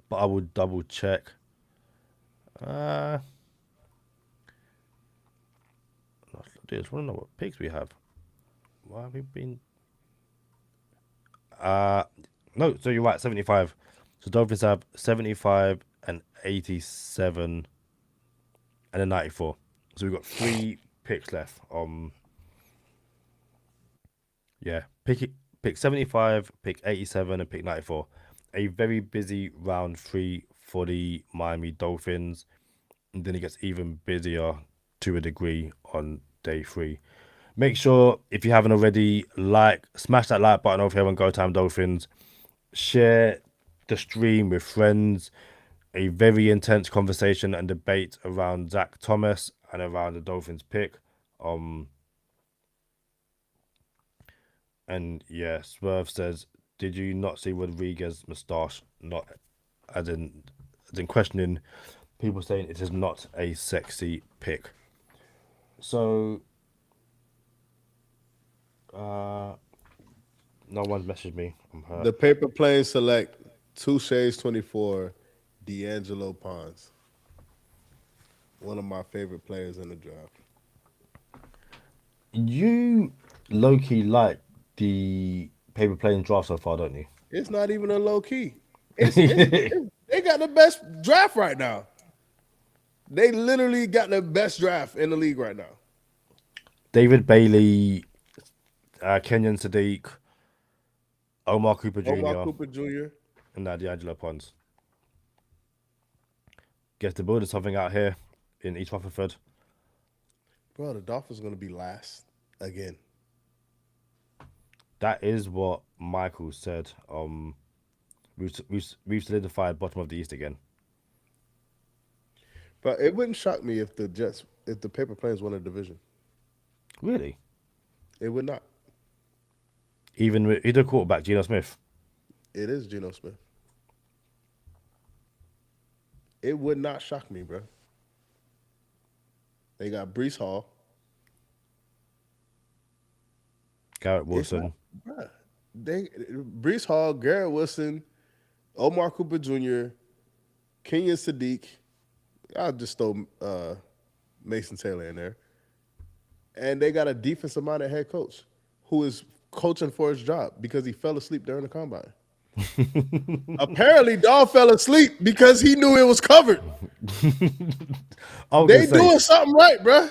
but I will double check. Uh, I just want to know what picks we have. Why have we been? Uh, no. So you're right. 75. So Dolphins have 75 and 87 and a 94. So we've got three picks left. Yeah, pick 75, pick 87, and pick 94. A very busy round three for the Miami Dolphins, and then it gets even busier to a degree on day three. Make sure if you haven't already, smash that like button over here on Go Time Dolphins. Share the stream with friends. A very intense conversation and debate around Zach Thomas and around the Dolphins pick. Um, and yeah, Swerve says, "Did you not see Rodriguez' moustache? Not as in questioning people saying it is not a sexy pick." So, uh, no one's messaged me. I'm hurt. The paper plane select Touche's 24, D'Angelo Pons. One of my favorite players in the draft. You low key like the paper plane draft so far, don't you? It's not even a low key. They got the best draft right now. They literally got the best draft in the league right now. David Bailey, Kenyon Sadiq, Omar Cooper Omar Jr., Cooper Jr. and now D'Angelo Pons. Guess they're building something out here in East Rutherford. Bro, the Dolphins are gonna be last again. That is what Michael said. We've solidified bottom of the East again. But it wouldn't shock me if if the Paper Planes won a division. Really? It would not. Even with either quarterback, Geno Smith. It is Geno Smith. It would not shock me, bro. They got Brees Hall. Garrett It's not, Wilson. bro. They Brees Hall, Garrett Wilson, Omar Cooper Jr., Kenyon Sadiq. I'll just throw Mason Taylor in there. And they got a defensive minded head coach who is coaching for his job because he fell asleep during the combine. Apparently, dog fell asleep because he knew it was covered. I was They gonna say doing something right, bro.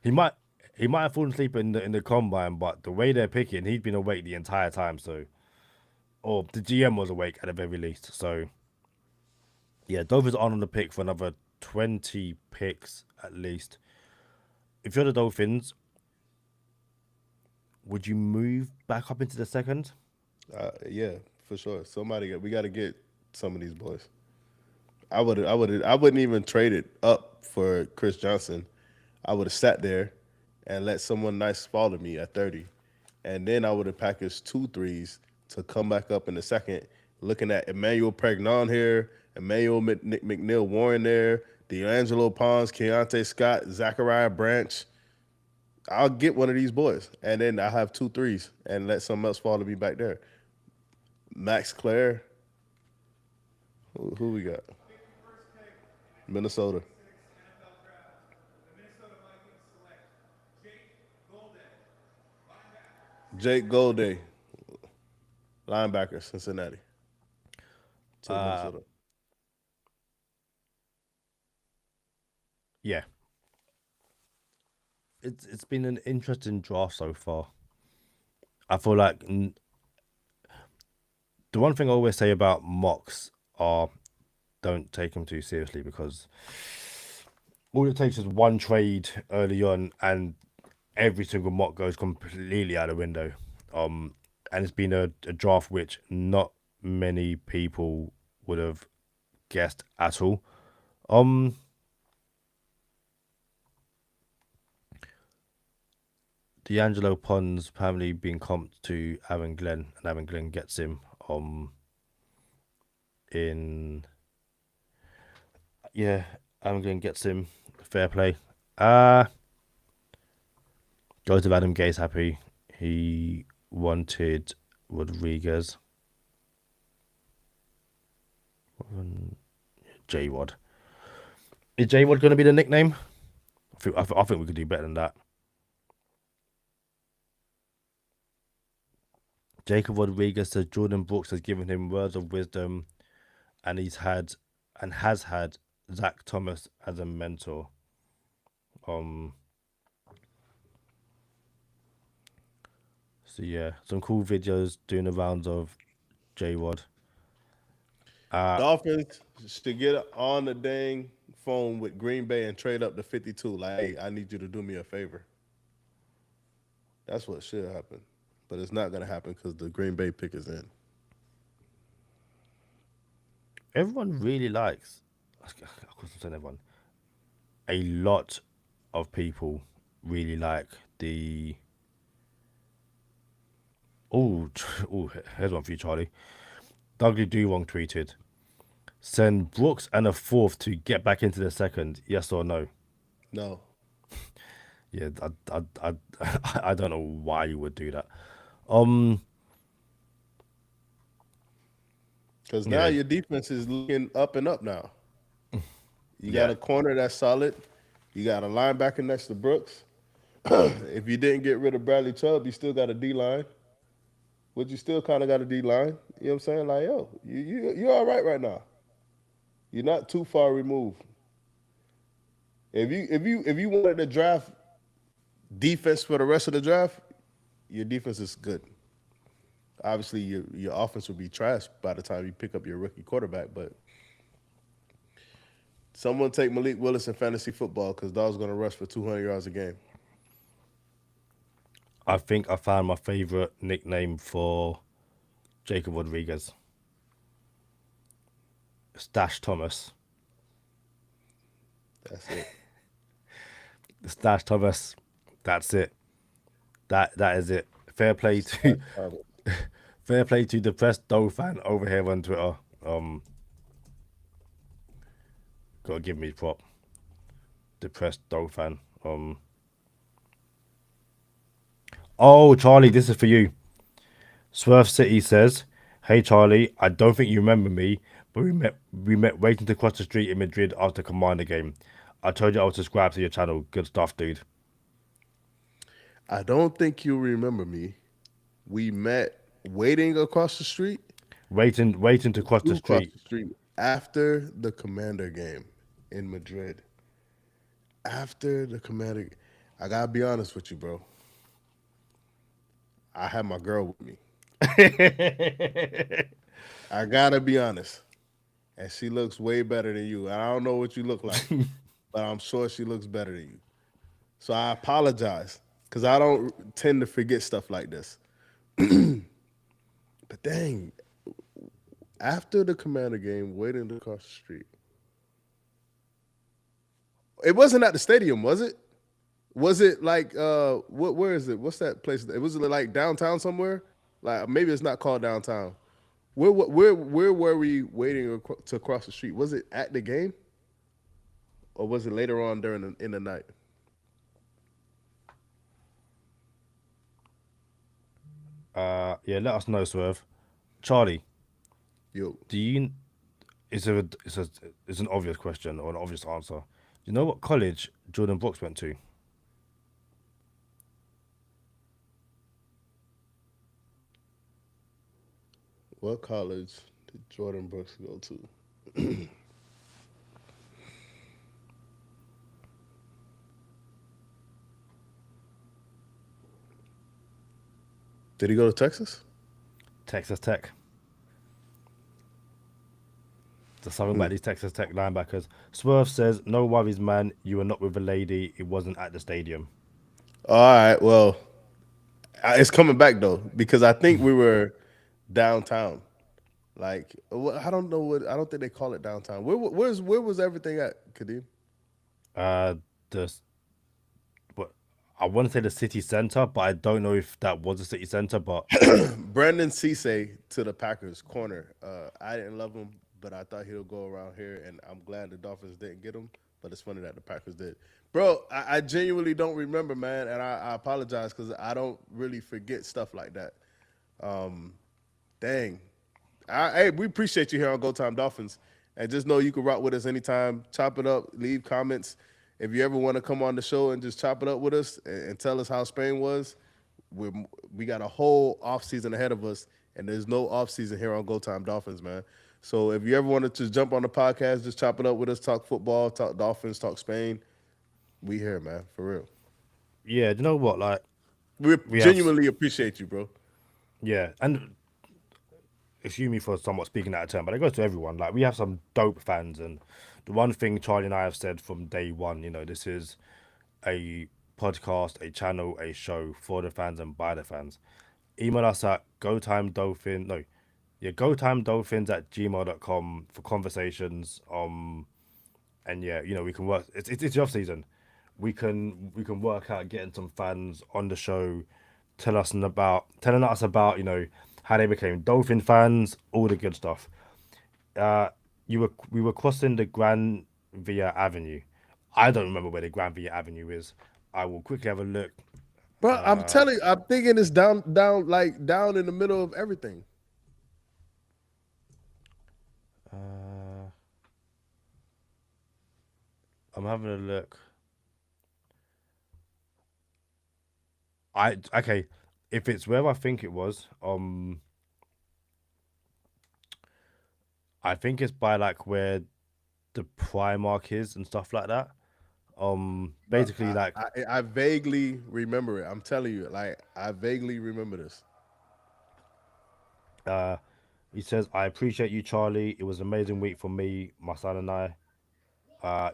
he might he might have fallen asleep in the combine, but the way they're picking, he'd been awake the entire time. So, or the GM was awake at the very least. So, yeah, Dolphins are on the pick for another 20 picks at least. If you're the Dolphins, would you move back up into the second? Yeah, for sure. We got to get some of these boys. I wouldn't even trade it up for Chris Johnson. I would have sat there and let someone nice fall to me at 30. And then I would have packaged two threes to come back up in the second, looking at Emmanuel Pregnon here, Emmanuel McNeil Warren there, D'Angelo Pons, Keontae Scott, Zachariah Branch. I'll get one of these boys. And then I have two threes and let someone else fall to me back there. Max Clare. Who we got? Minnesota. Jake Golday, linebacker, Cincinnati to Minnesota. Yeah, it's been an interesting draft so far. I feel like the one thing I always say about mocks are don't take them too seriously because all it takes is one trade early on and every single mock goes completely out the window. And it's been a draft which not many people would have guessed at all. Um, D'Angelo Pons apparently being comped to Aaron Glenn, and Aaron Glenn gets him in yeah, Aaron Glenn gets him fair play. Goes with Adam Gase happy. He wanted Rodriguez. J Wad. Is J Wad going to be the nickname? I think we could do better than that. Jacob Rodriguez says Jordan Brooks has given him words of wisdom, and has had Zach Thomas as a mentor. So yeah, some cool videos doing the rounds of J Wad. Dolphins should get on the dang phone with Green Bay and trade up to 52. Like, hey, I need you to do me a favor. That's what should happen. But it's not going to happen because the Green Bay pick is in. Everyone really likes. Of course, I'm saying everyone. A lot of people really like the. Oh, here's one for you, Charlie. Dudley Dewong tweeted, "Send Brooks and a fourth to get back into the second. Yes or no?" No. Yeah, I don't know why you would do that. Because now Yeah, your defense is looking up and up now. You got yeah. a corner that's solid. You got a linebacker next to Brooks. If you didn't get rid of Bradley Chubb, you still got a D line. but you still kind of got a D line. You know what I'm saying? Like, yo, you're all right now. You're not too far removed. If you wanted to draft defense for the rest of the draft, your defense is good. Obviously, your offense will be trash by the time you pick up your rookie quarterback. But someone take Malik Willis in fantasy football because Daw's going to rush for 200 yards a game. I think I found my favorite nickname for Jacob Rodriguez. Stash Thomas. That's it. Stash Thomas. That's it. That is it. Fair play to fair play to depressed Doe fan over here on Twitter. Gotta give me prop. Depressed Doe fan. Oh, Charlie, this is for you. Swerve City says, "Hey Charlie, I don't think you remember me, but we met waiting to cross the street in Madrid after Commander game. I told you I would subscribe to your channel. Good stuff, dude. I don't think you remember me. We met waiting across the street, Waiting to cross the you across street. the street after the Commander game in Madrid. After the Commander, I gotta be honest with you, bro. I had my girl with me. I gotta be honest, and she looks way better than you. And I don't know what you look like, but I'm sure she looks better than you. So I apologize because I don't tend to forget stuff like this. But dang, after the Commander game, waiting across the street. It wasn't at the stadium, was it? Was it like what? Where is it? What's that place? It was like downtown somewhere. Like maybe it's not called downtown. Where were we waiting to cross the street? Was it at the game or was it later on during in the night? Yeah, let us know, Swerve. Charlie, Yo, do you? It's an obvious question or an obvious answer. Do you know what college Jordan Brooks went to? what college did Jordan Brooks go to? Did he go to Texas? Texas Tech. There's something about these Texas Tech linebackers. Swerve says, "No worries, man. You were not with a lady. It wasn't at the stadium." All right. Well, it's coming back though because I think we were downtown. Like I don't know what I don't think they call it downtown. Where was everything at, Kadeem? Uh, the what I want to say the city center, but I don't know if that was the city center. But Brandon Cisse to the Packers corner. I didn't love him, but I thought he'll go around here, and I'm glad the Dolphins didn't get him. But it's funny that the Packers did. Bro, I genuinely don't remember, man, and I apologize because I don't really forget stuff like that. Dang. Hey, we appreciate you here on Go Time Dolphins. And just know you can rock with us anytime. Chop it up, leave comments. If you ever want to come on the show and just chop it up with us and tell us how Spain was, we we got a whole off season ahead of us, and there's no off season here on Go Time Dolphins, man. So if you ever wanted to jump on the podcast, just chop it up with us, talk football, talk Dolphins, talk Spain. We here, man, for real. yeah, do you know what? Like We we have, genuinely appreciate you, bro. yeah, and excuse me for somewhat speaking out of turn, but it goes to everyone. Like we have some dope fans, and the one thing Charlie and I have said from day one, this is a podcast, a channel, a show for the fans and by the fans. Email us at gotimedolphins at gmail.com for conversations. And yeah, we can work. It's the off season. We can work out getting some fans on the show, telling us about how they became Dolphin fans, all the good stuff. Uh, we were crossing the Grand Via Avenue. I don't remember where the Grand Via Avenue is. I will quickly have a look. Bro, I'm telling you, I'm thinking it's down in the middle of everything. Uh, I'm having a look. I okay. if it's where I think it was, I think it's by like where the Primark is and stuff like that. Bro, Basically like I vaguely remember it. I'm telling you, like I vaguely remember this. uh he says, I appreciate you, Charlie. It was an amazing week for me, my son and I.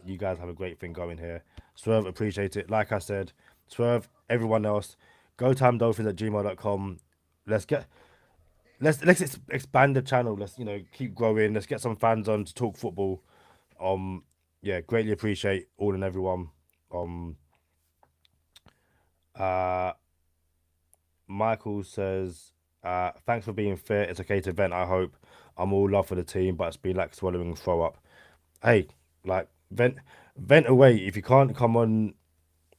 You guys have a great thing going here. Swerve, appreciate it. Like I said, Swerve, everyone else, go timedolphins at gmail.com. Let's get expand the channel. Let's keep growing. Let's get some fans on to talk football. Um, yeah, greatly appreciate all and everyone. Um, uh, Michael says, thanks for being fair. It's okay to vent. I hope I'm all love for the team, but it's been like swallowing throw up. Hey, like vent away. If you can't come on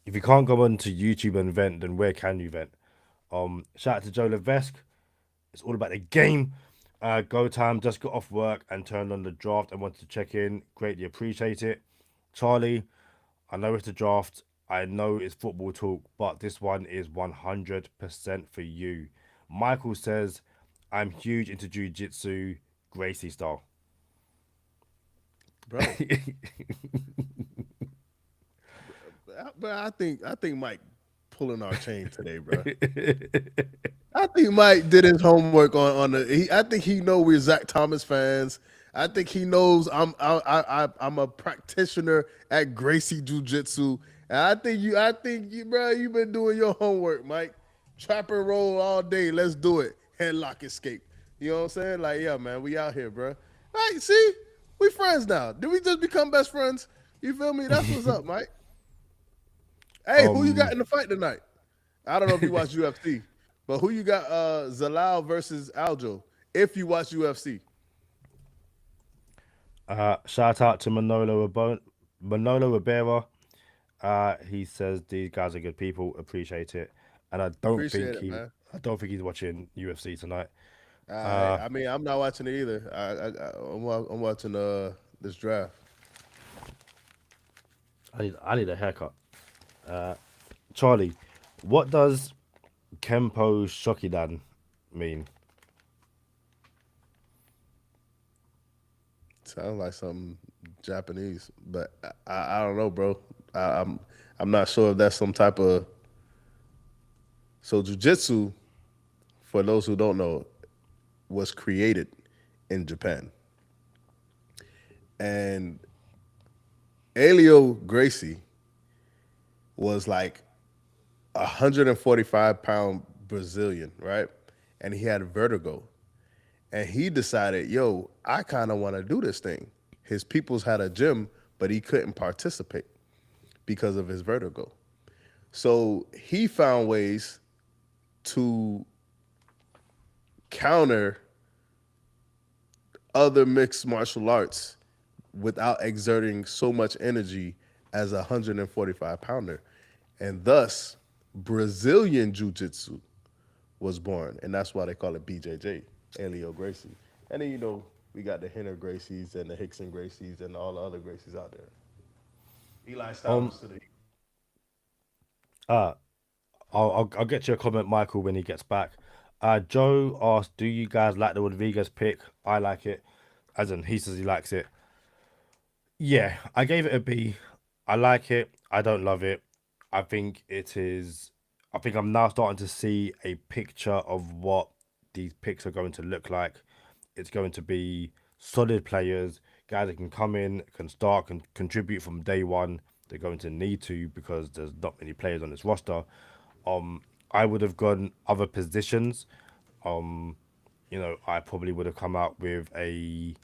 to YouTube and vent, then where can you vent? Shout out to Joe Levesque. It's all about the game. Go time, just got off work and turned on the draft and wanted to check in. Greatly appreciate it. Charlie, I know it's the draft. I know it's football talk, but this one is 100% for you. Michael says, I'm huge into jiu-jitsu, Gracie style. Bro. But I think Mike pulling our chain today, bro. I think Mike did his homework on the. I think he know we're Zach Thomas fans. I think he knows I'm a practitioner at Gracie Jiu Jitsu. And I think you, bro, you've been doing your homework, Mike. Trap and roll all day. Let's do it. Headlock escape. You know what I'm saying? Like, yeah, man, we out here, bro. All right, see, we friends now. Did we just become best friends? You feel me? That's what's up, Mike. Hey, who you got um, in the fight tonight? I don't know if you watch UFC, but who you got? Zalal versus Aljo. If you watch UFC, Shout out to Manolo Ribera. He says these guys are good people. Appreciate it, and appreciate it, man. I don't think he's watching UFC tonight. I mean, I'm not watching it either. I'm watching this draft. I need a haircut. Charlie, what does Kempo Shokidan mean? Sounds like something Japanese, but I don't know, bro. I'm not sure if that's some type of jujitsu. For those who don't know, was created in Japan, and Elio Gracie was like 145-pound Brazilian, right? And he had vertigo. And he decided, yo, I kind of want to do this thing. His peoples had a gym, but he couldn't participate because of his vertigo. So he found ways to counter other mixed martial arts without exerting so much energy as a 145 pounder. And thus, Brazilian Jiu Jitsu was born. And that's why they call it BJJ, Elio Gracie. And then, we got the Henner Gracies and the Hickson Gracies and all the other Gracies out there. Eli Um, Styles to the. uh, I'll get you a comment, Michael, when he gets back. Joe asked, "Do you guys like the Rodriguez pick? I like it." As in, he says he likes it. Yeah, I gave it a B. I like it. I don't love it. I think it is. I think I'm now starting to see a picture of what these picks are going to look like. It's going to be solid players, guys that can come in, can start, can contribute from day one. They're going to need to because there's not many players on this roster. I would have gone other positions. Um, I probably would have come out with a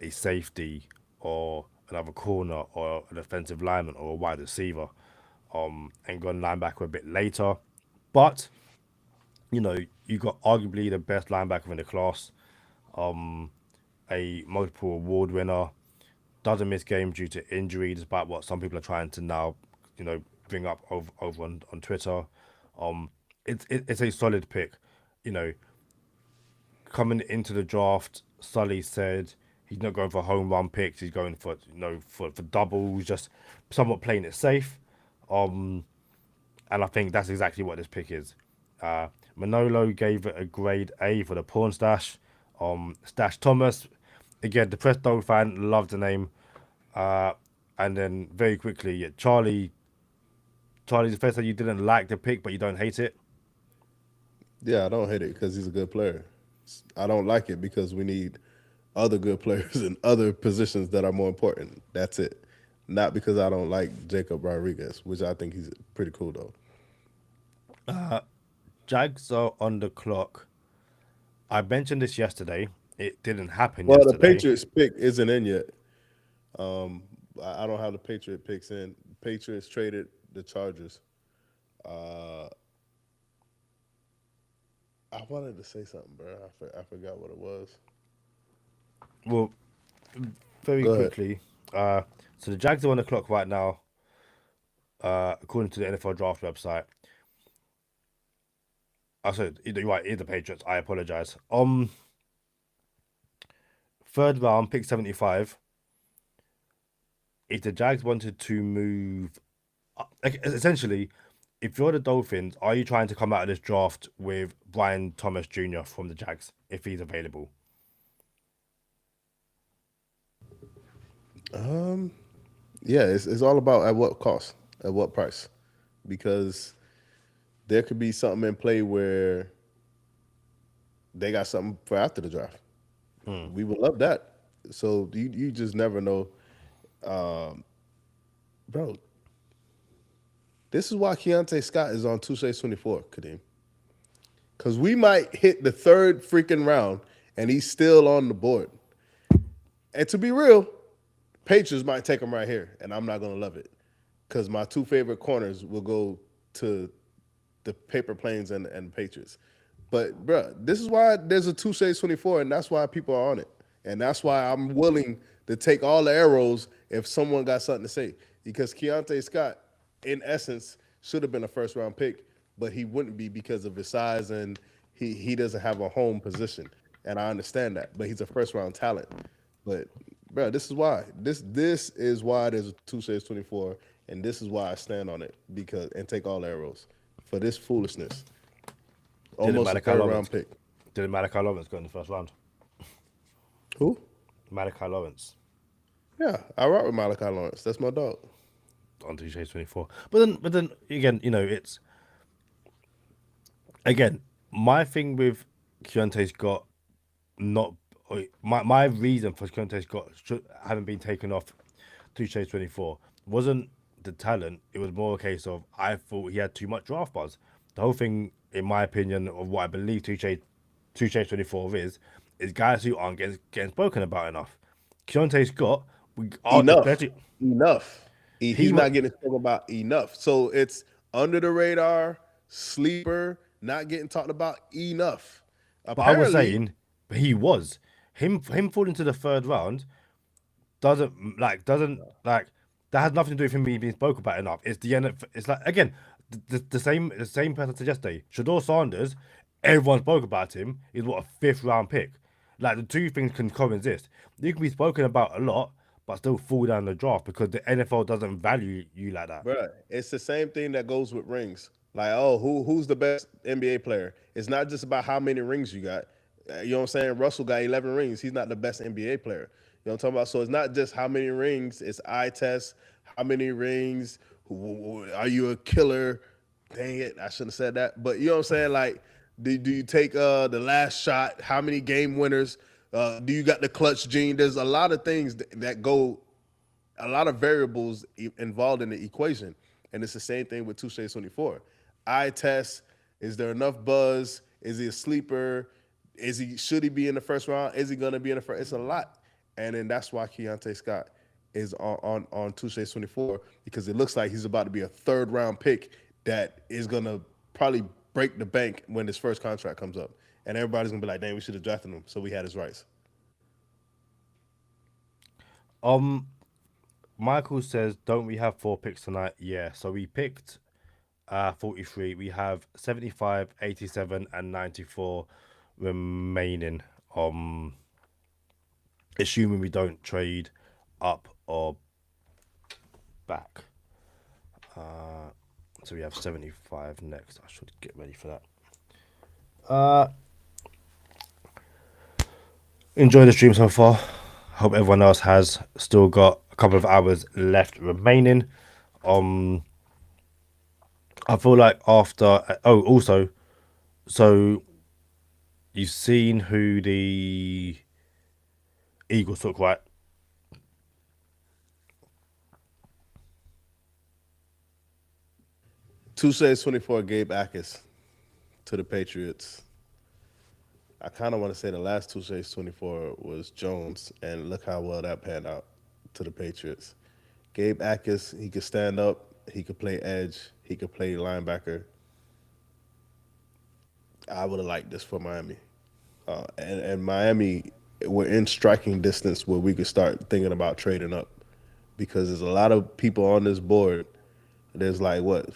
safety or another corner or an offensive lineman or a wide receiver, and gone linebacker a bit later. But you got arguably the best linebacker in the class, a multiple award winner, doesn't miss games due to injury, despite what some people are trying to now, bring up over on Twitter. It's a solid pick. You know, coming into the draft, Sully said he's not going for home run picks. He's going for for doubles, just somewhat playing it safe. And I think that's exactly what this pick is. Manolo gave it a grade A for the porn stash. Stash Thomas, again, depressed dog fan, loved the name. Uh, and then very quickly, yeah, Charlie's the first time you didn't like the pick, but you don't hate it. Yeah, I don't hate it because he's a good player. I don't like it because we need other good players in other positions that are more important. That's it. Not because I don't like Jacob Rodriguez, which I think he's pretty cool though. Jags are on the clock. I mentioned this yesterday. It didn't happen Well, the yesterday. Patriots pick isn't in yet. I don't have the Patriot picks in. Patriots traded the Chargers. Uh, I wanted to say something, bro. I forgot what it was. Well, very Go ahead. quickly. Uh, so the Jags are on the clock right now, according to the NFL Draft website. I said you're right. It's the Patriots. I apologize. Third round, pick 75. If the Jags wanted to move, like, essentially, if you're the Dolphins, are you trying to come out of this draft with Brian Thomas Jr. from the Jags if he's available? Yeah, it's all about at what cost, at what price, because there could be something in play where they got something for after the draft. We would love that. So you just never know, bro. This is why Keontae Scott is on Touche 24, Kadeem. Because we might hit the third freaking round and he's still on the board. And to be real, Patriots might take him right here, and I'm not gonna love it. Because my two favorite corners will go to the paper planes and Patriots. But bruh, this is why there's a two shades 24, and that's why people are on it. And that's why I'm willing to take all the arrows if someone got something to say. Because Keontae Scott, in essence, should have been a first round pick, but he wouldn't be because of his size and he doesn't have a home position. And I understand that. But he's a first round talent. But bro, this is why. This is why there's a two shades 24, and this is why I stand on it because and take all the arrows for this foolishness. Didn't Almost a Malachi third Lawrence? round pick. Didn't Malachi Lawrence go in the first round? Who? Malachi Lawrence Yeah, I rock with Malachi Lawrence. That's my dog. on DJ 24. But then again, it's again my thing with Keontae Scott not my reason for Keontae Scott having been taken off Touche 24 wasn't the talent. It was more a case of I thought he had too much draft buzz. The whole thing, in my opinion, of what I believe Touche 24 is guys who aren't getting spoken about enough. Keontae Scott, we are Enough. especially Enough. he He's was, not getting spoken about enough. So it's under the radar, sleeper, not getting talked about enough. but I was Apparently, saying he was him falling to the third round doesn't that has nothing to do with him being spoken about enough. It's the end. It's like again the same person said yesterday. Shador Sanders, everyone spoke about him. Is what a fifth round pick. Like the two things can coexist. You can be spoken about a lot, but still fall down the draft because the NFL doesn't value you like that. bruh, it's the same thing that goes with rings. Like, oh, who's the best NBA player? It's not just about how many rings you got. You know what I'm saying? Russell got 11 rings. He's not the best NBA player. You know what I'm talking about? So it's not just how many rings. It's eye test. How many rings? Are you a killer? Dang it, I shouldn't have said that. But you know what I'm saying? Like, do you take the last shot? How many game winners? Do you got the clutch gene? There's a lot of things that go a lot of variables involved in the equation. And it's the same thing with Touche 24. Eye test, is there enough buzz? Is he a sleeper? Should he be in the first round? Is he gonna be in the first? It's a lot. And then that's why Keontae Scott is on Touche 24, because it looks like he's about to be a third round pick that is gonna probably break the bank when his first contract comes up. And everybody's gonna be like, dang, we should have drafted him so we had his rights. Um, Michael says, "Don't we have four picks tonight?" Yeah. So we picked 43. We have 75, 87, and 94 remaining. Assuming we don't trade up or back. So we have 75 next. I should get ready for that. Uh, enjoy the stream so far. Hope everyone else has still got a couple of hours left remaining. Um, I feel like after. Oh, also, so you've seen who the Eagles took, right? Tuesdays 24, Gabe Akers to the Patriots. I kind of want to say the last Tuesdays 24 was Jones, and look how well that panned out to the Patriots. Gabe Akers, he could stand up, he could play edge, he could play linebacker. I would have liked this for Miami. And Miami, we're in striking distance where we could start thinking about trading up because there's a lot of people on this board. There's like what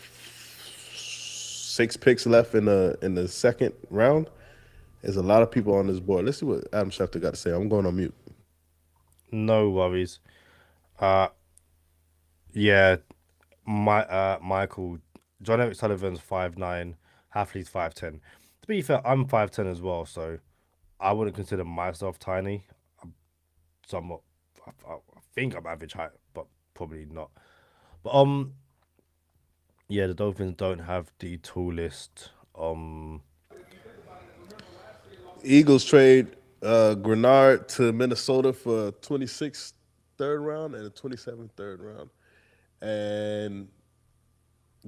6 picks left in the second round. There's a lot of people on this board. Let's see what Adam Schefter got to say. I'm going on mute. No worries. Uh, yeah, Michael, John Eric Sullivan's 5'9", Halfley's 5'10". To be fair, I'm 5'10" as well, so I wouldn't consider myself tiny. I'm somewhat, I think I'm average height, but probably not. But yeah, the Dolphins don't have the tallest. Eagles trade Grenard to Minnesota for 26th third round and a 27th third round, and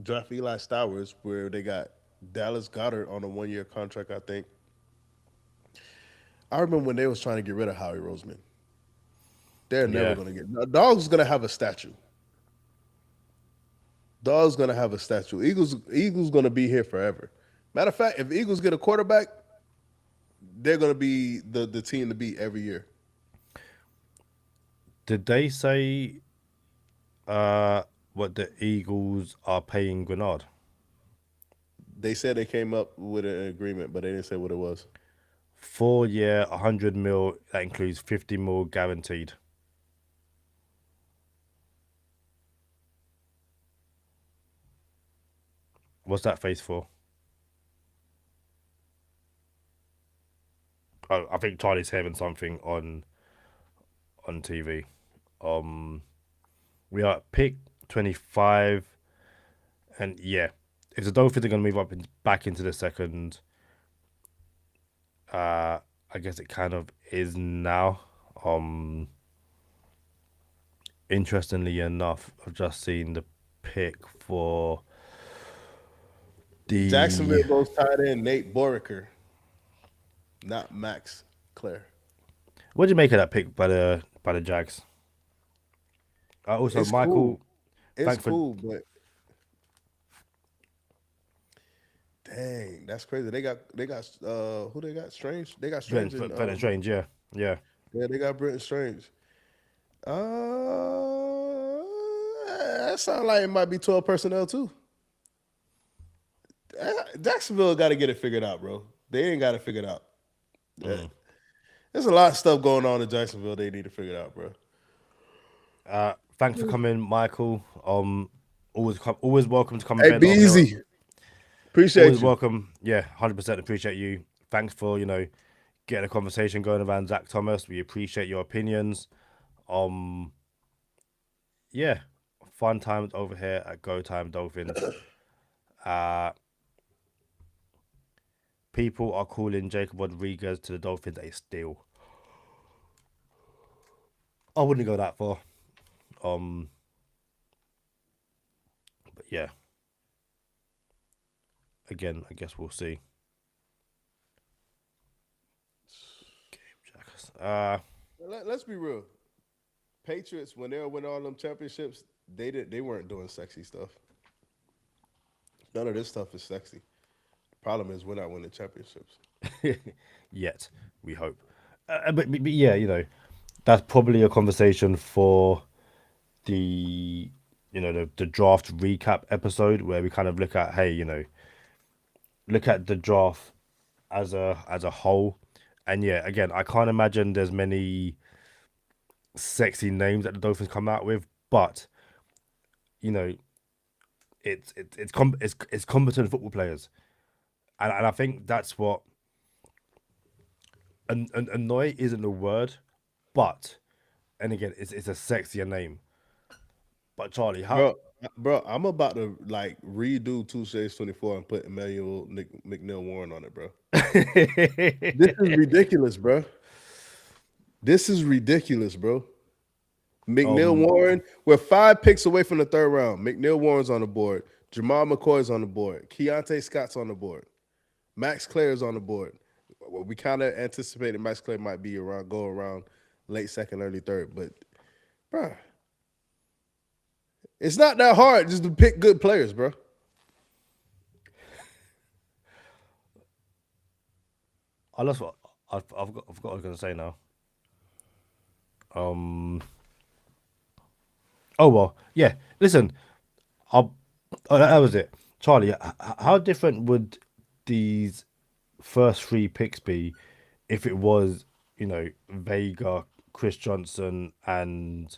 draft Eli Stowers where they got Dallas Goddard on a 1 year contract. I think I remember when they was trying to get rid of Howie Roseman. They're never Yeah, gonna get. Dog's gonna have a statue. Dog's gonna have a statue. Eagles gonna be here forever. Matter of fact, if Eagles get a quarterback, they're gonna be the team to beat every year. did they say what the Eagles are paying Grenard? They said they came up with an agreement, but they didn't say what it was. 4 year, 100 mil. That includes 50 mil guaranteed. What's that face for? Oh, I think Charlie's having something on TV. Um, we are at pick 25, and yeah, if the Dolphins are going to move up back into the second, I guess it kind of is now. Um, interestingly enough, I've just seen the pick for the. Jacksonville goes tight end Nate Boriker, not Max Claire. What do you make of that pick by the Jags? Also, It's cool. Michael, It's thanks for cool, but dang, that's crazy. They got who they got? Strange. They got Strange and Brendan Strange. Yeah, yeah. yeah, they got Britton Strange. That sounds like it might be 12 personnel too. Jacksonville got to get it figured out, bro. They ain't got it figured out. There's a lot of stuff going on in Jacksonville they need to figure out, bro. Thanks for coming, Michael. Always welcome to come and Hey, vent be on here. easy. Appreciate Always you. welcome. Yeah, 100% appreciate you. Thanks for getting a conversation going around Zach Thomas. We appreciate your opinions. Um, yeah, fun times over here at Go Time Dolphins. Uh, people are calling Jacob Rodriguez to the Dolphins a steal. I wouldn't go that far. Um, but yeah, again, I guess we'll see. Jackers. Let's be real. Patriots, when they were winning all them championships, they weren't doing sexy stuff. None of this stuff is sexy. Problem is we're not winning championships. Yet we hope. But yeah, that's probably a conversation for the the draft recap episode where we kind of look at, hey, look at the draft as a whole. And yeah, again, I can't imagine there's many sexy names that the Dolphins come out with, but you know it's competent football players, and I think that's what annoy isn't the word, but and again, it's a sexier name. But Charlie, how Bro, bro, I'm about to like redo Two Shades 24 and put Emmanuel McNeil Warren on it, bro. This is ridiculous, bro. This is ridiculous, bro. McNeil um Warren, we're 5 picks away from the third round. McNeil Warren's on the board. Jamal McCoy's on the board. Keontae Scott's on the board. Max Claire's on the board. Well, we kind of anticipated Max Claire might be around, go around late second, early third, but bro, it's not that hard just to pick good players, bro. I lost what I've got what I was gonna say now. Um oh well, yeah. Listen, I'll that was it. Charlie, how different would these first three picks be if it was, Vega, Chris Johnson, and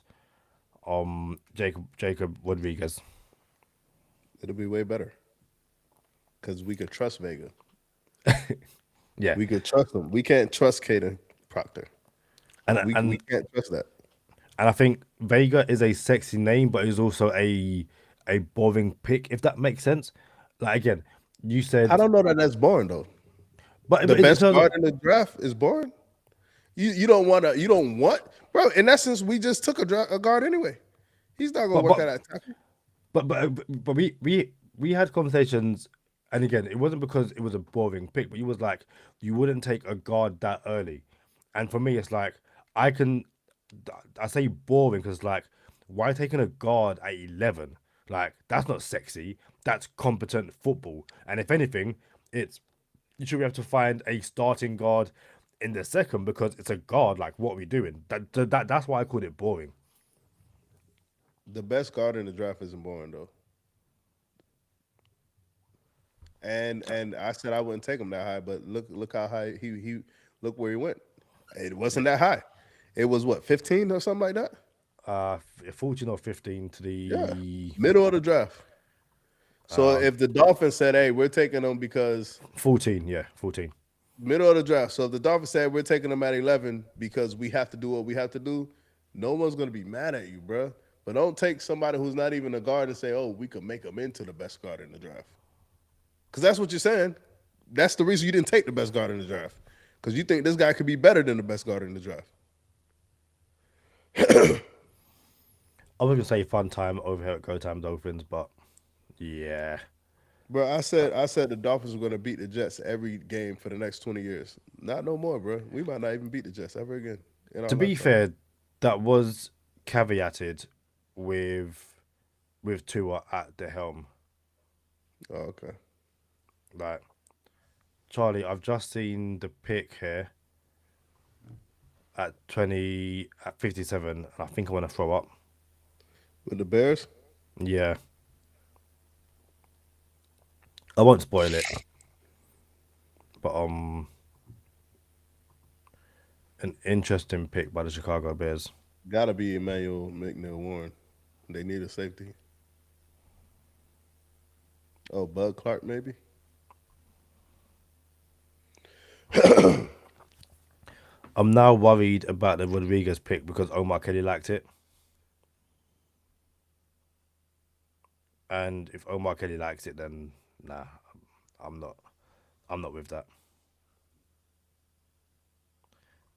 Jacob Rodriguez? It'll be way better because we could trust Vega. Yeah, We could trust him. We can't trust Caden Proctor. and We and can't trust that. and I think Vega is a sexy name, but is also a boring pick, if that makes sense. Like again, you I said, don't know that that's boring though. but The in best terms of, guard in the draft is boring. You don't want to. You don't want, bro. In essence, we just took a guard anyway. He's not gonna but work but out that tackle. but we had conversations, and again, it wasn't because it was a boring pick, but you was like you wouldn't take a guard that early, and for me, it's like I can I say boring because like why taking a guard at 11? Like that's not sexy. That's competent football, and if anything, it's you should be able to find a starting guard in the second because it's a guard. Like what are we doing? That's why I called it boring. The best guard in the draft isn't boring though. And I said I wouldn't take him that high, but look how high he look where he went. It wasn't that high. It was what 15 or something like that. 14 or 15 to Yeah, the middle of the draft. So if the Dolphins said, "Hey, we're taking him because 14, yeah, 14. middle of the draft," so if the Dolphins said we're taking him at 11 because we have to do what we have to do, no one's gonna be mad at you, bro. But don't take somebody who's not even a guard and say, "Oh, we could make him into the best guard in the draft," because that's what you're saying. That's the reason you didn't take the best guard in the draft because you think this guy could be better than the best guard in the draft. I was gonna say fun time over here at Go Time Dolphins, but yeah. Bro, I said the Dolphins were gonna beat the Jets every game for the next 20 years. Not no more, bro. We might not even beat the Jets ever again in our To be lifetime. fair, that was caveated with Tua at the helm. Oh, okay. Like Charlie, I've just seen the pick here at 57, and I think I want to throw up. With the Bears, Yeah, I won't spoil it, but an interesting pick by the Chicago Bears. gotta be Emmanuel McNeil Warren. They need a safety. Oh, Bud Clark maybe. I'm now worried about the Rodriguez pick because Omar Kelly liked it, and if Omar Kelly likes it, then nah, I'm not. I'm not with that.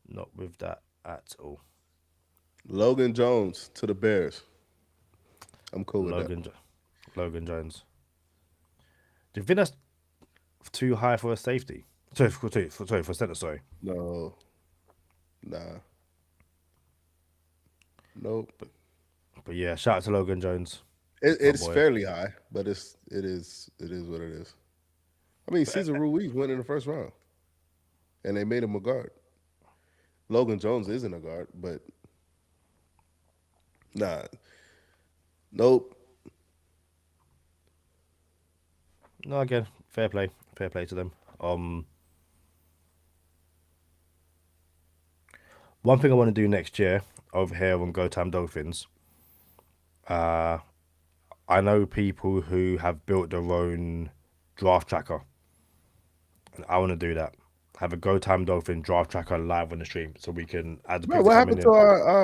Not with that at all. Logan Jones to the Bears. I'm cool with that. Logan, Logan Jones. Do you think that's too high for a safety? Sorry, for center. Sorry, No, nah, nope. but yeah, shout out to Logan Jones, my It's boy. fairly high, but it is what it is. I mean, Cesar Ruiz went in the first round, and they made him a guard. Logan Jones isn't a guard, but nah, nope. No, again, fair play to them. One thing I want to do next year over here on Go Time Dolphins. I know people who have built their own draft tracker, and I want to do that. have a Go Time Dolphin draft tracker live on the stream, so we can as the Bro, picks are what coming happened to in.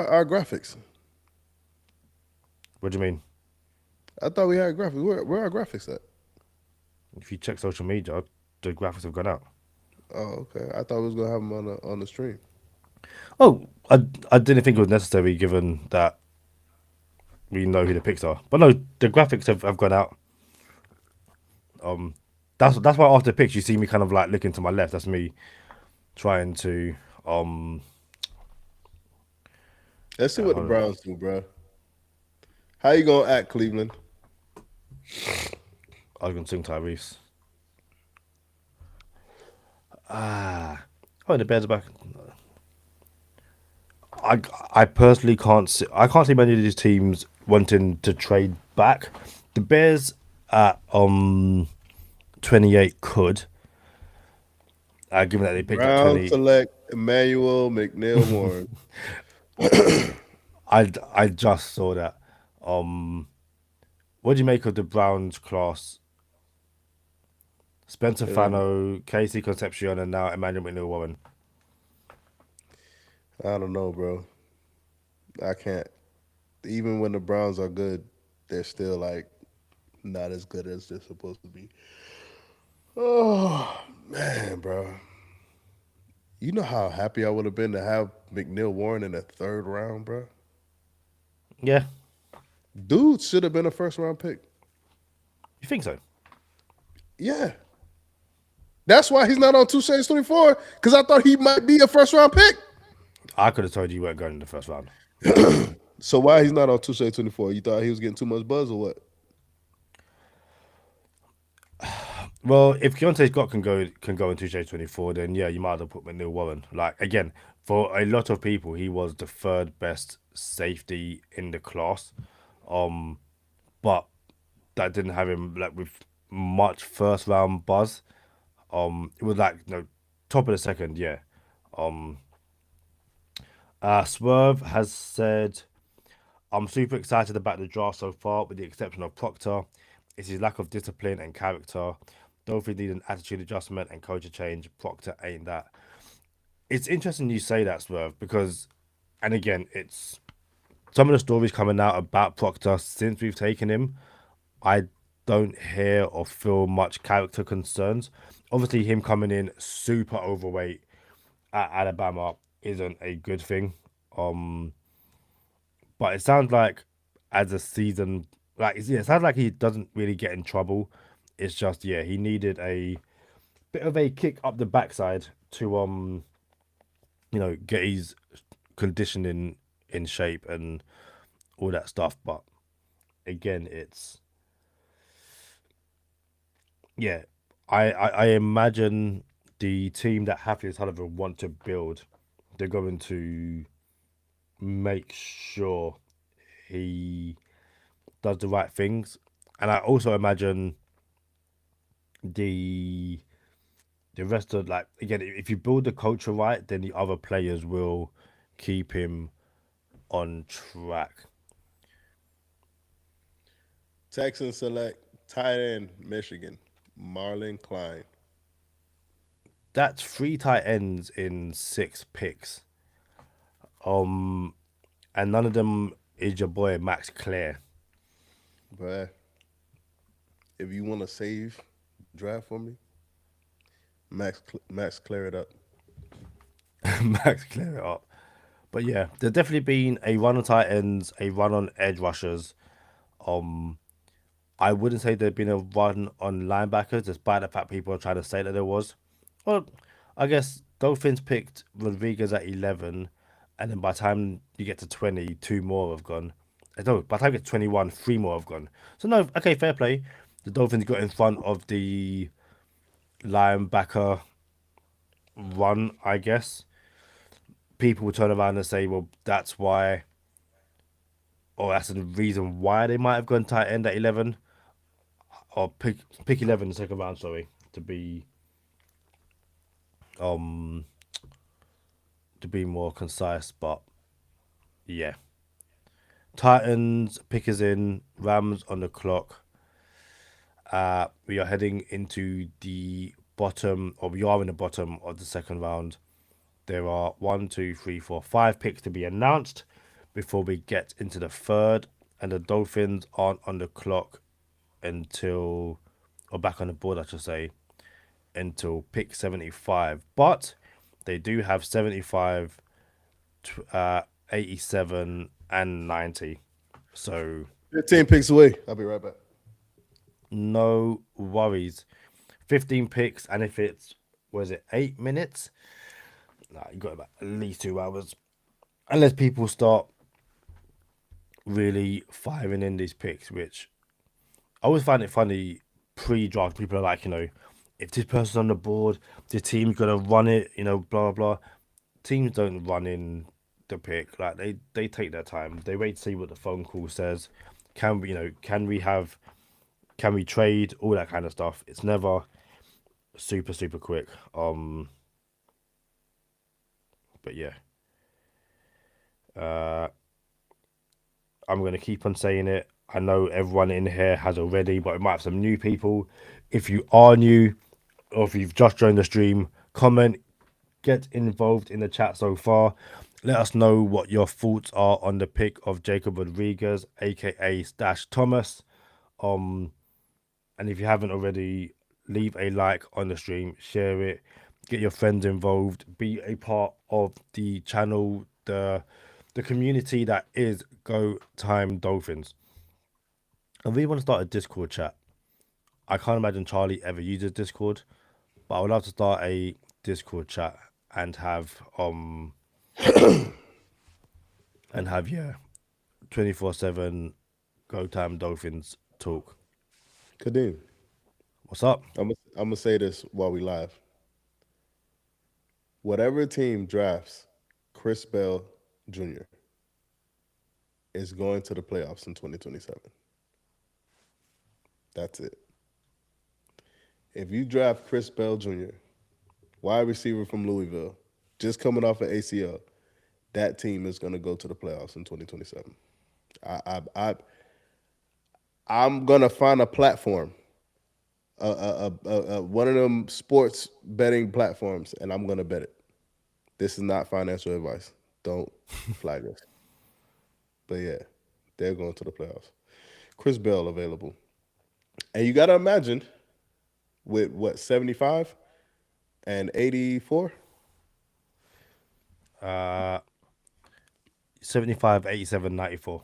our graphics? What do you mean? I thought we had graphics. Where are graphics at? If you check social media, the graphics have gone out. Oh, okay. I thought we was gonna have them on the stream. Oh, I didn't think it was necessary given that we know who the picks are. But no, the graphics have gone out. Um, that's why after the picks you see me kind of like looking to my left. That's me trying to um. Let's see what the Hold on. Browns do, bro. How you gonna act, Cleveland? I was gonna sing Tyrese. Ah, oh, the Bears are back. I I personally can't see. I can't see many of these teams wanting to trade back. The Bears at 28 could, given that they picked up Brown 20. select Emmanuel McNeil Warren. I just saw that. Um, what do you make of the Browns class? Spencer Yeah, Fano, Casey Concepcion, and now Emmanuel McNeil Warren. I don't know, bro. I can't. Even when the Browns are good, they're still like not as good as they're supposed to be. Oh man, bro. You know how happy I would have been to have McNeil Warren in the third round, bro. Yeah, Dude should have been a first round pick. you think so? Yeah. That's why he's not on Two Shades 24, because I thought he might be a first round pick. I could have told you weren't going in the first round. So why he's not on Two Shades 24? You thought he was getting too much buzz or what? Well, if Keontae Scott can go into J24, then yeah, you might as well put McNeil Warren. Like again, for a lot of people, he was the third best safety in the class. But that didn't have him like with much first round buzz. It was like top of the second, yeah. Um, Swerve has said, "I'm super excited about the draft so far, with the exception of Proctor. It's his lack of discipline and character. Dolphins need an attitude adjustment and culture change. Proctor ain't that." It's interesting you say that, Swerve, because, and again, it's some of the stories coming out about Proctor since we've taken him. I don't hear or feel much character concerns. Obviously, him coming in super overweight at Alabama isn't a good thing. Um, but it sounds like as a season, yeah, it sounds like he doesn't really get in trouble. It's just yeah, he needed a bit of a kick up the backside to get his conditioning in shape and all that stuff. But again, it's yeah, I imagine the team that Happy Sullivan want to build, they're going to make sure he does the right things. And I also imagine the the rest of like again, if you build the culture right, then the other players will keep him on track. Texans select tight end Michigan, Marlon Klein. That's three tight ends in six picks. And none of them is your boy Max Clare. But if you want to save draft for me, Max clear it up. Max Clare it up. But yeah, there's definitely been a run on tight ends, a run on edge rushers. Um, I wouldn't say there's been a run on linebackers, despite the fact people are trying to say that there was. Well, I guess Dolphins picked Rodriguez at 11, and then by the time you get to 20, two more have gone. No, by the time you get to 21, three more have gone. So, no, okay, fair play. The Dolphins got in front of the linebacker run, I guess. People will turn around and say, well, that's why, or that's the reason why they might have gone tight end at 11, or pick 11 in the second round, sorry, um to be more concise. But yeah, Titans pick is in, Rams on the clock. We are heading into the bottom, or we are in the bottom of the second round. There are one, two, three, four, five picks to be announced before we get into the third, and the Dolphins aren't on the clock until, or back on the board, I should say, until pick 75. But they do have 75, 87, and 90. So 15 picks away. I'll be right back. no worries. 15 picks, and if it's, was it 8 minutes? Nah, you got about at least 2 hours. Unless people start really firing in these picks, which I always find it funny pre-draft. People are like, if this person's on the board, the team's gonna run it, blah blah. Teams don't run in the pick. Like they take their time. They wait to see what the phone call says. Can we, can we trade, all that kind of stuff. It's never super quick. But yeah, uh, I'm gonna keep on saying it. I know everyone in here has already, but we might have some new people. If you are new, or if you've just joined the stream, comment, get involved in the chat so far. Let us know what your thoughts are on the pick of Jacob Rodriguez, aka Stash Thomas. Um, and if you haven't already, leave a like on the stream, share it, get your friends involved, be a part of the channel, the community that is Go Time Dolphins. I really want to start a Discord chat. I can't imagine Charlie ever uses Discord, but I would love to start a Discord chat and have yeah, 24/7 Go Time Dolphins talk. Kadeem, What's up? I'm gonna say this while we live. Whatever team drafts Chris Bell Jr. is going to the playoffs in 2027. That's it. If you draft Chris Bell Jr., wide receiver from Louisville, just coming off an ACL, that team is going to go to the playoffs in 2027. I'm going to find a platform, one of them sports betting platforms, and I'm going to bet it. This is not financial advice. Don't flag us. But yeah, they're going to the playoffs. Chris Bell available. And you got to imagine with what, 75 and 84? 75, 87, 94.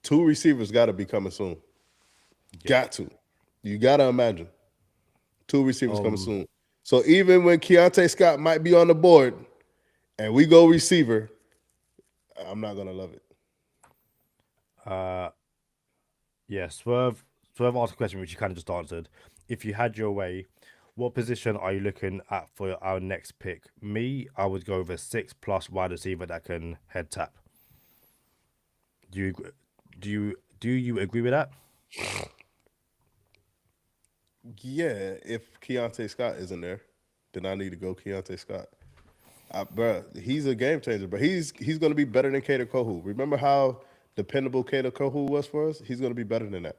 Two receivers got to be coming soon. Got to. You got to imagine. Two receivers coming soon. So even when Keontae Scott might be on the board and we go receiver, I'm not going to love it. Yeah, Swerve asked a question which you kind of just answered. If you had your way, what position are you looking at for our next pick? Me, I would go with a 6+ wide receiver that can head tap. Do you agree with that? Yeah, if Keontae Scott isn't there, then I need to go Keontae Scott. Bro, he's a game changer, but he's going to be better than Kader Kohu. Remember how dependable Kader Kohu was for us? He's going to be better than that.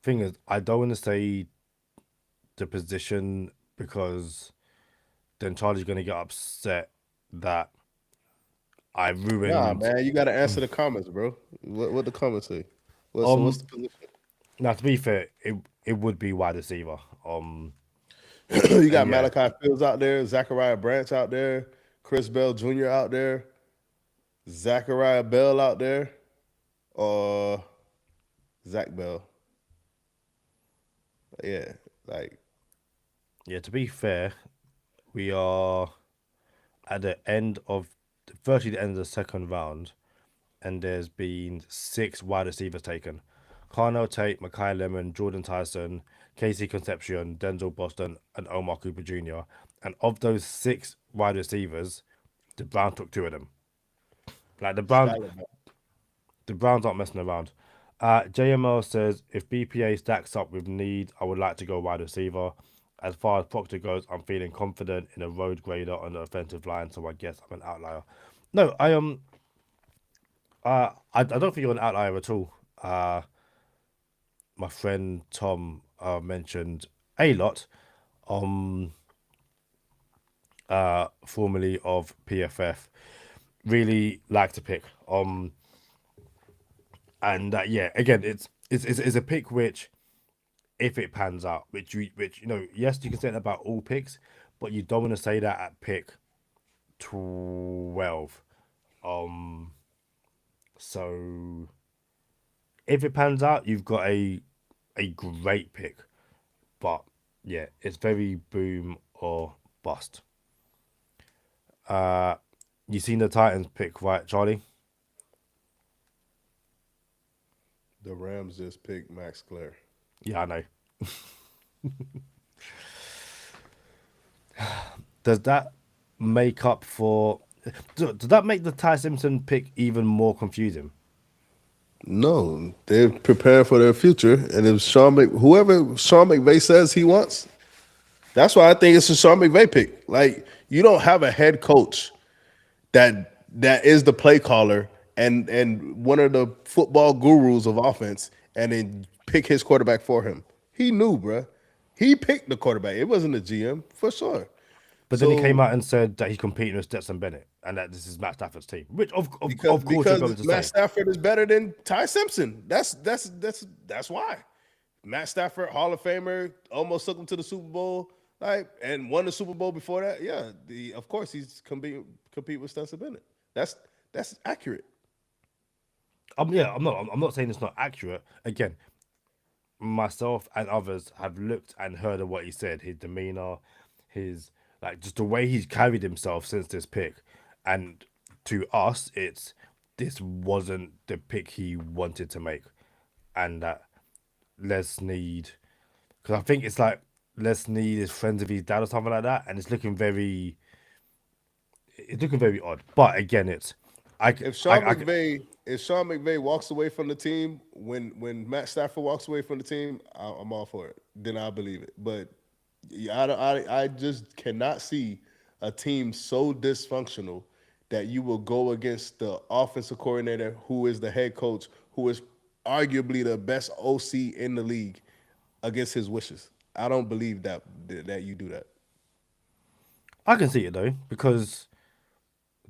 Thing is, I don't want to say the position because then Charlie's gonna get upset that I Nah, ruined. man, you got to answer the comments, bro. What the comments say? So what's the position? Now, to be fair, it would be wide receiver. You got And yeah, Malachi Fields out there, Zachariah Branch out there, Chris Bell Jr. out there, Zachariah Bell out there, or Zach Bell. Yeah, like yeah. To be fair, we are at the end of virtually the end of the second round, and there's been 6 wide receivers taken. Carnell Tate, Makai Lemon, Jordan Tyson, Casey Concepcion, Denzel Boston, and Omar Cooper Jr. And of those 6 wide receivers, the Browns took 2 of them. Like the Browns aren't messing around. JML says if BPA stacks up with need, I would like to go wide receiver. As far as Proctor goes, I'm feeling confident in a road grader on the offensive line, so I guess I'm an outlier. No, I don't think you're an outlier at all. my friend Tom mentioned a lot, um, formerly of PFF, really like to pick. And yeah, again, it's a pick which, if it pans out, which yes, you can say that about all picks, but you don't want to say that at pick 12. Um, so if it pans out, you've got a great pick. But yeah, it's very boom or bust. Uh, you seen the Titans pick, right, Charlie? The Rams just picked Max Clare. Yeah, I know. Does that make up for? Does that make the Ty Simpson pick even more confusing? No, they're preparing for their future, and if whoever Sean McVay says he wants, that's why I think it's a Sean McVay pick. Like you don't have a head coach that is the play caller and one of the football gurus of offense, and then pick his quarterback for him. He knew, bruh. He picked the quarterback. It wasn't the GM for sure. But then he came So out and said that he's competing with Stetson Bennett and that this is Matt Stafford's team, which because of course you're going to Matt say. Stafford is better than Ty Simpson. That's why. Matt Stafford, Hall of Famer, almost took him to the Super Bowl, like, and won the Super Bowl before that. Yeah, of course he's compete with Stetson Bennett. That's accurate. Yeah, I'm not saying it's not accurate. Again, myself and others have looked and heard of what he said, his demeanor, his like just the way he's carried himself since this pick, and to us, it's this wasn't the pick he wanted to make, and that Les Need, because I think it's like Les Need is friends with his dad or something like that, and it's looking very odd. But again, it's I c- If Sean I McVay if Sean McVay walks away from the team when Matt Stafford walks away from the team, I'm all for it. Then I believe it. But yeah, I just cannot see a team so dysfunctional that you will go against the offensive coordinator who is the head coach, who is arguably the best OC in the league, against his wishes. I don't believe that you do that. I can see it though because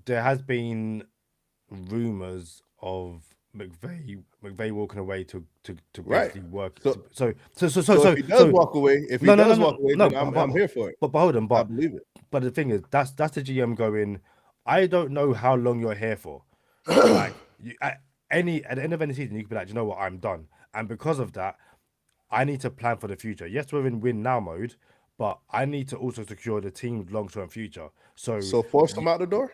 there has been rumors of McVay walking away to Right. basically work. So So so if he does so walk away, no no no then no. I'm here for it. But hold on, I believe it. but the thing is that's the GM going. I don't know how long you're here for. Like at the end of any season, you could be like, you know what, I'm done. And because of that, I need to plan for the future. Yes, we're in win now mode, but I need to also secure the team's long term future. So So force him out the door.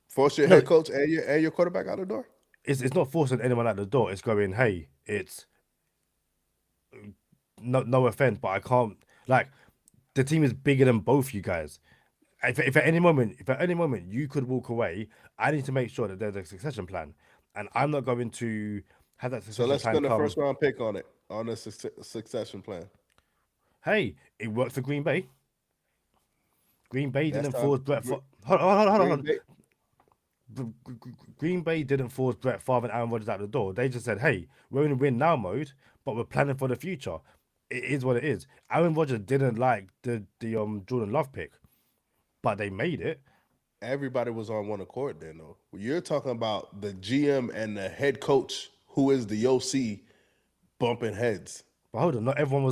Force your no, head coach and your quarterback out the door. it's not forcing anyone out the door. It's going, hey, it's no offense, but I can't like the team is bigger than both you guys. If at any moment you could walk away, I need to make sure that there's a succession plan, and I'm not going to have that So succession let's plan spend a come. first round pick on it on the succession plan. Hey, it worked for Green Bay. Green Bay That's didn't time. force hold Green on. Bay. Green Bay didn't force Brett Favre and Aaron Rodgers out the door. They just said, "Hey, we're in win now mode, but we're planning for the future." It is what it is. Aaron Rodgers didn't like the Jordan Love pick, but they made it. Everybody was on one accord then, though. You're talking about the GM and the head coach, who is the OC, bumping heads. But hold on, not everyone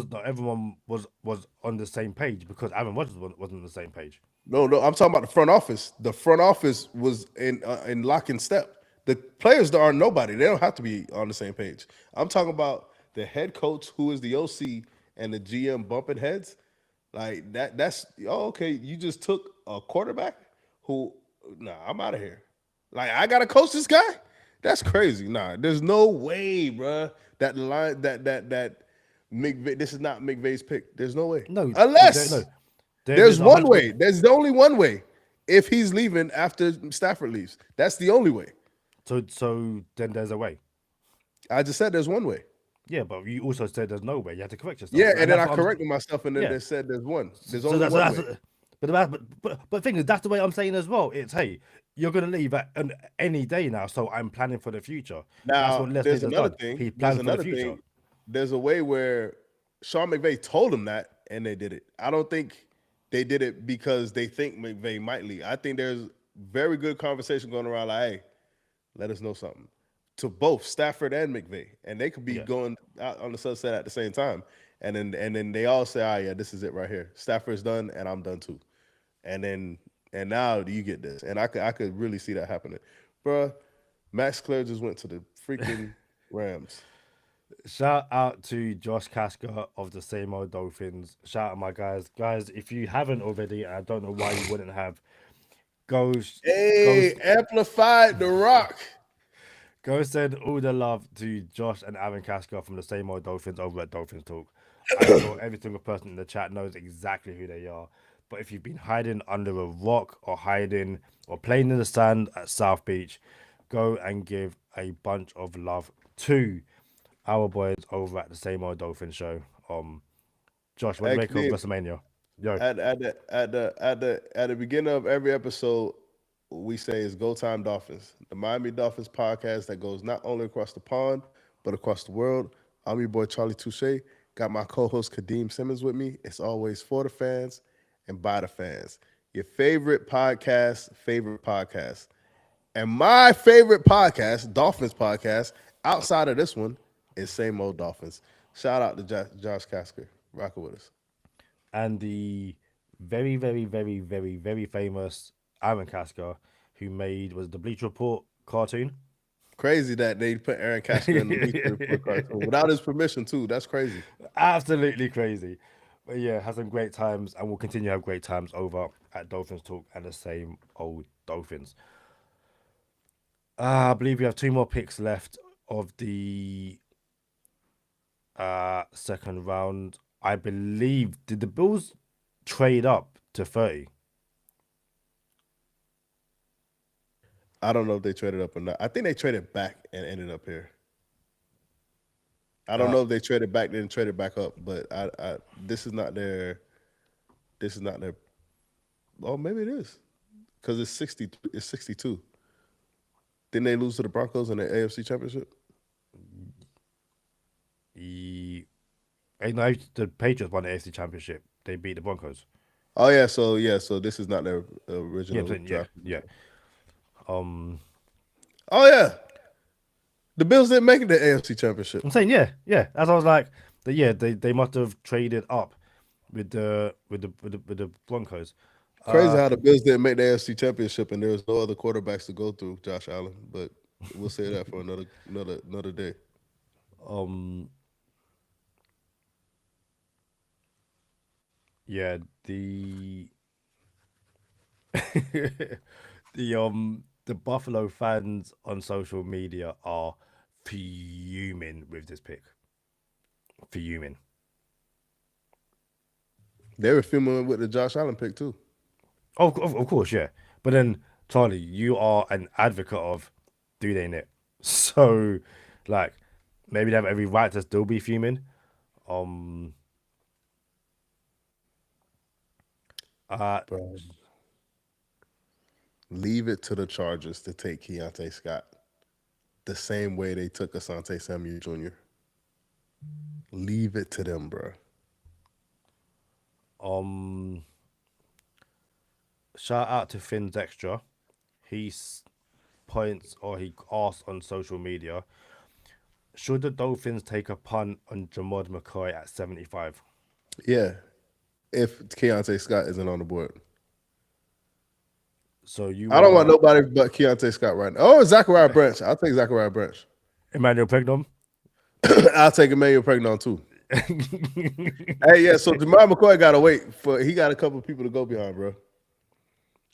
was on the same page because Aaron Rodgers wasn't on the same page. No, no, I'm talking about the front office. The front office was in lock and step. The players are nobody. They don't have to be on the same page. I'm talking about the head coach, who is the OC, and the GM bumping heads. Like that. That's okay. You just took a quarterback who. Nah, I'm out of here. Like I gotta coach this guy. That's crazy. Nah, there's no way, bruh. That line. That McVay. This is not McVay's pick. There's no way. No, no, Unless. there There's is a one hundred. way. There's the only one way. If he's leaving after Stafford leaves, that's the only way. So then there's a way. I just said there's one way. Yeah, but you also said there's no way. You have to correct yourself, Yeah, and and then that's I what I'm. corrected myself, and then Yeah. they said there's one. There's So only that's one that's. way. But the thing is, that's the way I'm saying as well. It's hey, you're gonna leave at any day now, so I'm planning for the future. That's Now, what Leslie has done. He There's planned for the another future. thing. there's a way where Sean McVay told them that and they did it. I don't think they did it because they think McVay might leave. I think there's very good conversation going around like, hey, let us know something to both Stafford and McVay, and they could be Yeah. going out on the sunset at the same time. And then they all say, "Ah, yeah, this is it right here. Stafford's done, and I'm done too." And now you get this, and I could really see that happening, bruh. Max Clare just went to the freaking Rams. Shout out to Josh Casca of the same old Dolphins. Shout out my guys. Guys, if you haven't already, I don't know why you wouldn't have, go go Hey, amplified the Rock. go send all the love to Josh and Aaron Casca from the same old Dolphins over at Dolphins Talk. I'm sure every single person in the chat knows exactly who they are. But if you've been hiding under a rock or hiding or playing in the sand at South Beach, go and give a bunch of love to our boys over at the same old Dolphin show. Josh, what do you Hey, make of Kadeem, WrestleMania? Yo, at the beginning of every episode, we say is Go Time Dolphins, the Miami Dolphins podcast that goes not only across the pond but across the world. I'm your boy Charlie Touche. Got my co-host Kadeem Simmons with me. It's always for the fans and by the fans. Your favorite podcast, and my favorite podcast, Dolphins podcast. Outside of this one, is same old Dolphins. Shout out to Josh Casker, rocking with us. and the very, very, very, very, very famous Aaron Casca, who made was it the Bleach Report cartoon. Crazy that they put Aaron Casker in the Bleacher Report cartoon without his permission too. That's crazy. Absolutely crazy. But yeah, had some great times and we'll continue to have great times over at Dolphins Talk and the same old Dolphins. I believe we have two more picks left of the second round. I believe did the Bills trade up to 30? I don't know if they traded up or not. I think they traded back and ended up here. I don't Uh know if they traded back then traded back up, but I this is not their this is not their. Oh, maybe it is because it's 60. It's 62. Didn't they lose to the Broncos in the AFC Championship? the no, the Patriots won the AFC Championship. They beat the Broncos. Oh yeah, so this is not their Yeah, I'm original saying, yeah, draft. yeah. Um, Oh yeah, the Bills didn't make it to the AFC Championship. I'm saying, yeah, yeah. As I was like, yeah, they must have traded up with the Broncos. Crazy Uh, how the Bills didn't make the AFC Championship and there's no other quarterbacks to go through Josh Allen. But we'll say that for another day. um, yeah, the Buffalo fans on social media are fuming with this pick. Fuming. They were filming with the Josh Allen pick too. Of course, yeah. But then, Charlie, you are an advocate of do they knit? So, like, maybe they have every right to still be fuming. Um, uh, Bro, leave it to the Chargers to take Keontae Scott the same way they took Asante Samuel Jr. Leave it to them, bro. um, shout out to Finn's Extra. Points or he asked on social media, should the Dolphins take a punt on Jamod McCoy at 75? Yeah, if Keontae Scott isn't on the board. So you I don't want are nobody but Keontae Scott right now. Oh, Zachariah Branch. I'll take Zachariah Branch. Emmanuel Pregnum? I'll take Emmanuel Pregnon too. Hey, yeah. So Jamal McCoy got to wait for. He got a couple of people to go behind, bro.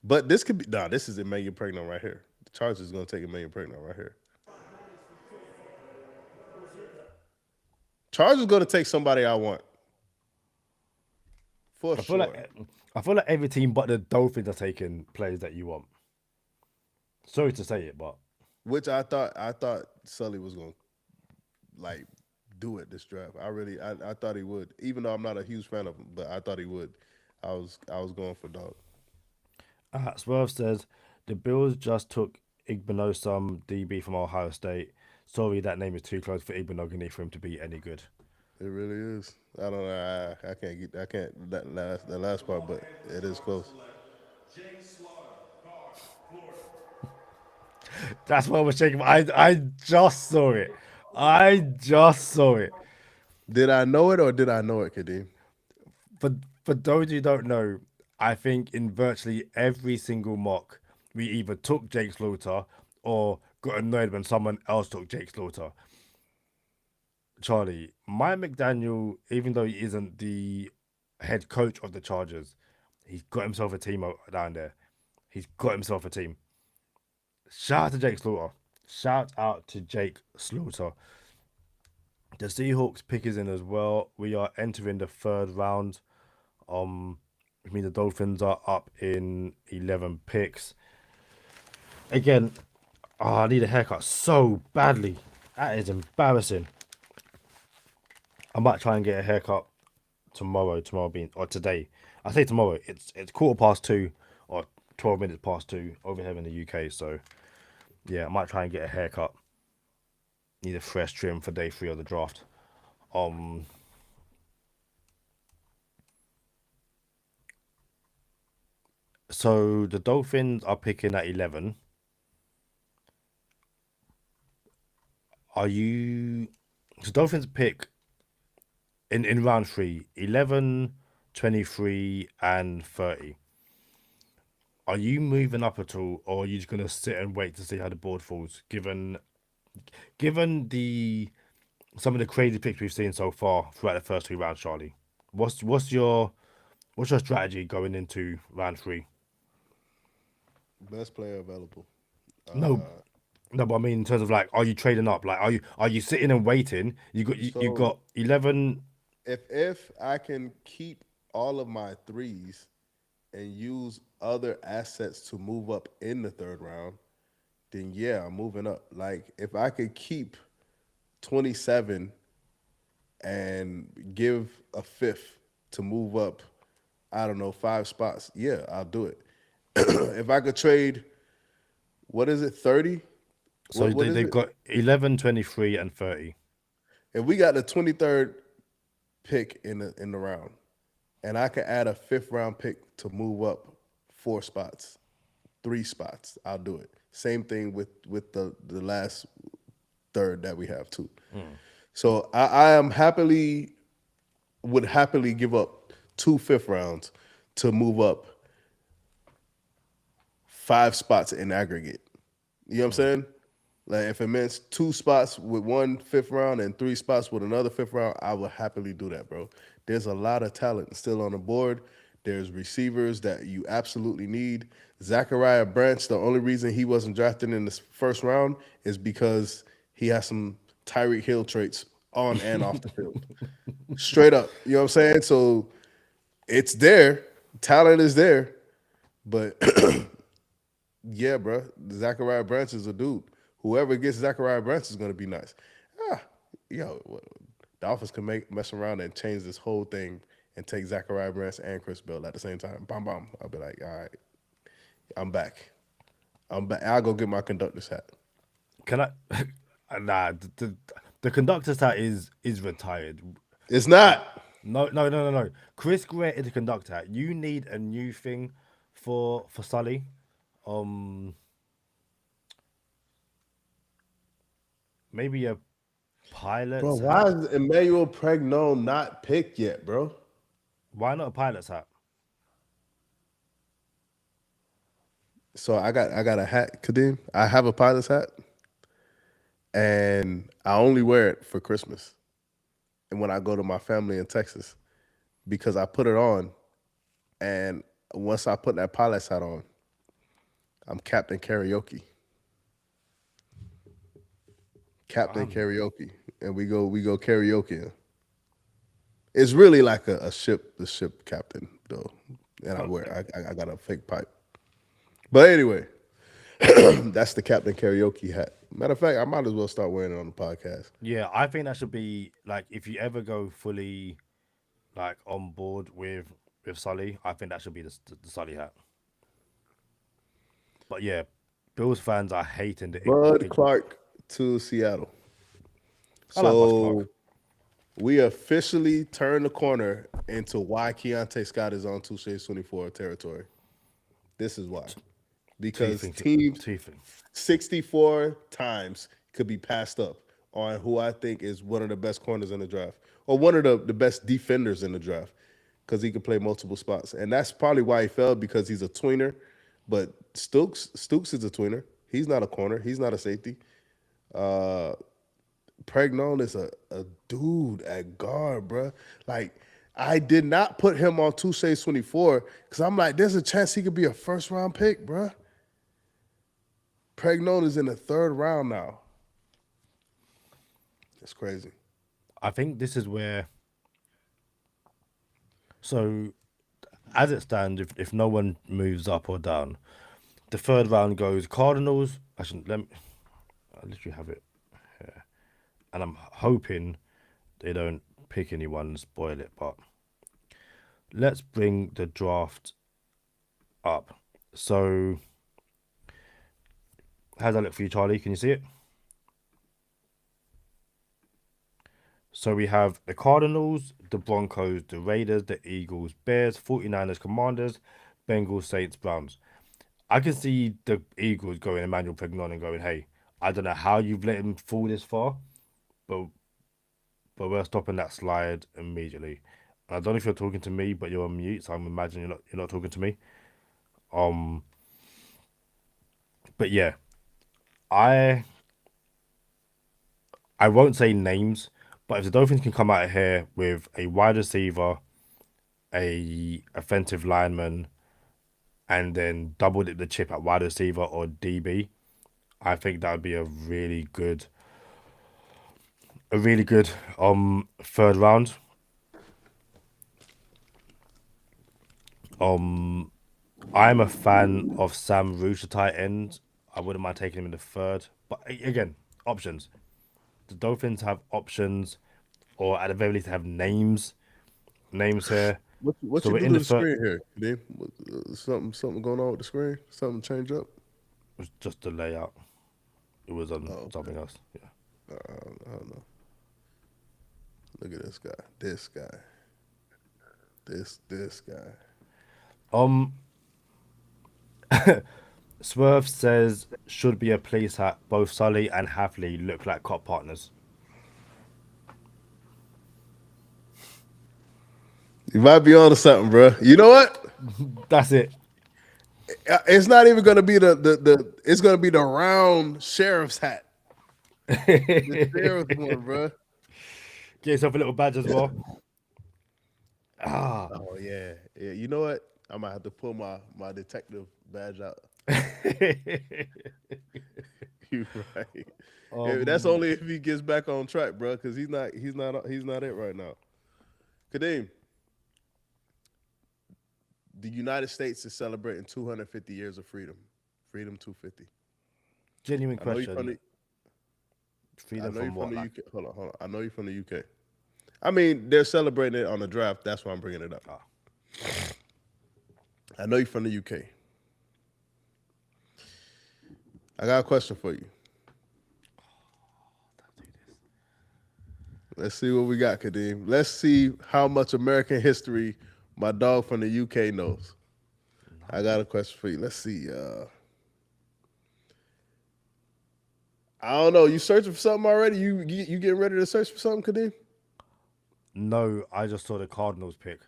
But this could be. Nah, this is Emmanuel Pregnon right here. The Chargers is gonna take Emmanuel Pregnon right here. Chargers gonna take somebody I want for I feel sure. like I feel like every team but the Dolphins are taking players that you want. Sorry to say it, but Which I thought Sully was gonna like do it this draft. I thought he would. Even though I'm not a huge fan of him, but I thought he would. I was going for dog. Swerve says the Bills just took Igbenosum DB from Ohio State. Sorry, that name is too close for Ibn for him to be any good. It really is. I don't know. I can't get. I can't that last part, but it is close. Jay Slaughter, guard, Florida. That's what I was checking. I just saw it. I just saw it. Did I know it or did I know it, Kadeem? For for those who don't know, I think in virtually every single mock, we either took Jake Slaughter or got annoyed when someone else took Jake Slaughter. Charlie, Mike McDaniel, even though he isn't the head coach of the Chargers, he's got himself a team down there. He's got himself a team. Shout out to Jake Slaughter. Shout out to Jake Slaughter. The Seahawks pick is in as well. We are entering the third round. I mean the Dolphins are up in 11 picks. Again, I need a haircut so badly. That is embarrassing. I might try and get a haircut tomorrow. Tomorrow being or today. I say tomorrow. It's 2:15 or 12 minutes past 2 over here in the UK. So yeah, I might try and get a haircut. Need a fresh trim for day 3 of the draft. Um, so the Dolphins are picking at 11. Are you? So Dolphins pick in round 3, 11, 23, and 30. Are you moving up at all, or are you just gonna sit and wait to see how the board falls? Given the some of the crazy picks we've seen so far throughout the first 3 rounds, Charlie, what's your strategy going into round 3? Best player available. No, no, but I mean in terms of like, are you trading up? Like, are you sitting and waiting? You So got 11. if I can keep all of my threes and use other assets to move up in the third round, then yeah, I'm moving up. Like if I could keep 27 and give a fifth to move up, I don't know, 5 spots, yeah, I'll do it. If I could trade, what is it, 30? So What is they've it? got 11, 23, and 30. If we got the 23rd pick in the round, and I could add a fifth round pick to move up 4 spots, 3 spots, I'll do it. Same thing with the last third that we have too. So I am would happily give up 2 fifth rounds to move up 5 spots in aggregate. You know what I'm saying? Like if it meant 2 spots with 1 fifth round and 3 spots with another fifth round, I would happily do that, bro. There's a lot of talent still on the board. There's receivers that you absolutely need. Zachariah Branch, the only reason he wasn't drafted in the first round is because he has some Tyreek Hill traits on and off the field. Straight up. You know what I'm saying? So it's there. Talent is there. But yeah, bro, Zachariah Branch is a dude. Whoever gets Zachariah Branch is going to be nice. Ah, Dolphins can mess around and change this whole thing and take Zachariah Branch and Chris Bell at the same time. Bam, bam. I'll be like, all right, I'm back. I'm back. I'll go get my conductor's hat. Can I? Nah, the conductor's hat is retired. It's not. No, no, no, no, no. Chris Gray is the conductor hat. You need a new thing for Sully. Um, maybe a Bro, pilot's why hat. is Emmanuel Pregno not picked yet, bro? Why not a pilot's hat? So I got a hat, Kadeem. I have a pilot's hat, and I only wear it for Christmas and when I go to my family in Texas because I put it on, and once I put that pilot's hat on, I'm Captain Karaoke. Captain Karaoke, and we go karaoke. It's really like the ship captain though, and Okay. I got a fake pipe. But anyway, that's the Captain Karaoke hat. Matter of fact, I might as well start wearing it on the podcast. Yeah, I think that should be like if you ever go fully like on board with Sully, I think that should be the Sully hat. But yeah, Bills fans are hating the Bud Clark to Seattle. I like Bud Clark. So we officially turned the corner into why Keontae Scott is on Touche 24 territory. This is why. Two Because things. teams Two things. 64 times could be passed up on who I think is one of the best corners in the draft or one of the best defenders in the draft because he can play multiple spots. And that's probably why he fell because he's a tweener. But Stooks is a tweener. He's not a corner. He's not a safety. Pregnon is a dude at guard, bruh. Like, I did not put him on Touche 24 because I'm like, there's a chance he could be a first round pick, bruh. Pregnon is in the third round now. That's crazy. I think this is where. So, as it stands, if no one moves up or down, the third round goes Cardinals. I literally have it here, and I'm hoping they don't pick anyone and spoil it. But let's bring the draft up. So, how's that look for you, Charlie? Can you see it? So we have the Cardinals, the Broncos, the Raiders, the Eagles, Bears, 49ers, Commanders, Bengals, Saints, Browns. I can see the Eagles going Emmanuel Pregnon and going, hey, I don't know how you've let him fall this far, but we're stopping that slide immediately. And I don't know if you're talking to me, but you're on mute, so I'm imagining you're not talking to me. Um, but yeah, I I won't say names, but if the Dolphins can come out of here with a wide receiver, a offensive lineman, and then double dip the chip at wide receiver or DB, I think that would be a really good third round. Um I'm a fan of Sam Rouge, the tight end. I wouldn't mind taking him in the third. But again, options. The Dolphins have options, or at the very least have names here. What So you we're do in to the the third. screen here? Kadeem? Something going on with the screen? Something change up? It was just the layout. It was on Oh, okay. something else. Yeah. I don't know. Look at this guy. This guy. This guy. Um, Swerve says should be a place hat. Both Sully and Hafley look like cop partners. You might be on to something, bro. You know what? That's it. It's not even gonna be the it's gonna be the round sheriff's hat. The Get sheriff's one, bro. yourself a little badge as well. Ah. Oh yeah. Yeah. You know what? I might have to pull my detective badge out. You right. That's um. only if he gets back on track, bro, because he's not it right now. Kadeem, the United States is celebrating 250 years of freedom. Freedom 250. Genuine I know you from question. the I Freedom know you from from what? the Like, UK. Hold on. I know you from the UK. I mean, they're celebrating it on the draft. That's why I'm bringing it up. ah, I know you from the UK. I got a question for you. Let's see what we got, Kadeem. Let's see how much American history my dog from the UK knows. I got a question for you. Let's see. I don't know. You searching for something already? You getting ready to search for something, Kadeem? no, I just saw the Cardinals pick.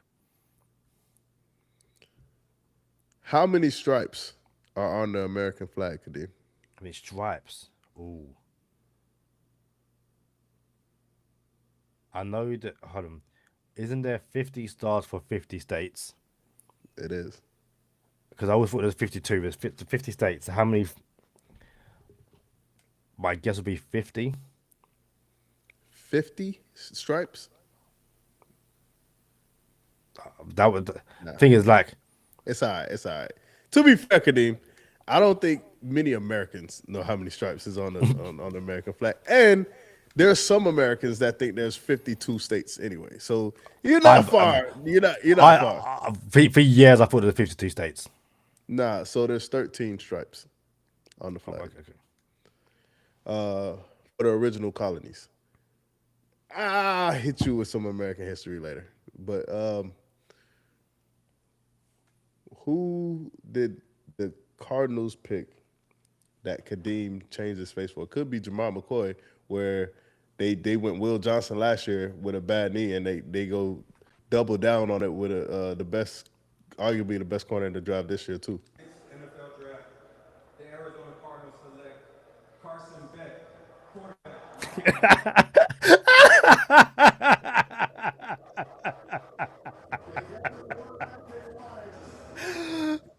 How many stripes are on the American flag, Kadeem? I mean stripes. Ooh. I know that. Hold on. Isn't there 50 stars for 50 states? It is Because I always thought there was 52. There's 50 states. So how many? My guess would be 50. 50 stripes. That would. Nah, Thing is, like, it's all right. It's all right. To be fair, Kadeem, I don't think many Americans know how many stripes is on the on the American flag, and there's some Americans that think there's 52 states anyway. So you're not far. You're not far. For years I thought there were 52 states. Nah. So there's 13 stripes on the Oh, flag okay. for the original colonies. I'll hit you with some American history later. But who did the Cardinals pick that Kadeem changed his face for? It could be Jamal McCoy, where they went Will Johnson last year with a bad knee, and they go double down on it with the best, arguably the best corner in the draft this year too. NFL draft, the Arizona Cardinals select Carson Beck, quarterback.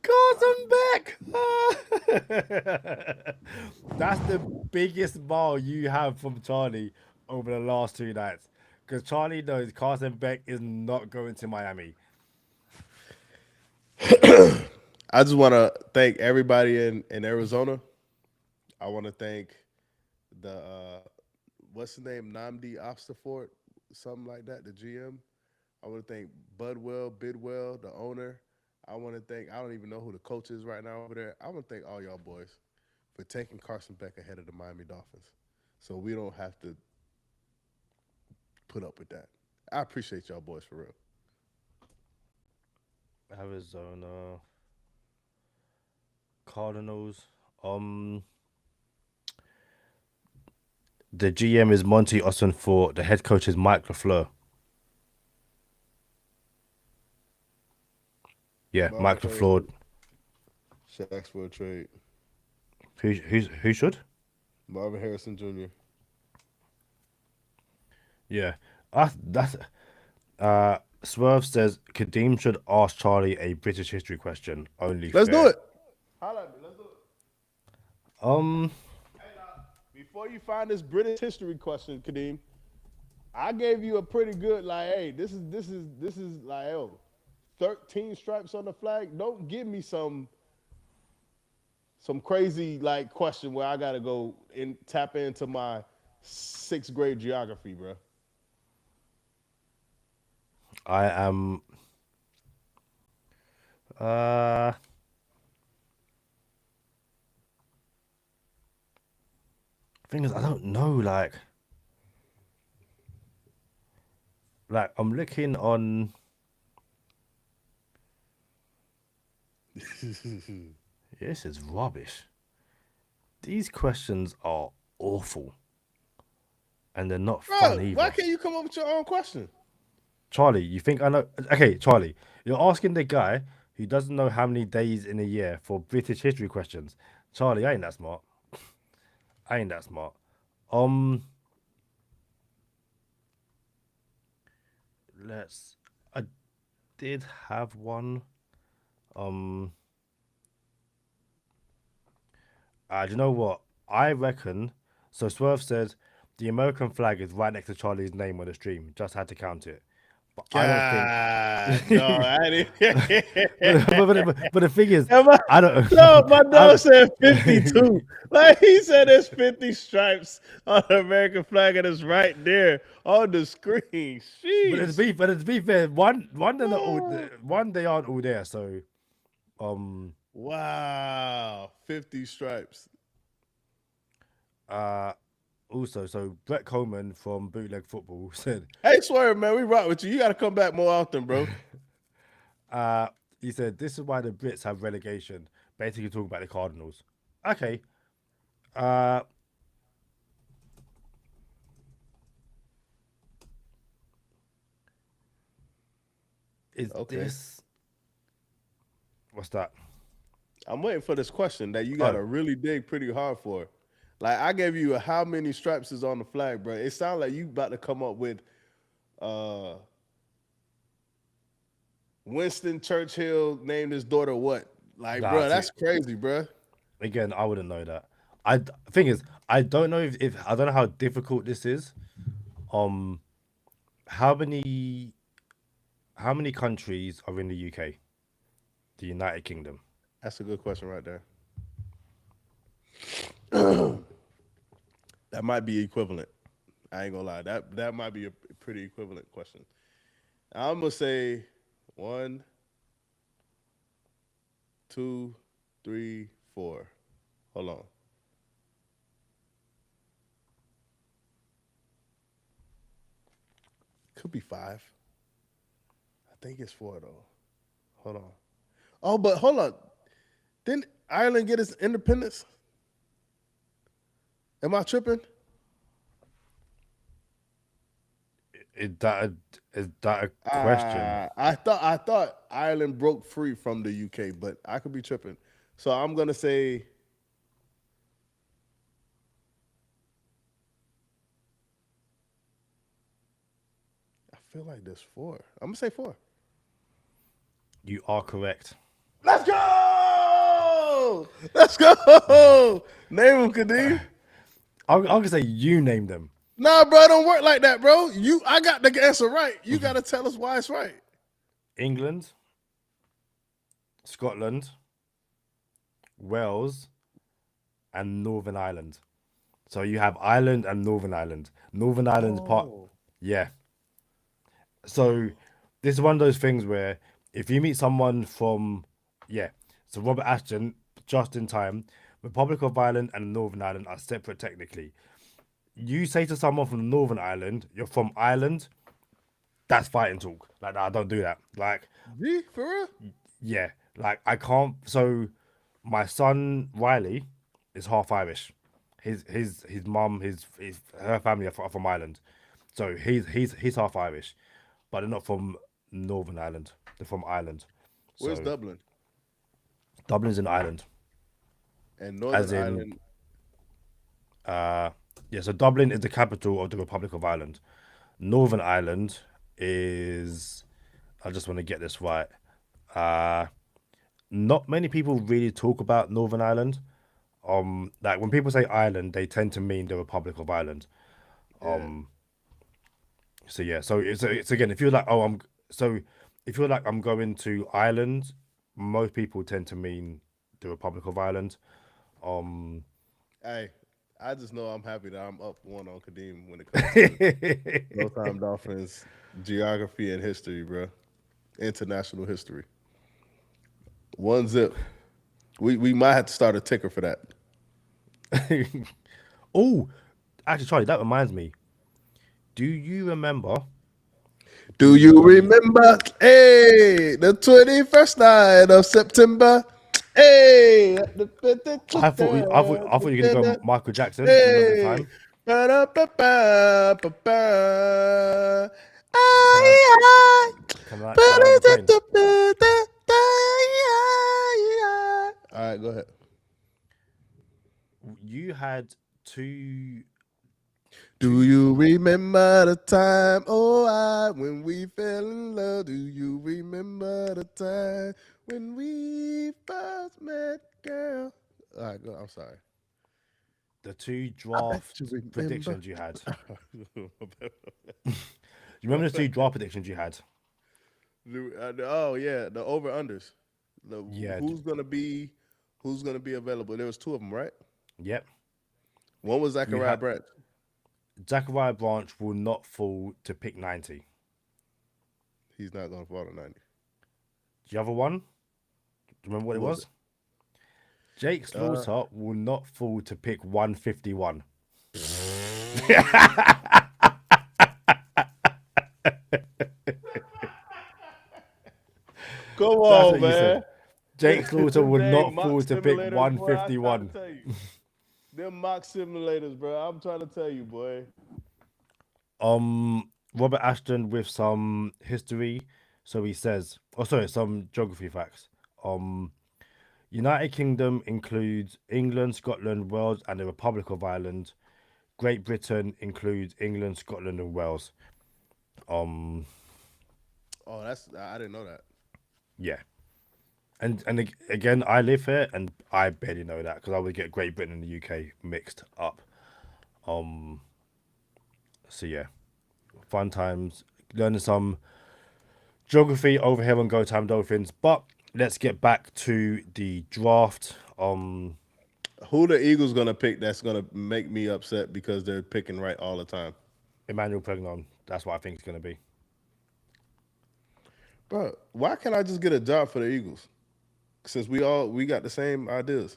Carson Beck. That's the biggest smile you have from Charlie over the last 2 nights. Because Charlie knows Carson Beck is not going to Miami. I just want to thank everybody in Arizona. I want to thank the what's the name, Namdi Obstafort, something like that, the GM. I want to thank Bidwell, the owner. I want to thank, I don't even know who the coach is right now over there. I want to thank all y'all boys for taking Carson Beck ahead of the Miami Dolphins, so we don't have to put up with that. I appreciate y'all boys for real. Arizona Cardinals. Um, the GM is Monty Ossenfort. The head coach is Mike LaFleur. Yeah, Marvin Mike LaFleur. Harrison should ask for a trade. Who should? Marvin Harrison Jr. Yeah, that's Swerve says Kadeem should ask Charlie a British history question. Only Let's do fair. it. Holla at me. Let's do it. Um, Hey, before you find this British history question, Kadeem, I gave you a pretty good like, hey, this is like, oh, 13 stripes on the flag. Don't give me some crazy like question where I gotta go and tap into my sixth grade geography, bro. I am. Uh, thing is, I don't know. Like I'm looking on. This is rubbish. These questions are awful, and they're not fun Bro, why either. can't you come up with your own question? Charlie, you think I know? Okay, Charlie, you're asking the guy who doesn't know how many days in a year for British history questions. Charlie, I ain't that smart. I ain't that smart. Um, let's. I did have one. Um, do you know what? I reckon. So Swerve says the American flag is right next to Charlie's name on the stream. Just had to count it, but I don't think. God, dog, I didn't. But the thing is, Am I- I don't. no, my dog I, said 52. Like he said, there's 50 stripes on the American flag, and it's right there on the screen. Sheesh. but to be fair, one they're not all, one they aren't all there. So um Wow, 50 stripes. uh also so Brett Coleman from Bootleg Football said Hey, swear, man, we rock with you. You got to come back more often, bro. uh he said this is why the Brits have relegation. Basically talking about the Cardinals. Okay. Uh is Okay. this what's that? I'm waiting for this question that you got Oh, to really dig pretty hard for. Like I gave you a how many stripes is on the flag, bro. It sounds like you about to come up with uh Winston Churchill named his daughter what? Like, bro, that's that's it. crazy, bro. Again, I wouldn't know that. Thing is, I don't know if I don't know how difficult this is. Um how many how many countries are in the UK? The United Kingdom. That's a good question right there. That might be equivalent. I ain't gonna lie. That might be a pretty equivalent question. I'm gonna say one, two, three, four. Hold on. Could be 5. I think it's 4 though. Hold on. Oh, but hold on. Didn't Ireland get its independence? Am I tripping? Is that a question? I thought Ireland broke free from the UK, but I could be tripping. So I'm gonna say I feel like there's 4. I'm gonna say 4. You are correct. Let's go! Let's go! Name them, Kadeem. I'm gonna say you name them. Nah, bro, it don't work like that, bro. I got the answer right. You gotta tell us why it's right. England, Scotland, Wales, and Northern Ireland. So you have Ireland and Northern Ireland. Northern Ireland's part, Oh, yeah. So this is one of those things where if you meet someone from, yeah, so Robert Ashton, just in time, Republic of Ireland and Northern Ireland are separate technically. You say to someone from Northern Ireland, you're from Ireland, that's fighting talk. Like, I don't do that. Like, G for real? yeah, like I can't. So my son Riley is half Irish. His mum, his her family are from Ireland, so he's half Irish, but they're not from Northern Ireland. They're from Ireland. Where's So Dublin Dublin's in Ireland, and Northern as in Ireland? yeah. So Dublin is the capital of the Republic of Ireland. Northern Ireland is. I just want to get this right. Uh, Not many people really talk about Northern Ireland. Like when people say Ireland, they tend to mean the Republic of Ireland. Yeah. So yeah, so it's again, if you're like, oh, if you're like, I'm going to Ireland, most people tend to mean the Republic of Ireland. Um, Hey, I just know I'm happy that I'm up one on Kadeem when it comes to no time Dolphins geography and history, bro. International history. One zip. We might have to start a ticker for that. oh, actually, Charlie, that reminds me. Do you remember Do you the? remember? Hey, the 21st night of September. Hey, I thought you were gonna go Michael Jackson. Do you remember the hey. time? Ba-da-ba-ba-ba-ba. Can I Ay, ay. can I land the plane? All right, go ahead. You had two Do two you remember the time, oh, when we fell in love? Do you remember the time when we first met, girl? All right, go. I'm sorry. the two I bet you draft remember. predictions you had. You remember the two draft predictions you had? Oh yeah, the over unders. The Yeah. who's gonna be available? There was 2 of them, right? Yep. One was You Zachariah had Branch. Zachariah Branch will not fall to pick 90. He's not gonna fall to 90. The other one, do you remember what Who it was it? was? Jake Uh, Slaughter will not fall to pick 151. Come That's on, what you man. said. Jake Slaughter will Dang not mock fall to pick simulators, boy. I'm trying to 151. tell you. Them mock simulators, bro. I'm trying to tell you, boy. Robert Ashton with some history. So he says, oh sorry, some geography facts. Um, United Kingdom includes England, Scotland, Wales, and the Republic of Ireland. Great Britain includes England, Scotland, and Wales. Um, Oh, I didn't know that. yeah, and again, I live here, and I barely know that because I would get Great Britain and the UK mixed up. Um, so yeah, fun times learning some geography over here on Go Time Dolphins. But let's get back to the draft. Who the Eagles gonna pick that's gonna make me upset because they're picking right all the time? Emmanuel Pregnon. That's what I think it's gonna be. Bro, why can't I just get a job for the Eagles? Since we got the same ideas.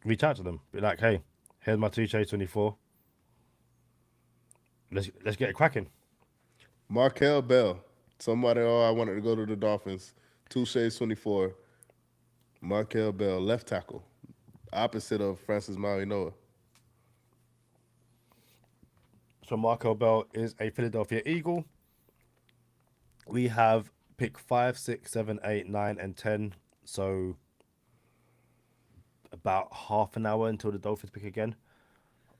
Reach out to them. Be like, hey, here's my 2K24. Let's get it cracking. Markel Bell. Somebody, oh, I wanted to go to the Dolphins. Two Shades 24. Markel Bell, left tackle. Opposite of Francis Maui Noah. So Marco Bell is a Philadelphia Eagle. We have pick 5, 6, 7, 8, 9, and 10. So about half an hour until the Dolphins pick again.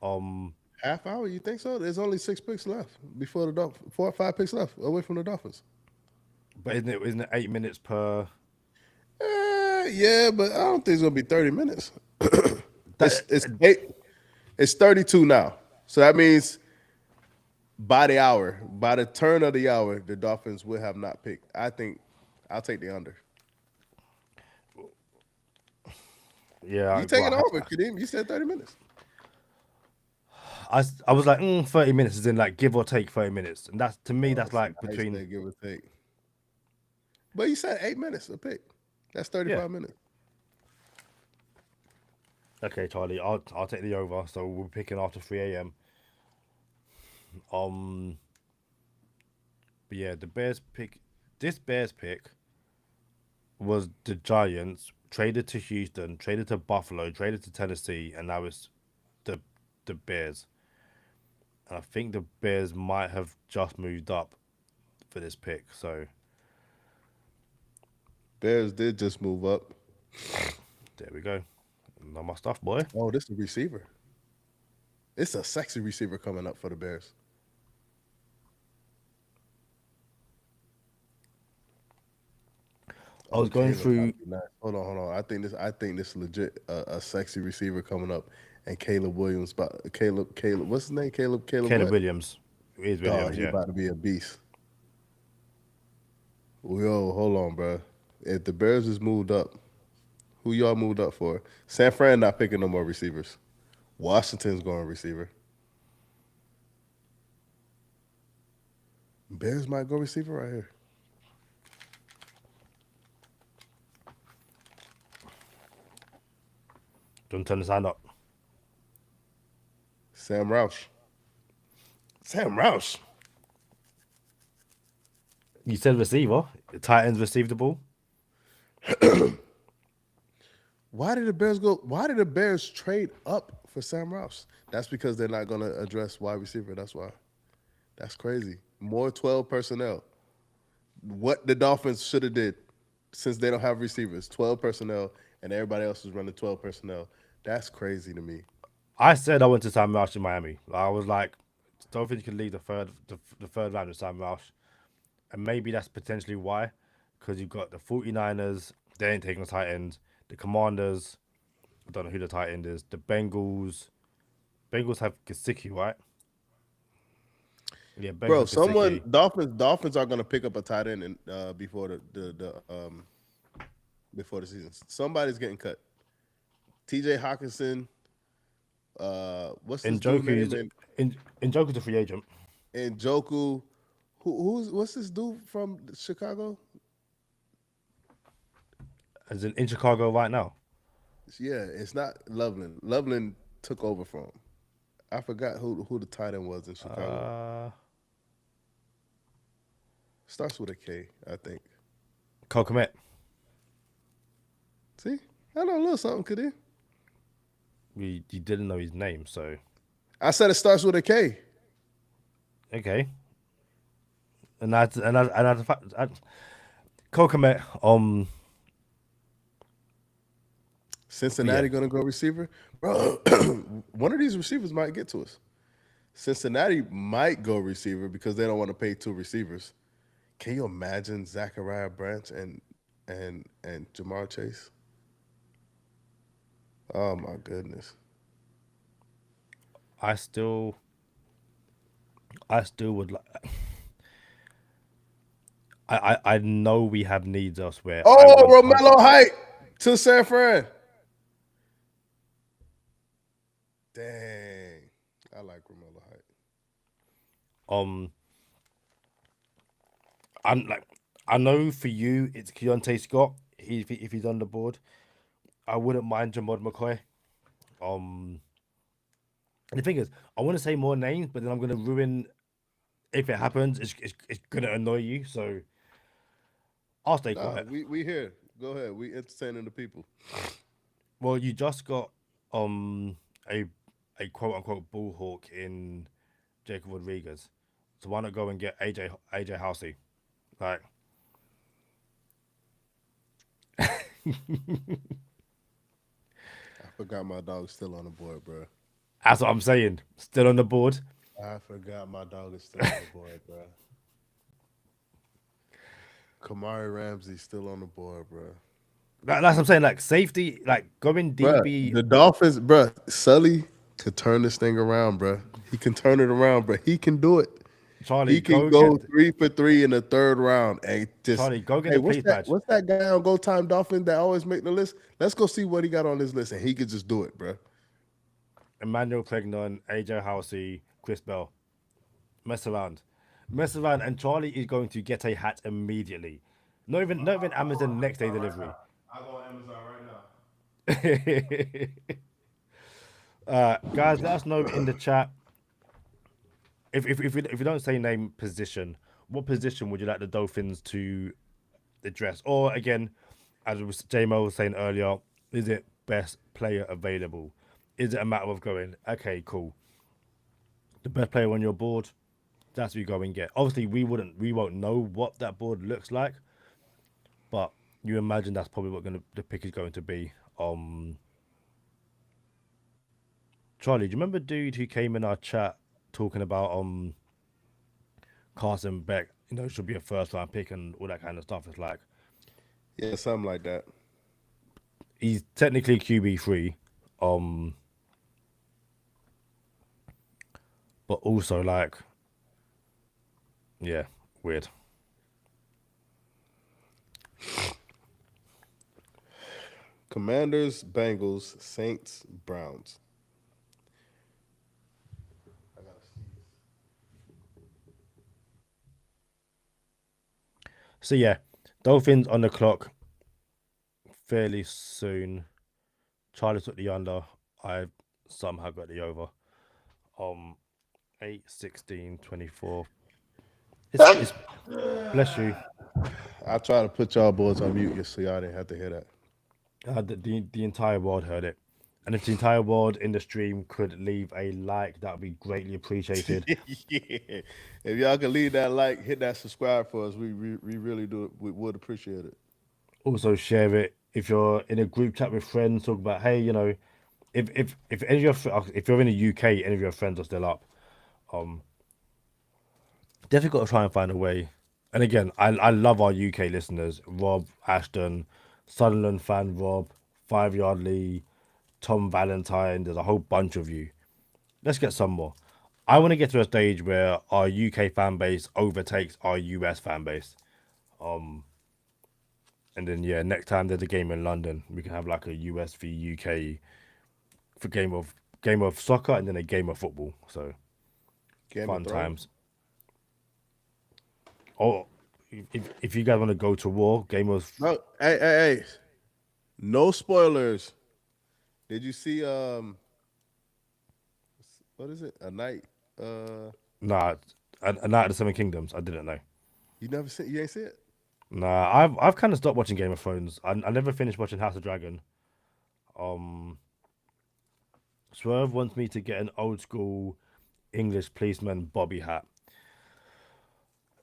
Um, Half hour, you think so? There's only 6 picks left before the Dolphins. 4 or 5 picks left away from the Dolphins. but isn't it 8 minutes per? Yeah, but I don't think it's gonna be 30 minutes. it's That it's eight, it's 32 now. So that means by the hour, by the turn of the hour, the Dolphins will have not picked. I think I'll take the under. yeah. You take Well, it over, Kadeem. You said 30 minutes. I was like 30 minutes is in like give or take 30 minutes, and that's to me Oh, that's see, like I between said give or take. But you said 8 minutes a pick. That's yeah. 35 minutes. Okay, Charlie, I'll take the over. So we're picking after 3 a.m. Um, but yeah, the Bears pick. This Bears pick was the Giants traded to Houston, traded to Buffalo, traded to Tennessee, and now it's the the Bears. And I think the Bears might have just moved up for this pick. So Bears did just move up. there we go. Know my stuff, boy. Oh, this is a receiver. It's a sexy receiver coming up for the Bears. I was Oh, going Caleb about through to be nice. Hold on. I think this legit a sexy receiver coming up, and Caleb Williams. Caleb. What's his name? Caleb. Caleb What? Williams. It is Dog, Williams, he yeah. about to be a beast. Yo, hold on, bro. If the Bears just moved up, who y'all moved up for? San Fran not picking no more receivers. Washington's going receiver. Bears might go receiver right here. Don't turn the sign up. Sam Roush. Sam Rouse. You said receiver. The Titans received the ball. Why did the Bears go? Why did the Bears trade up for Sam Roush? That's because they're not going to address wide receiver. That's why. That's crazy. More 12 personnel. What the Dolphins should have did, since they don't have receivers, 12 personnel, and everybody else is running 12 personnel. That's crazy to me. I said I went to Sam Roush in Miami. I was like, don't think you can leave the third round with Sam Roush. And maybe that's potentially why. Because you've got the 49ers, they ain't taking a tight end. The Commanders, I don't know who the tight end is. The Bengals have Gesicki, right? Yeah, Bengals Bro, have someone Gesicki. Dolphins are gonna pick up a tight end before before the season. Somebody's getting cut. TJ Hawkinson, what's this dude name? Njoku's, Njoku's a free agent. And Joku. Who's what's this dude from Chicago? As in Chicago right now. Yeah, it's not Loveland. Loveland took over from him. I forgot who the tight end was in Chicago. Uh, Starts with a K, I think. Cole Kmet. See, I know a little something, could he? You didn't know his name, so I said it starts with a K. okay. And that's the fact. Cole Kmet, yeah, Cincinnati gonna go receiver, bro. One of these receivers might get to us. Cincinnati might go receiver because they don't want to pay two receivers. Can you imagine Zachariah Branch and Jamar Chase? Oh my goodness. I still, I still would like. I know we have needs elsewhere. I Oh, 100. Romello Height to San Fran. Dang, I like Romello Height. Um, I'm like, I know for you it's Keontae Scott. If he's on the board, I wouldn't mind Jamod McCoy. Um, the thing is, I want to say more names, but then I'm gonna ruin if it happens, it's gonna annoy you. So I'll stay Nah, quiet. we here. Go ahead. We entertaining the people. Well, you just got um a a quote unquote bull hawk in Jacob Rodriguez. So why not go and get AJ Housey? Like I forgot my dog's still on the board, bro. that's what I'm saying. Still on the board. I forgot my dog is still on the board, bro. Kamari Ramsey's still on the board, bro. That's what I'm saying. Like safety, like going Bro, DB. the Dolphins, bro. Sully could turn this thing around, bro. He can turn it around, bro. He can do it. Charlie, He can go go get 3 for 3 in the third round and just Charlie. Go get hey, the police badge. what's that guy on Go Time Dolphin that always make the list? Let's go see what he got on his list, and he could just do it, bro. Emmanuel Pregnon, AJ Housey, Chris Bell. Mess around, and Charlie is going to get a hat immediately. Not even Amazon next day delivery. I go on Amazon right now. Guys, let us know in the chat if you don't say name position, what position would you like the Dolphins to address? Or again, as JMO was saying earlier, is it best player available? Is it a matter of going, okay, cool, the best player on your board, that's what you go and get. Obviously, we won't know what that board looks like, but you imagine that's probably what the pick is going to be. Charlie, do you remember dude who came in our chat talking about Carson Beck, should be a first round pick and all that kind of stuff? It's like Yeah, something like that. he's technically QB3, um, but also like, yeah, weird. Commanders, Bengals, Saints, Browns. So yeah, Dolphins on the clock fairly soon. Charlie took the under. I somehow got the over. 8, 16, 24. It's bless you. I try to put y'all boys on mute just so y'all didn't have to hear that. The entire world heard it. And if the entire world in the stream could leave a like, that would be greatly appreciated. Yeah. If y'all can leave that like, hit that subscribe for us. We really do. We would appreciate it. Also share it if you're in a group chat with friends. Talk about, hey, if any of if you're in the UK, any of your friends are still up. Definitely got to try and find a way. And again, I love our UK listeners: Rob, Ashton, Sunderland fan Rob, 5 Yard Lee, Tom Valentine. There's a whole bunch of you. Let's get some more. I want to get to a stage where our UK fan base overtakes our US fan base. And then yeah, next time there's a game in London, we can have like a US v UK for game of soccer and then a game of football. So Game of fun Thrones. times. Oh, if you guys want to go to war, game of No, hey. No spoilers. Did you see what is it? A night nah, a Night of the Seven Kingdoms. I didn't know. you ain't see it? Nah, I've kind of stopped watching Game of Thrones. I never finished watching House of Dragon. Swerve wants me to get an old school English policeman Bobby hat.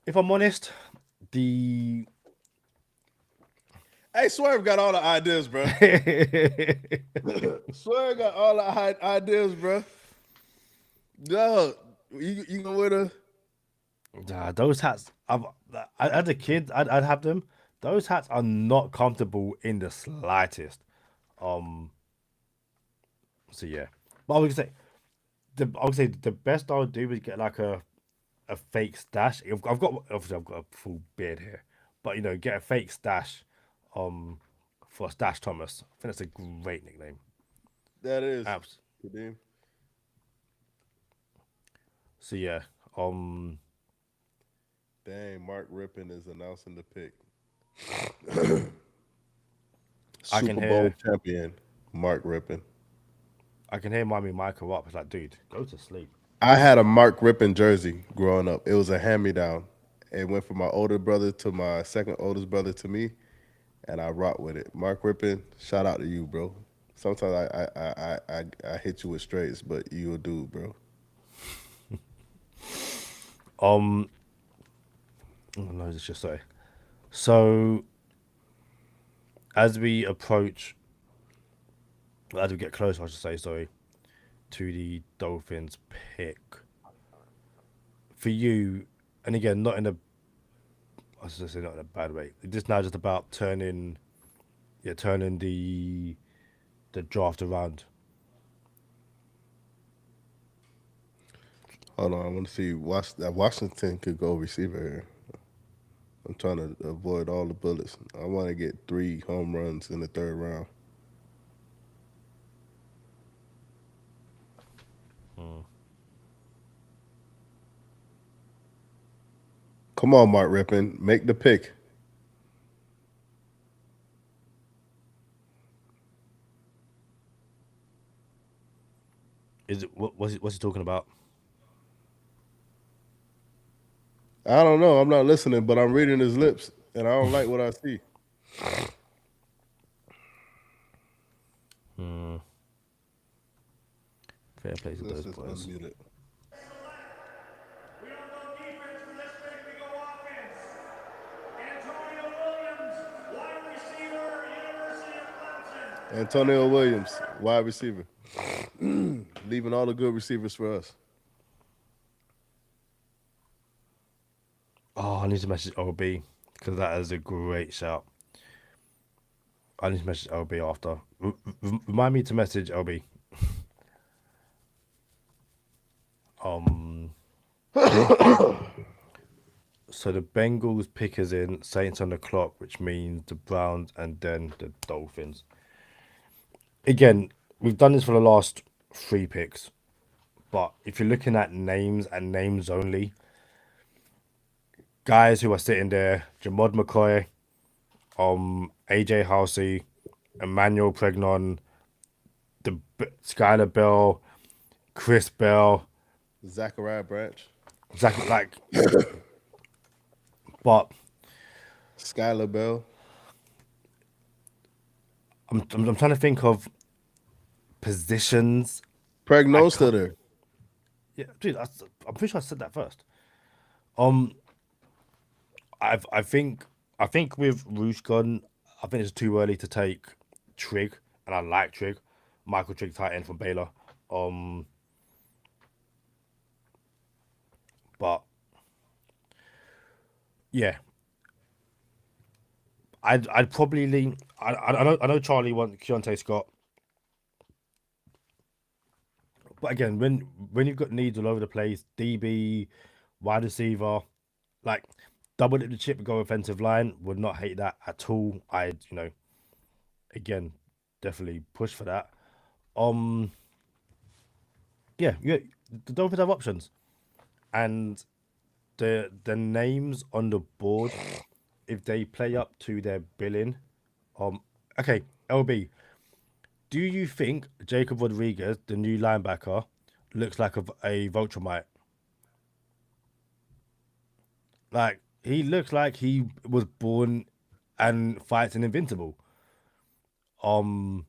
If I'm honest, the Hey, Swerve got all the ideas, bro. Swerve got all the ideas, bro. Dog, you gonna wear the those hats. As a kid, I'd have them. Those hats are not comfortable in the slightest. So yeah, but I would say the best I would do is get like a fake stash. I've got obviously I've got a full beard here, but get a fake stash, for Stash Thomas. I think that's a great nickname. that is. Abs. Kadeem. So yeah, Dang, Mark Rippon is announcing the pick. I can Super Bowl hear champion, Mark Rippon. I can hear Miami Michael up. It's like, dude, go to sleep. I had a Mark Rippon jersey growing up. It was a hand me down. It went from my older brother to my second oldest brother to me, and I rock with it. Mark Rippon, shout out to you, bro. Sometimes I hit you with straights, but you a dude, bro. Um, oh, no, it's just sorry. So as we approach, as we get closer, I should say, sorry, to the Dolphins pick for you, and again, not in a, I was gonna say not in a bad way. This now just about turning, yeah, turning the draft around. Hold on, I want to see. Washington could go receiver here. I'm trying to avoid all the bullets. I want to get 3 home runs in the third round. Come on, Mark Rippon, make the pick. Is it what's he talking about? I don't know. I'm not listening, but I'm reading his lips, and I don't like what I see. Hmm, fair play to Let's those just boys. unmute it. We don't go defense for this pick, we go offense. Antonio Williams, wide receiver, University of Clemson. Antonio Williams, wide receiver, leaving all the good receivers for us. Oh, I need to message LB because that is a great shout. I need to message LB after. Remind me to message LB. Um, so the Bengals pick is in, Saints on the clock, which means the Browns and then the Dolphins. Again, we've done this for the last 3 picks, but if you're looking at names and names only, guys who are sitting there, Jamod McCoy, AJ Housey, Emmanuel Pregnon, Skylar Bell, Chris Bell, Zachariah Branch, exactly like, but Skylar Bell. I'm trying to think of positions. I Pregno's still can't. there. Yeah, dude, I'm pretty sure I said that first. Um, I think with Roosh gone, I think it's too early to take Trig, and I like Trig, Michael Trig, tight end from Baylor. Um, but yeah, I'd probably lean. I know Charlie wants Keontae Scott, but again, when you've got needs all over the place, DB, wide receiver, like double it the chip, go offensive line, would not hate that at all. I'd again definitely push for that. Um, yeah, yeah, the Dolphins have options, and the names on the board, if they play up to their billing, um, okay, LB, do you think Jacob Rodriguez, the new linebacker, looks like a Vulture? Like he looks like he was born and fights an Invincible. Um,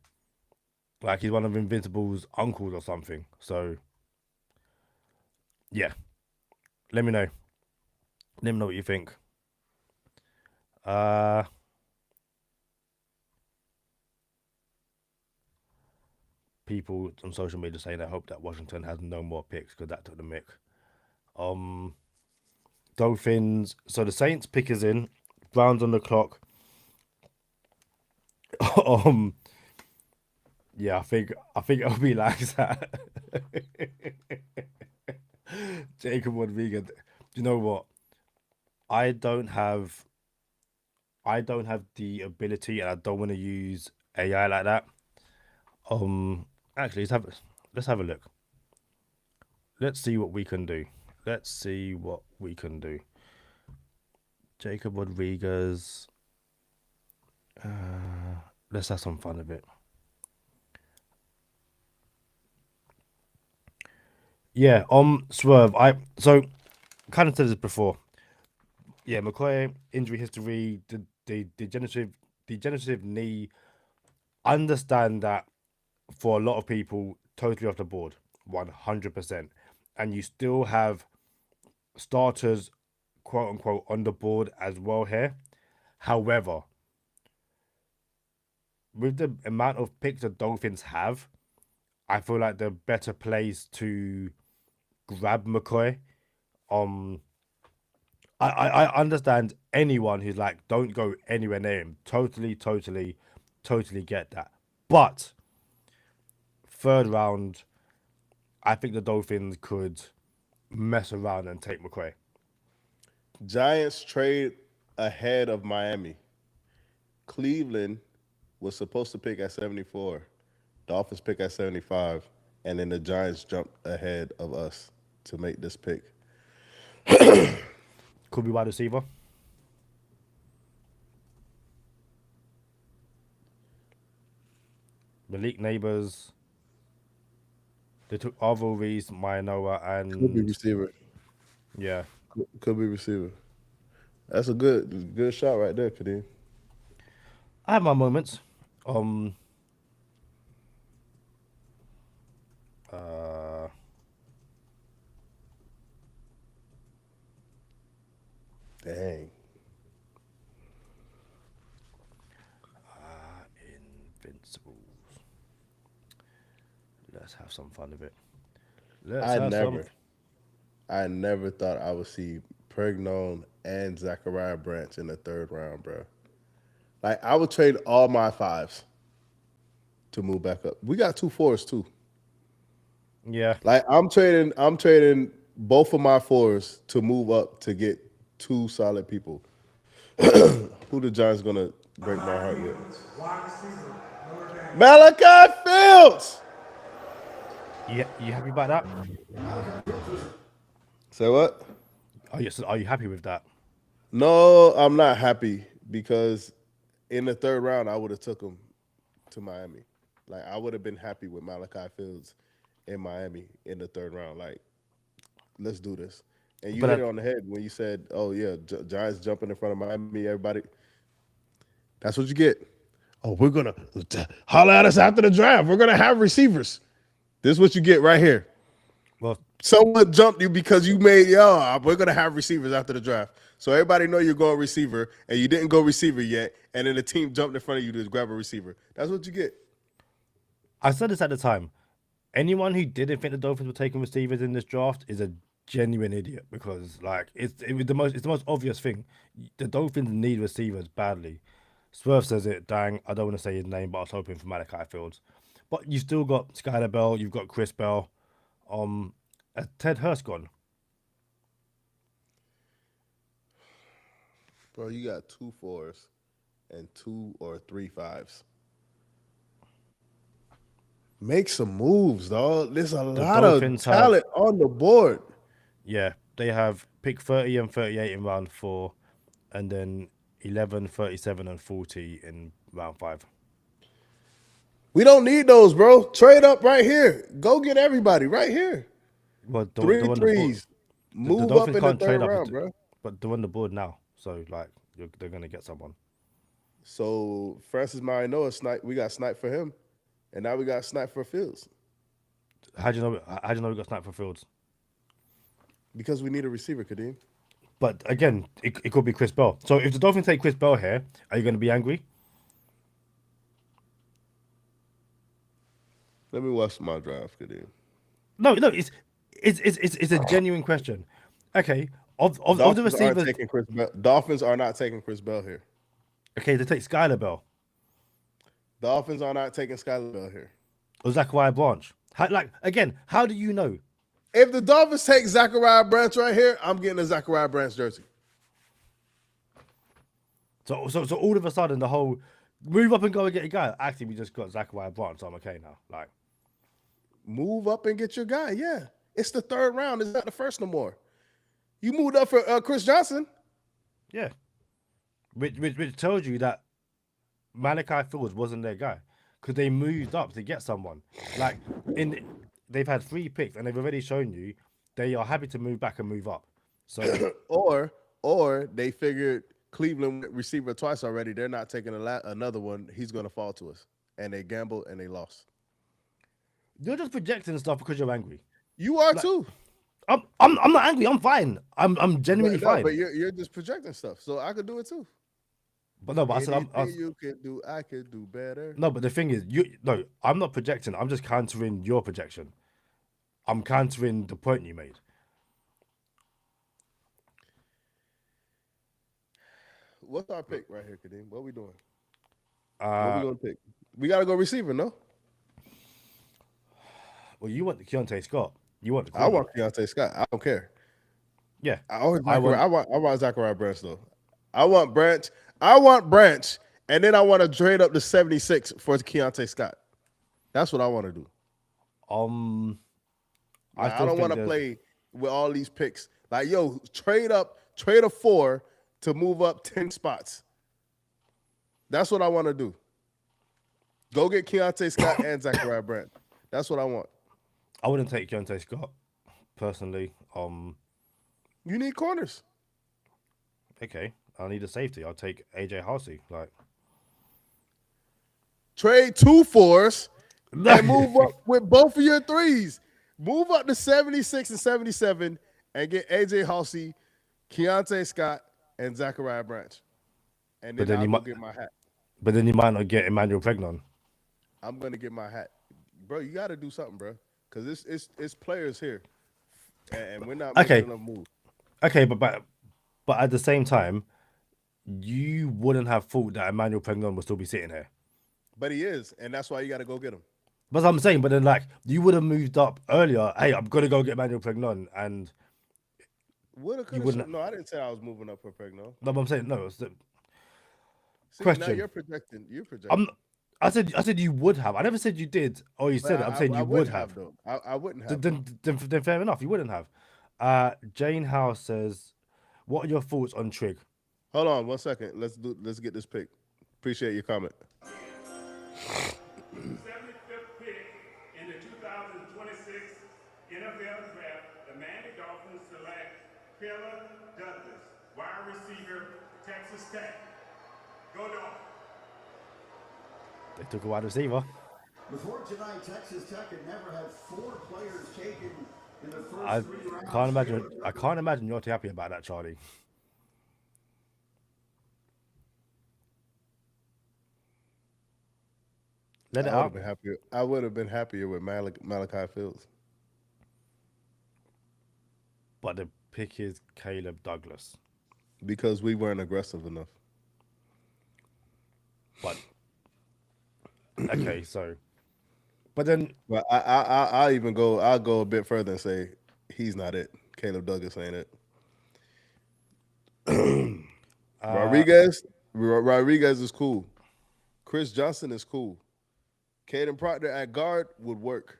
like he's one of Invincible's uncles or something. So yeah, let me know. Let me know what you think. Uh, People on social media saying I hope that Washington has no more picks because that took the mick. Um, Dolphins. So the Saints pick is in. Browns on the clock. um, yeah, I think it'll be like that. Jacob Rodriguez. Do you know what? I don't have I don't have the ability, and I don't want to use AI like that. Um, actually, let's have a look. Let's see what we can do. Let's see what we can do. Jacob Rodriguez. Let's have some fun with it. Yeah, Swerve. So kind of said this before. Yeah, McCoy injury history, the degenerative knee. Understand that for a lot of people, totally off the board, 100%, and you still have starters, quote unquote, on the board as well here. However, with the amount of picks the Dolphins have, I feel like the better place to grab McCoy. Um, I understand anyone who's like, don't go anywhere near him. Totally get that. But third round, I think the Dolphins could mess around and take McCoy. Giants trade ahead of Miami. Cleveland was supposed to pick at 74. Dolphins pick at 75. And then the Giants jumped ahead of us to make this pick. Could be wide receiver. Malik Neighbors. They took Arvo Reese, Manoa, Could be and receiver. yeah, Could be receiver. That's a good shot right there, Kadeem. I have my moments. Um, uh, Dang. Invincibles. Let's have some fun with it. Let's I have some. never, I never thought I would see Pregnon and Zachariah Branch in the third round, bro. Like I would trade all my fives to move back up. We got two fours too. Yeah, Like I'm trading both of my fours to move up to get two solid people. Who the Giants gonna break my heart with? Malachi Fields. you happy about that? Say what? Are you happy with that? No, I'm not happy because in the third round I would have took him to Miami. Like I would have been happy with Malachi Fields in Miami in the third round. Like, let's do this. And you But hit it on the head when you said, "Oh yeah, Giants jumping in front of Miami." Everybody, that's what you get. Oh, we're gonna holler at us after the draft. We're gonna have receivers. This is what you get right here. well, Someone jumped you because you made we're gonna have receivers after the draft. So everybody know you're going receiver, and you didn't go receiver yet, and then the team jumped in front of you to grab a receiver. That's what you get. I said this at the time. Anyone who didn't think the Dolphins were taking receivers in this draft is a genuine idiot because like it's the most obvious thing. The Dolphins need receivers badly. Swerve says it. Dang, I don't want to say his name, but I was hoping for Malachi Fields. But you still got Skyler Bell. You've got Chris Bell. Um, Ted Hurst gone. Bro, you got two fours and two or three fives. Make some moves, dog. There's a The lot of Dolphins have talent on the board. yeah, they have pick 30 and 38 in round four, and then 11, 37, and 40 in round five. We don't need those, bro. Trade up right here. Go get everybody right here. Well, the Three one the board, threes. the Move up Dolphins in the can't third trade up, round, bro. but they're on the board now. So like they're gonna get someone. So Francis Marinoa snipe. We got snipe for him, and now we got snipe for Fields How do you know? How do you know we got sniped for Fields? because we need a receiver, Kadeem. But again, it could be Chris Bell. So if the Dolphins take Chris Bell here, are you going to be angry? Let me watch my draft, Kadeem. No. It's a genuine question. Okay, of the Dolphins aren't receivers, taking Chris Bell. Dolphins are not taking Chris Bell here. okay, they take Skyler Bell Dolphins are not taking Skyler Bell here. or Zachariah Branch. Like again, how do you know? If the Dolphins take Zachariah Branch right here, I'm getting a Zachariah Branch jersey. So all of a sudden the whole move up and go and get a guy. Actually, we just got Zachariah Branch, so I'm okay now. Like Move up and get your guy. Yeah. It's the third round. It's not the first no more. You moved up for Chris Johnson. yeah, which tells you that Malachi Fields wasn't their guy because they moved up to get someone. Like in they've had 3 picks and they've already shown you they are happy to move back and move up. So or they figured Cleveland went receiver twice already. They're not taking another one. He's going to fall to us, and they gambled and they lost. you're just projecting stuff because you're angry. You are Like too, I'm not angry. I'm fine. I'm genuinely but no, but fine. you're just projecting stuff. So I could do it too. But no, but I said Anything you can do, I could do better. no. But the thing is, I'm not projecting. I'm just countering your projection. I'm countering the point you made. What's our pick right here, Kadeem? What we doing? What we Uh, gonna pick? We gotta go receiver, no? well, you want the Keontae Scott. You want the I corner. want Keontae Scott. I don't care. Yeah, I always I want. I want Zachariah Branch though. I want Branch. I want Branch, and then I want to trade up to 76 for Keontae Scott. That's what I want to do. Um, I Like, I still don't want think to there's. play with all these picks. Like, yo, trade a 4 to move up 10 spots. That's what I want to do. Go get Keontae Scott and Zachariah Branch. That's what I want. I wouldn't take Keontae Scott personally. You need corners. Okay, I need a safety. I'll take AJ Harsey. Like, Trade 2 4s and move up with both of your 3s. Move up to 76 and 77 and get AJ Halsey, Keontae Scott, and Zachariah Branch. And but then then I'll you go might, get my hat. but then you might not get Emmanuel Pregnon. I'm gonna get my hat. Bro, you gotta do something, bro. Cause it's players here. And we're not making Okay, enough moves. okay, but at the same time, you wouldn't have thought that Emmanuel Pregnon would still be sitting here. But he is, and that's why you gotta go get him. But I'm saying, but then like you would have moved up earlier. Hey, I'm gonna go get Emmanuel Pregnon, and Woulda, you coulda, wouldn't. no, I didn't say I was moving up for Pregno. No, but I'm saying no. It's the See, now question. you're projecting. You're I'm. projecting. I said you would have. I never said you did, or you But said it. I'm saying I you would wouldn't have have. though. I wouldn't Then, have though. then, then fair enough. You wouldn't have. Jane House says, "What are your thoughts on Trig?" Hold on 1 second. Let's get this pick. Appreciate your comment. 75th pick in the 2026 NFL Draft, the Miami Dolphins select Caleb Douglas, wide receiver, Texas Tech. Go Dolphins. They took a wide receiver. Before tonight, Texas Tech had never had 4 players taken in the I first 3 rounds. can't imagine. I can't imagine you're too happy about that, Charlie. Let it I would have out. been happier. I would have been happier with Malachi Fields But the pick is Caleb Douglas. because we weren't aggressive enough. But okay, so but then But I even go. I'll go a bit further and say he's not it. Caleb Douglas ain't it. Rodriguez is cool. Chris Johnson is cool. Caden Proctor at guard would work,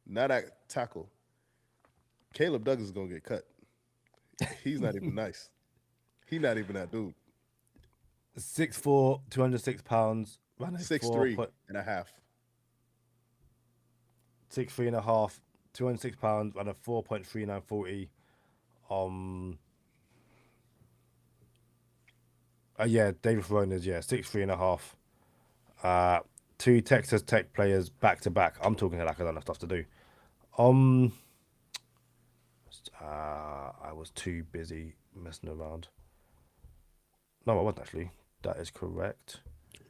not at tackle. Caleb Douglas is gonna get cut. He's not even nice. He's not even that dude. 6'4", 206 pounds, ran a 6'3" and a half. 6'3" and a half, 206 pounds, ran a 4.3940. Um, yeah, David Ferona's 6'3" and a half. 2 Texas Tech players back to back. I'm talking like I don't have stuff to do. Um, I was too busy messing around. No, I wasn't actually. That is correct.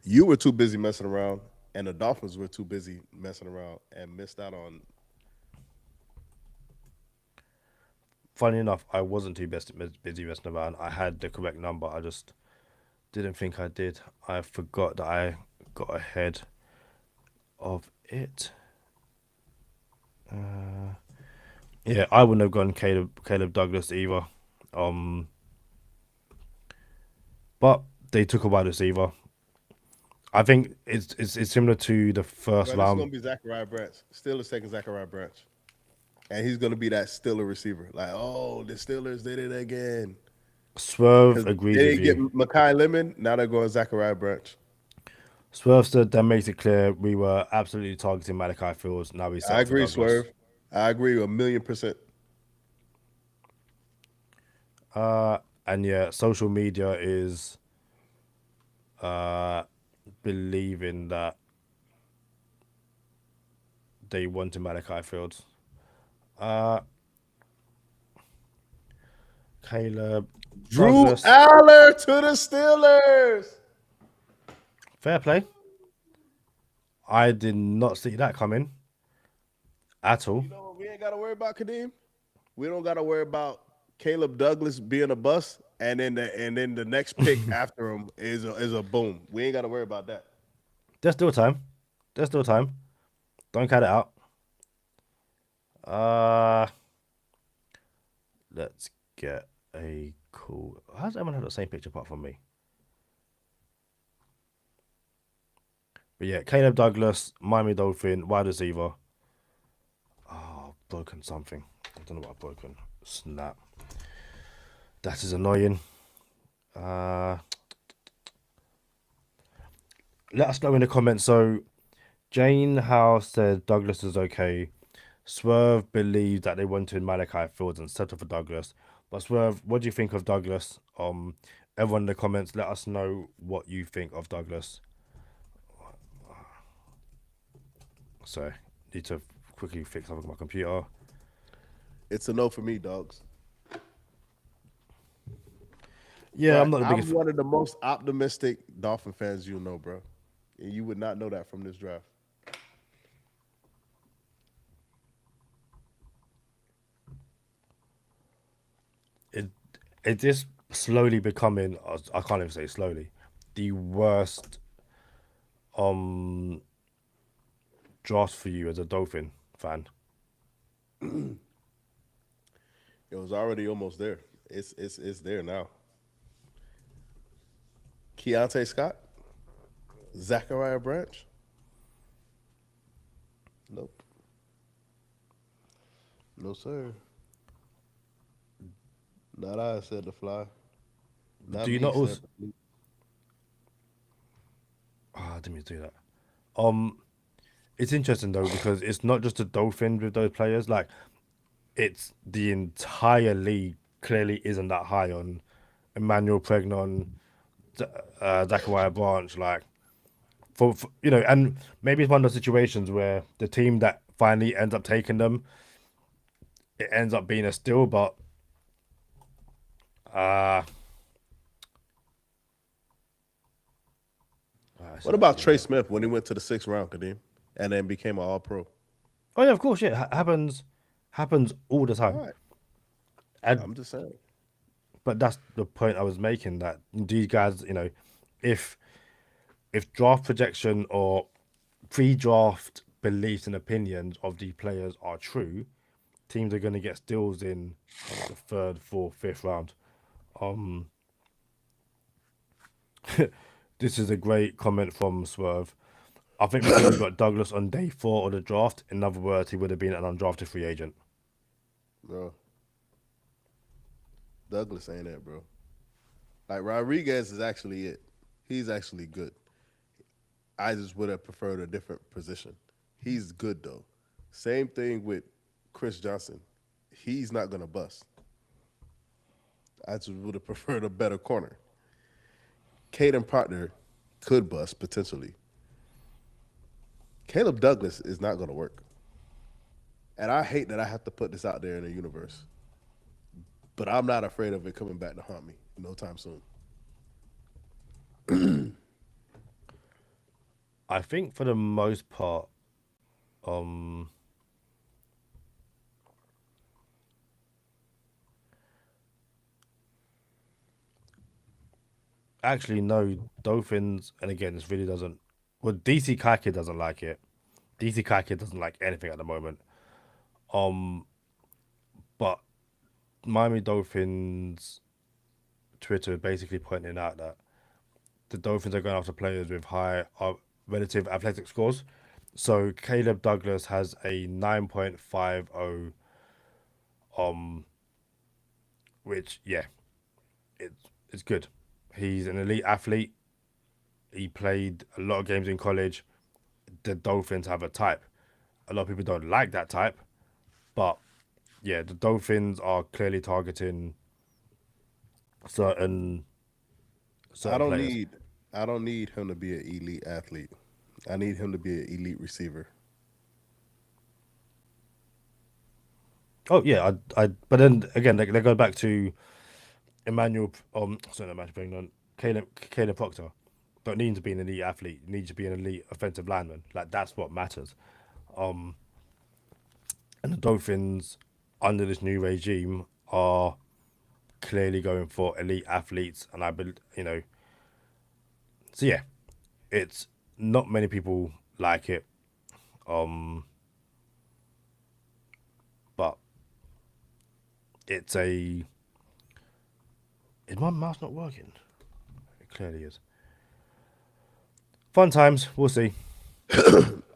You were too busy messing around, and the Dolphins were too busy messing around and missed out on. Funny enough, I wasn't too busy messing around. I had the correct number. I just didn't think I did. I forgot that I got ahead of it. Yeah, I wouldn't have gone Caleb Douglas either. But they took a wide receiver. I think it's similar to the first But this is round. gonna be Zachariah Branch. Still is taking Zachariah Branch, and he's gonna be that Steeler receiver. Like, oh, the Steelers did it again. Swerve Because agrees they with didn't you. get Makai Lemon. Now they're going Zachariah Branch. Swerve said that makes it clear we were absolutely targeting Malachi Fields. Now we I settled for agree, Douglas. Swerve. I agree 1,000,000%. And yeah, social media is uh believing that they wanted Malachi Fields. Uh, Caleb Drew Douglas, Aller to the Steelers. fair play. I did not see that coming at all. You know what we ain't got to worry about, Kadeem? We don't got to worry about Caleb Douglas being a bust, and then the next pick after him is a boom. We ain't got to worry about that. There's still time. There's still time. Don't cut it out. Uh, let's get a cool. How's everyone have the same picture apart from me? But yeah, Caleb Douglas, Miami Dolphin, wide receiver. Oh, broken something. I don't know what I've broken. Snap. That is annoying. Uh, let us know in the comments. So Jane House said Douglas is okay. Swerve believes that they wanted Malachi Fields and settled for Douglas. But Swerve, what do you think of Douglas? Everyone in the comments, let us know what you think of Douglas. So, need to quickly fix something on my computer. It's a no for me, dogs. Yeah, Bro, I'm not the I'm biggest. one of the most optimistic Dolphin fans you know, bro. And you would not know that from this draft. It it is slowly becoming. I can't even say slowly, the worst um draft for you as a Dolphin fan. It was already almost there. It's there now. Keontae Scott, Zachariah Branch. Nope. No sir. Not I said the fly. Not Do you me, not said also? the fleet. Ah, I didn't mean to do that. It's interesting though because it's not just the Dolphins with those players. Like it's the entire league clearly isn't that high on Emmanuel Pregnon, Zachariah Branch. Like for and maybe it's one of those situations where the team that finally ends up taking them, it ends up being a steal. But uh, it's What not about actually Trey here. Smith when he went to the sixth round, Kadeem, and then became an All Pro? Oh yeah, of course, yeah, happens all the All time. right. And I'm just saying. but that's the point I was making that these guys, if draft projection or pre-draft beliefs and opinions of these players are true, teams are going to get steals in the third, fourth, fifth round. Um, this is a great comment from Swerve. I think because we got Douglas on day 4 of the draft, in other words, he would have been an undrafted free agent. Bro, Douglas ain't it, bro. Like Rodriguez is actually it. He's actually good. I just would have preferred a different position. He's good though. Same thing with Chris Johnson. He's not gonna bust. I just would have preferred a better corner. Caden Partner could bust potentially. Caleb Douglas is not gonna work. And I hate that I have to put this out there in the universe. But I'm not afraid of it coming back to haunt me no time soon. I think for the most part, um, actually no, Dolphins, and again, this really doesn't. Well, DC Kake doesn't like it. DC Kake doesn't like anything at the moment. Um, but Miami Dolphins Twitter basically pointing out that the Dolphins are going after players with high relative athletic scores. So Caleb Douglas has a 9.50, which yeah, it's good. He's an elite athlete. He played a lot of games in college. The Dolphins have a type. A lot of people don't like that type, But yeah, the Dolphins are clearly targeting certain I certain don't players. need I don't need him to be an elite athlete. I need him to be an elite receiver. Oh yeah, but then again, they go back to Emmanuel. Sorry, not Emmanuel Brennan, Caleb Proctor. Don't need to be an elite athlete. You need to be an elite offensive lineman. Like that's what matters. And the Dolphins, under this new regime, are clearly going for elite athletes, and I believe So yeah, it's not many people like it. Um, but it's a. Is my mouse not working? It clearly is. Fun times, we'll see.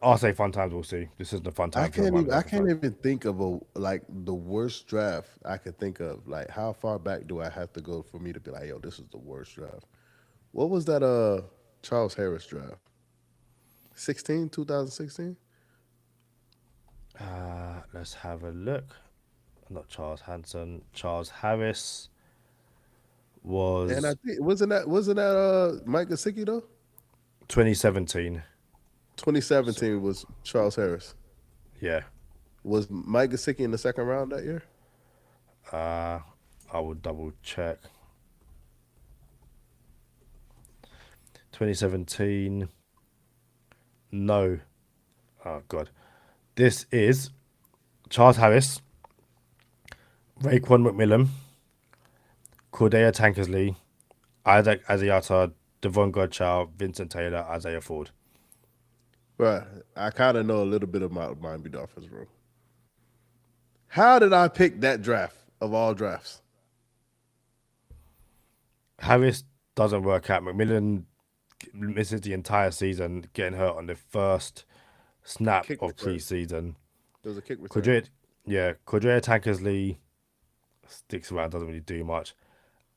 I'll say fun times, we'll see. This isn't a fun time for a Miami I Dolphins can't fan. even think of a like the worst draft I could think of. Like how far back do I have to go for me to be like, yo, this is the worst draft? What was that Charles Harris draft? 2016? Let's have a look. Not Charles Hanson. Charles Harris And I was think wasn't that Mike Gesicki though? 2017. So 2017 was Charles Harris. yeah, Was Mike Gesicki in the second round that year? uh, I will double check. 2017. No. Oh god. This is Charles Harris, Raekwon McMillan, Cordea Tankersley, Isaac Asiata, Devon Godchow, Vincent Taylor, Isaiah Ford. Right. I kind of know a little bit about Miami Dolphins, bro. How did I pick that draft of all drafts? Harris doesn't work out. McMillan misses the entire season, getting hurt on the first snap Kick of return. preseason. There was a kick return. Cordrea Tankersley sticks around, doesn't really do much.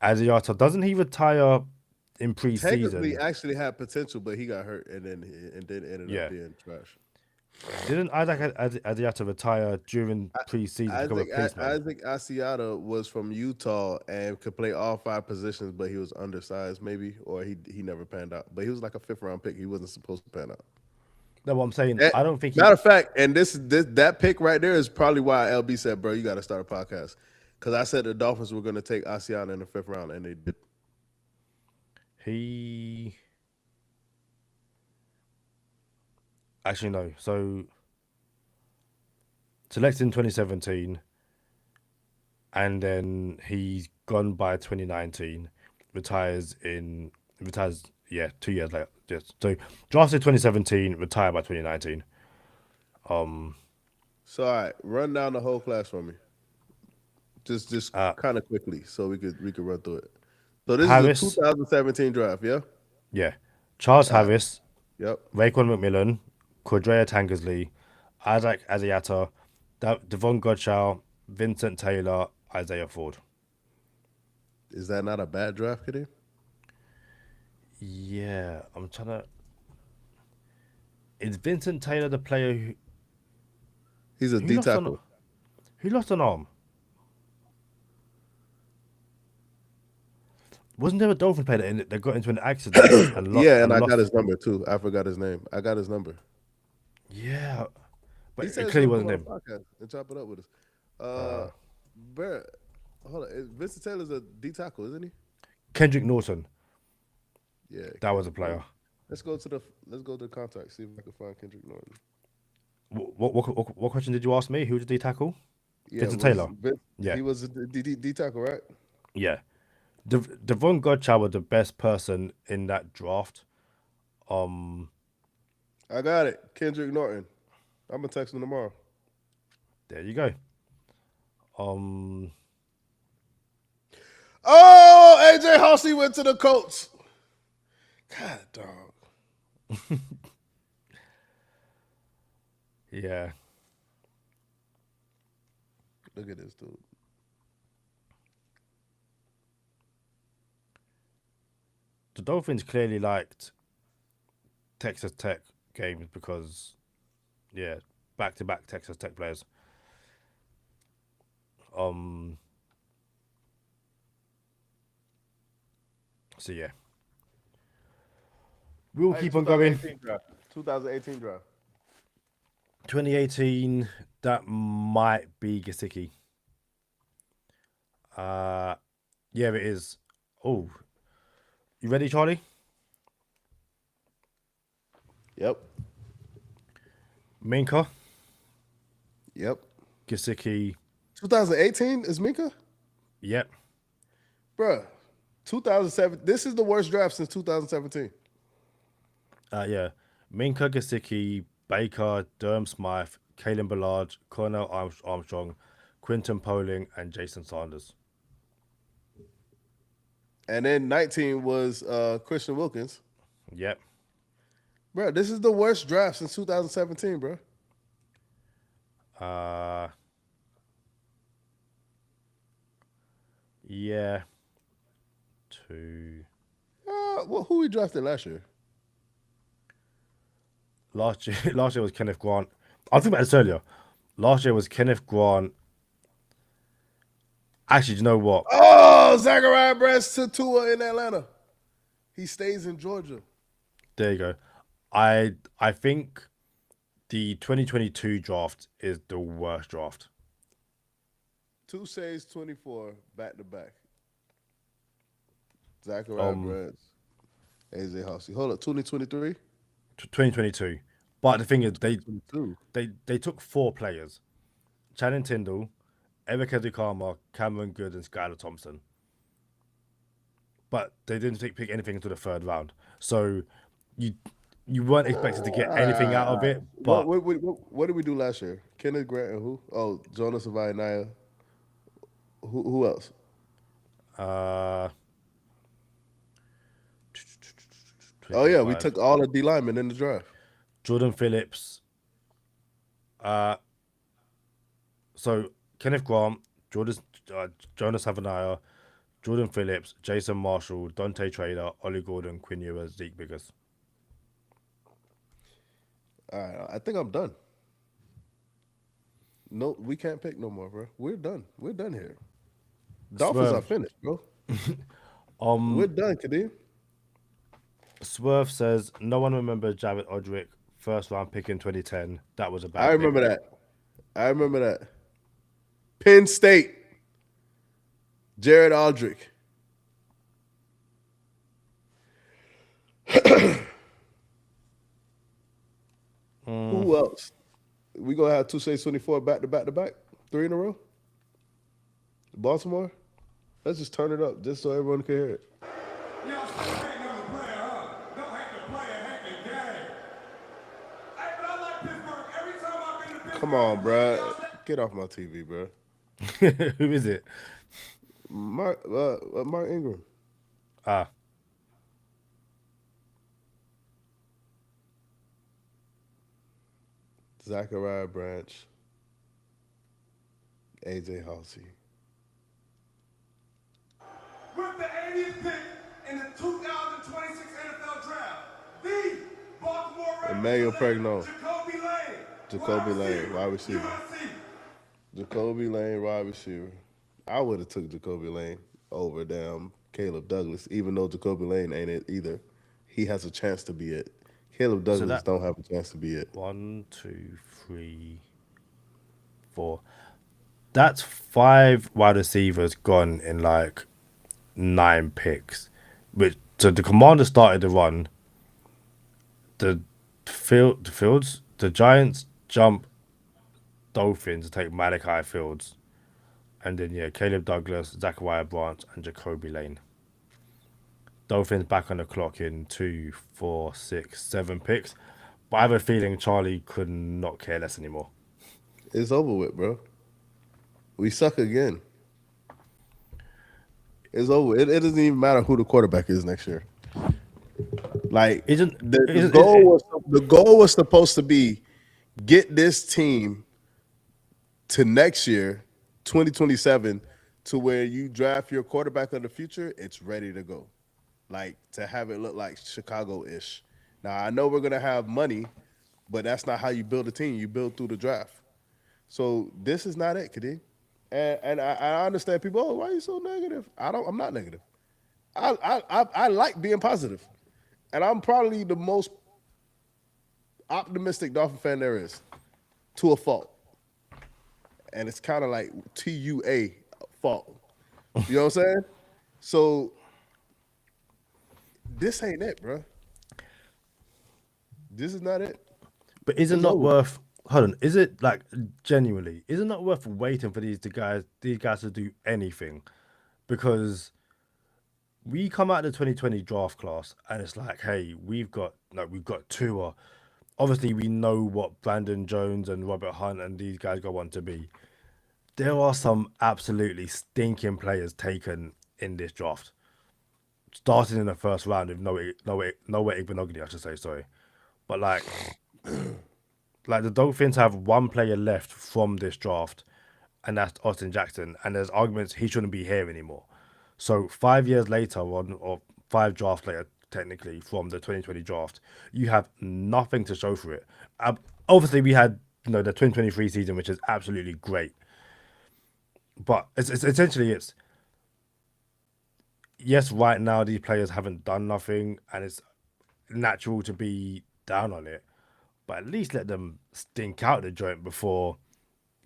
Asiata, doesn't he retire in Tankersley preseason? actually had potential, but he got hurt and then ended up Yeah. being trash. Didn't Isaac Asiata retire during preseason to become a policeman? Isaac Asiata was from Utah and could play all five positions, but he was undersized, maybe, or he never panned out. But he was like a fifth round pick. He wasn't supposed to pan out. No, what I'm saying, Eh, I don't think he. Matter of fact, and this that pick right there is probably why LB said, "Bro, you got to start a podcast." Because I said the Dolphins were going to take Asiata in the fifth round, and they did. He actually no. So selected in 2017, and then he's gone by 2019. Retires 2 years later. Yes. So drafted 2017, retired by 2019. So, all right, run down the whole class for me, just kind of quickly, so we could run through it. So this is a Harris, 2017 draft, yeah. yeah. Charles All right. Harris, Yep. Raekwon McMillan, Cordrea Tankersley, Isaac Asiata, Devon Godchow, Vincent Taylor, Isaiah Ford. Is that not a bad draft, Kadeem? Yeah, I'm trying to. Is Vincent Taylor the player He's a who D lost an tackle. who lost an arm? Wasn't there a Dolphin player that got into an accident Yeah, and and I got lost? his number too. I forgot his name. I got his number. Yeah, but He said it he's clearly gonna come wasn't on him. the podcast and chop it up with us. Barrett, hold on. Vincent Taylor's a D tackle, isn't he? Kendrick Norton, Yeah, that was a Kendrick Norton. player. Let's go to the contact. See if I can find Kendrick Norton. What question did you ask me? Who did he tackle? Yeah, Vincent Taylor. Yeah, he was a D tackle, right? yeah. Devon Godchow was the best person in that draft. I got it. Kendrick Norton. I'm gonna text him tomorrow. There you go. Um, Oh, AJ Hossey went to the Colts. God, dog. yeah. Look at this dude. The Dolphins clearly liked Texas Tech games because, yeah, back-to-back Texas Tech players. Um. So yeah, we'll Hey, keep on going. 2018 draft. 2018 draft. 2018. That might be Gasicki. Uh. Yeah, it is. Oh, you ready, Charlie? Yep. Minka, Yep. Gasicki. 2018 is Minka? Yep. Bruh. 2007. This is the worst draft since 2017. Yeah. Minka, Gasicki, Baker, Durham Smythe, Kalen Ballard, Cornell Armstrong, Quinton Poling, and Jason Sanders. And then 19 was Christian Wilkins. Yep. Bro, this is the worst draft since 2017, bro. Uh. Yeah. Two. Well, who we drafted last year? Last year. Last year was Kenneth Grant. I was thinking about this earlier. Last year was Kenneth Grant. Actually, do you know what? Oh, Zachariah Brents to Tua in Atlanta. He stays in Georgia. There you go. I think the 2022 draft is the worst draft. Two saves 24 back to back. Zachariah Um, Brents, AJ Hossey. Hold up, 2023? 2022. But the thing is, 2022. they took four players: Channing Tindall, Eric Ezekama, Cameron Good, and Skylar Thompson. But they didn't pick anything until the third round. So you you weren't expected to get anything out of it. What, But what, what, what did we do last year? Kenneth Grant and who? Oh, Jonas Savaianaya. Who else? uh, Oh, yeah, we 2025, took all the D linemen in the draft. Jordan Phillips. Uh, so Kenneth Grant, Jordan, Jonas Havanaya, Jordan Phillips, Jason Marshall, Dante Trader, Ollie Gordon, Quinn Ewers, Zeke Biggers. All right, I think I'm done. No, we can't pick no more, bro. We're done. We're done here. Dolphins are Swerve. finished, bro. We're Um, done, Kadeem. Swerve says no one remembers Jared Odrick, first round pick in 2010. That was a I bad pick. remember that. I remember that. Penn State, Jared Aldrich. Who else? We gonna have two saves 24 back to back to back, three in a row. Baltimore. Let's just turn it up, just so everyone can hear it. Y'all still hating on the player, huh? Don't hate the player, hate the game. Hey, but I like Pittsburgh. Every time I've been to Pittsburgh, Come on, y'all bruh. Get off my TV, bruh. Who is it? Mark Ingram. Ah, Zachariah Branch. AJ Halsey. with the 80th pick in the 2026 NFL Draft, the Baltimore Ravens Emmanuel select Pregno. Jacoby Lane, Jacoby Lane, wide receiver. USC. Jacoby Lane, wide receiver. I would have took Jacoby Lane over damn Caleb Douglas, even though Jacoby Lane ain't it either. He has a chance to be it. Caleb so Douglas that don't have a chance to be it. one, two, three, four. That's five wide receivers gone in like nine picks. Which so the commander started the run. The Giants jump Dolphins to take Malachi Fields, and then yeah, Caleb Douglas, Zachariah Branch, and Jacoby Lane. Dolphins back on the clock in 2, 4, 6, 7 picks. But I have a feeling Charlie could not care less anymore. It's over with, bro. We suck again. It's over. It doesn't even matter who the quarterback is next year. Like Isn't the isn't goal it, was the goal was supposed to be get this team to next year, 2027, to where you draft your quarterback of the future, it's ready to go. Like to have it look like Chicago-ish. Now I know we're gonna have money, but that's not how you build a team. You build through the draft. So this is not it, Kadeem. And I understand people. Oh, why are you so negative? I'm not negative. I like being positive, and I'm probably the most optimistic Dolphin fan there is, to a fault. And it's kind of like TUA fault. You know what I'm saying? So this ain't it, bro. This is not it. But is it It's not over. worth? Hold on, is it like genuinely? Is it not worth waiting for these guys to do anything? Because we come out of the 2020 draft class and it's like, hey, we've got Tua. Obviously, we know what Brandon Jones and Robert Hunt and these guys go on to be. There are some absolutely stinking players taken in this draft, starting in the first round with Noah Igbenogany, I should say, sorry. But like the Dolphins have one player left from this draft, and that's Austin Jackson. And there's arguments he shouldn't be here anymore. So 5 years later, or five drafts later, technically from the 2020 draft, you have nothing to show for it. Obviously, we had the 2023 season, which is absolutely great, but it's essentially it's yes, right now these players haven't done nothing, and it's natural to be down on it. But at least let them stink out the joint before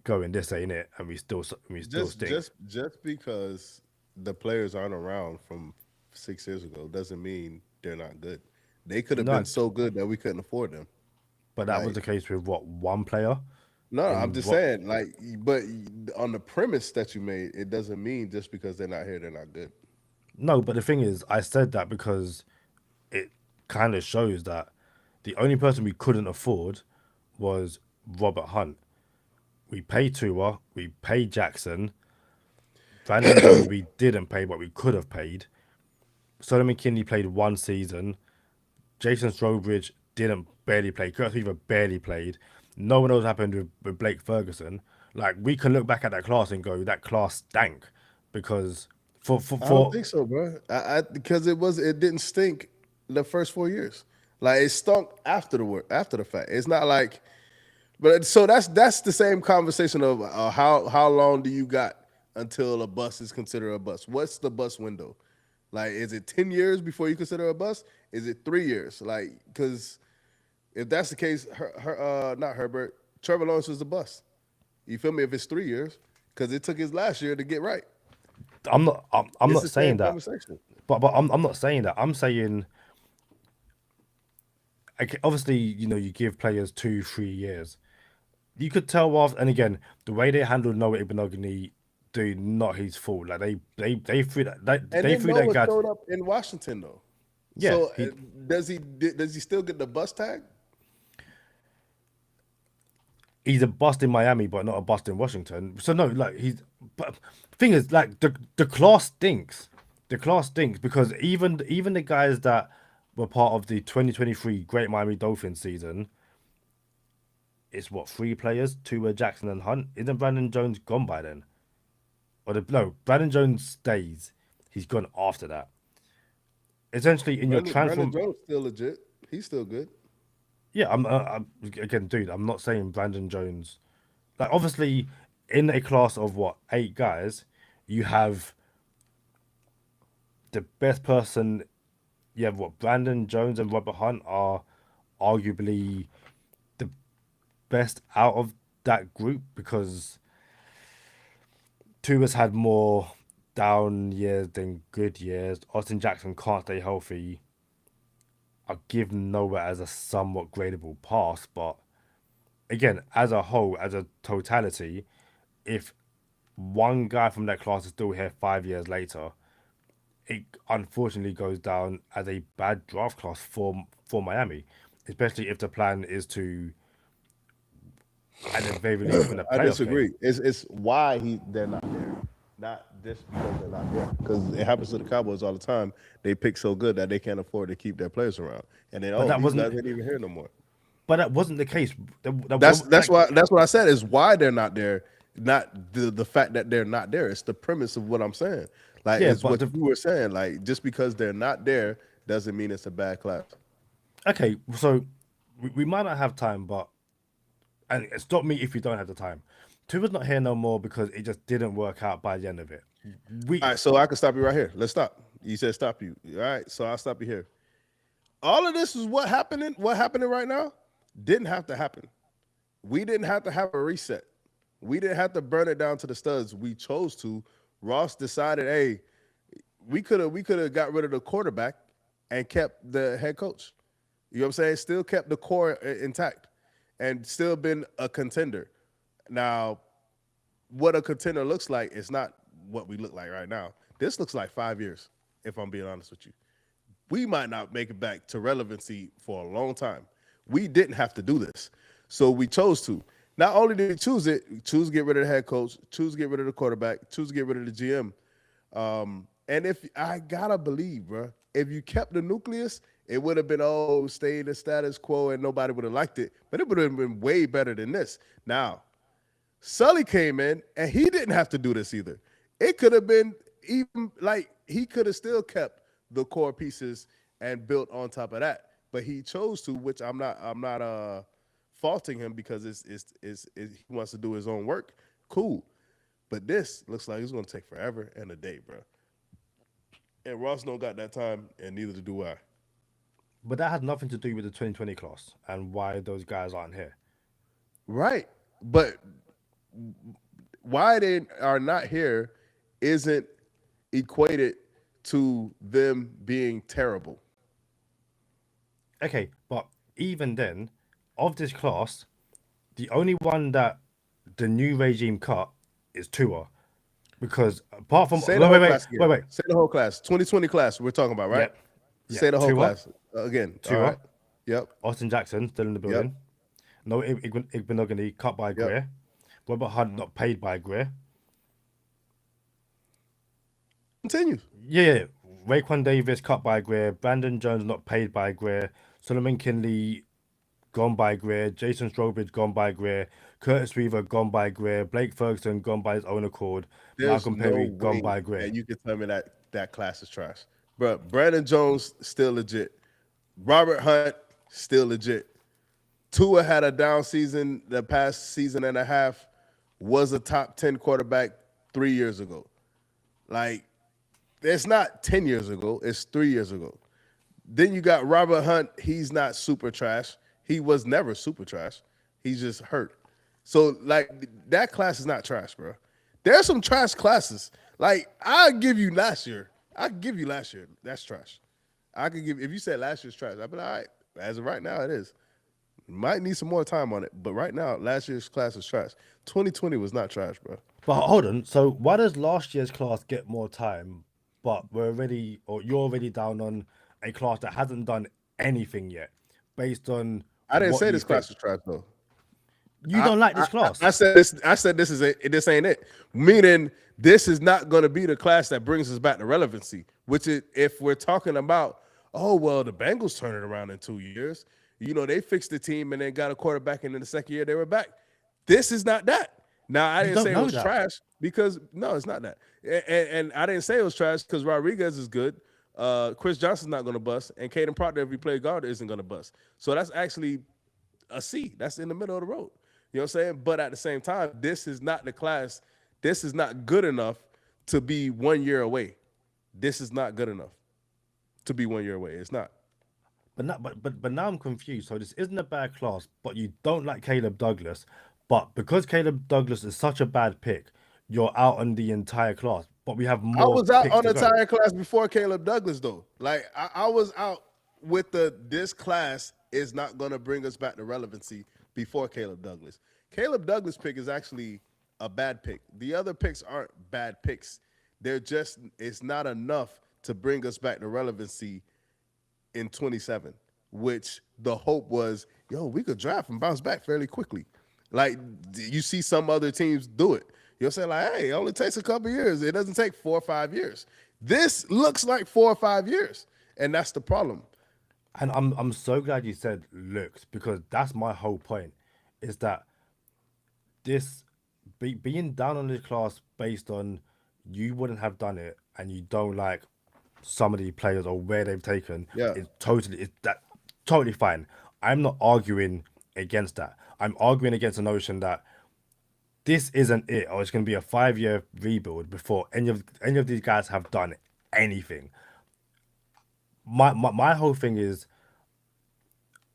going this ain't it, and we still Just stink. just just because the players aren't around from 6 years ago doesn't mean they're not good. They could have been No, so good that we couldn't afford them. but that was Like, the case with what one player no, I'm in just what? saying, like, but on the premise that you made, it doesn't mean just because they're not here, they're not good. No, but the thing is, I said that because it kind of shows that the only person we couldn't afford was Robert Hunt. We paid Tua, we paid Jackson, Brandon Jones. We didn't pay what we could have paid. Solomon Kinley played one season. Jason Strowbridge didn't barely play. Kurt Weaver barely played. No one knows what happened with Blake Ferguson. Like we can look back at that class and go, that class stank because for for, I don't for think so, bro. I because it didn't stink the first 4 years. Like it stunk after the work, after the fact. It's not like, but so that's the same conversation of how long do you got until a bus is considered a bus? What's the bus window? Like, is it 10 years before you consider a bus? Is it 3 years? Like, because if that's the case, not Herbert, Trevor Lawrence was the bus. You feel me? If it's 3 years, because it took his last year to get right. I'm It's not the same saying that, conversation. but I'm not saying that. I'm saying okay, obviously you give players 2 3 years. You could tell off, and again the way they handled Noah Ibn, dude, not his fault. Like they threw that And they then threw that Noah guy. showed up in Washington though. Yeah, So he does he still get the bus tag? he's a bust in Miami, but not a bust in Washington. So no, like he's. But thing is, like the class stinks. The class stinks because even the guys that were part of the 2023 Great Miami Dolphins season, it's what three players, two were Jackson and Hunt. Isn't Brandon Jones gone by then? No, Brandon Jones stays. He's gone after that. Essentially, in your Brandon transform, Jones still legit. He's still good. yeah, I'm again, dude. I'm not saying Brandon Jones. Like, obviously, in a class of what 8 guys, you have the best person. You have what Brandon Jones and Robert Hunt are arguably the best out of that group because two of us had more down years than good years. Austin Jackson can't stay healthy. I give Noah as a somewhat gradable pass, but again, as a whole, as a totality, if one guy from that class is still here 5 years later, it unfortunately goes down as a bad draft class for Miami, especially if the plan is to, at the very least, win a I playoff game. disagree. It's why they're not there, not just because they're not there. Because it happens to the Cowboys all the time. They pick so good that they can't afford to keep their players around, and then But that these guys wasn't. ain't even here no more. But that wasn't the case. That's why that's what I said is why they're not there, not the fact that they're not there. It's the premise of what I'm saying. Like Yeah, it's but what the you were saying. Like just because they're not there doesn't mean it's a bad class. okay. So we might not have time, but and stop me if you don't have the time. Tua's not here no more because it just didn't work out by the end of it. All right, so I can stop you right here. Let's stop. You said stop you. All right, so I'll stop you here. All of this is what happening right now didn't have to happen. We didn't have to have a reset. We didn't have to burn it down to the studs. We chose to. Ross decided, hey, we could have got rid of the quarterback and kept the head coach. You know what I'm saying? Still kept the core intact and still been a contender. Now, what a contender looks like is not what we look like right now. This looks like 5 years, if I'm being honest with you. We might not make it back to relevancy for a long time. We didn't have to do this. So we chose to. Not only did we choose it, we choose to get rid of the head coach, choose to get rid of the quarterback, choose to get rid of the GM. And if I gotta believe, bro, if you kept the nucleus, it would have been stay the status quo and nobody would have liked it. But it would have been way better than this. Now, Sully came in and he didn't have to do this either. It could have been even like he could have still kept the core pieces and built on top of that. But he chose to, which I'm not faulting him because he wants to do his own work. Cool. But this looks like it's gonna take forever and a day, bro. And Ross don't got that time, and neither do I. But that had nothing to do with the 2020 class and why those guys aren't here. Right. But why they are not here isn't equated to them being terrible. Okay, but even then, of this class, the only one that the new regime cut is Tua. Because apart from Say the whole class wait, again. Say the whole class. 2020 class we're talking about, right? Yep. Yeah. Say the whole Tua, class again. All Tua, right. Yep. Austin Jackson still in the Yep. building. No Igbenogany cut by Yep. Greer. Robert Hunt not paid by Greer. Continue. Yeah. Raekwon Davis cut by Greer. Brandon Jones not paid by Greer. Solomon Kinley gone by Greer. Jason Strowbridge gone by Greer. Curtis Weaver gone by Greer. Blake Ferguson gone by his own accord. There's Malcolm no Perry gone way by Greer. that you can tell me that class is trash. Bro, Brandon Jones still legit. Robert Hunt still legit. Tua had a down season the past season and a half, was a top 10 quarterback 3 years ago. Like, it's not 10 years ago, it's 3 years ago. Then you got Robert Hunt. He's not super trash. He was never super trash. He's just hurt. So, like, that class is not trash, bro. There's some trash classes. Like, I'll give you last year. I can give you last year. That's trash. I could give, if you said last year's trash, I'd be like, all right, as of right now, it is. Might need some more time on it, but right now, last year's class is trash. 2020 was not trash, bro. But hold on. So why does last year's class get more time, but you're already down on a class that hasn't done anything yet, based on I didn't what say you this think? class was trash, though. You don't like this class. I said this. I said this is it. This ain't it. Meaning this is not going to be the class that brings us back to relevancy. Which is if we're talking about, oh well, the Bengals turned it around in 2 years. You know, they fixed the team and then got a quarterback, and in the second year they were back. This is not that. Now I didn't don't say it know was that. trash because no, it's not that. And I didn't say it was trash because Rodriguez is good. Chris Johnson's not going to bust, and Caden Proctor, if he played guard, isn't going to bust. So that's actually a C. That's in the middle of the road. You know what I'm saying? But at the same time, this is not the class. This is not good enough to be 1 year away. This is not good enough to be 1 year away. It's not. But now I'm confused. So this isn't a bad class, but you don't like Caleb Douglas. But because Caleb Douglas is such a bad pick, you're out on the entire class. But we have more. I was out picks on to the go. entire class before Caleb Douglas, though. Like I was out with this class is not going to bring us back to relevancy before Caleb Douglas. Caleb Douglas pick is actually a bad pick. The other picks aren't bad picks. It's not enough to bring us back to relevancy in 27, which the hope was, we could draft and bounce back fairly quickly. Like you see some other teams do it. You'll say like, hey, it only takes a couple years. It doesn't take 4 or 5 years. This looks like 4 or 5 years, and that's the problem. And I'm so glad you said looks, because that's my whole point, is that this being down on this class based on you wouldn't have done it and you don't like some of the players or where they've taken is totally fine. I'm not arguing against that. I'm arguing against the notion that this isn't it, or it's going to be a 5 year rebuild before any of these guys have done anything. My whole thing is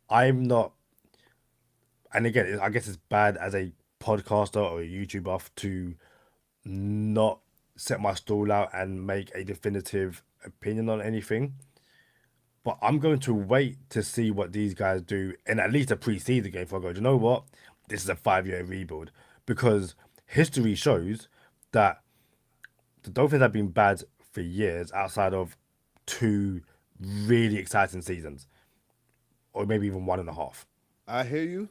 I'm not, and again, I guess it's bad as a podcaster or a YouTuber to not set my stall out and make a definitive opinion on anything. But I'm going to wait to see what these guys do in at least a preseason game before I go, "Do you know what? This is a 5 year rebuild." Because history shows that the Dolphins have been bad for years outside of two really exciting seasons, or maybe even one and a half. I hear you.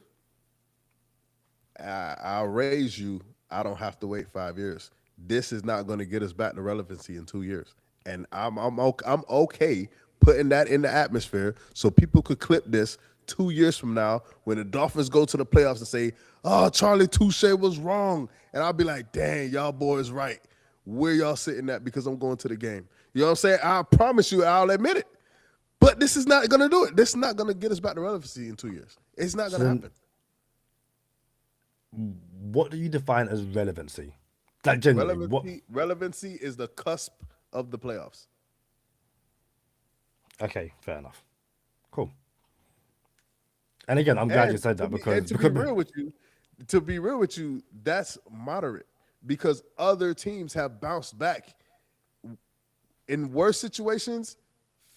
I'll raise you. I don't have to wait 5 years. This is not going to get us back to relevancy in 2 years, and I'm okay putting that in the atmosphere so people could clip this 2 years from now when the Dolphins go to the playoffs and say, "Oh, Charlie Touche was wrong," and I'll be like, "Dang, y'all boys right. Where y'all sitting at?" Because I'm going to the game. You know what I'm saying? I promise you, I'll admit it. But this is not going to do it. This is not going to get us back to relevancy in 2 years. It's not going So to then, happen. what do you define as relevancy? Like generally, what? Relevancy is the cusp of the playoffs. Okay, fair enough. Cool. And again, I'm glad you And said to that be and because to be because real with you, that's moderate because other teams have bounced back in worse situations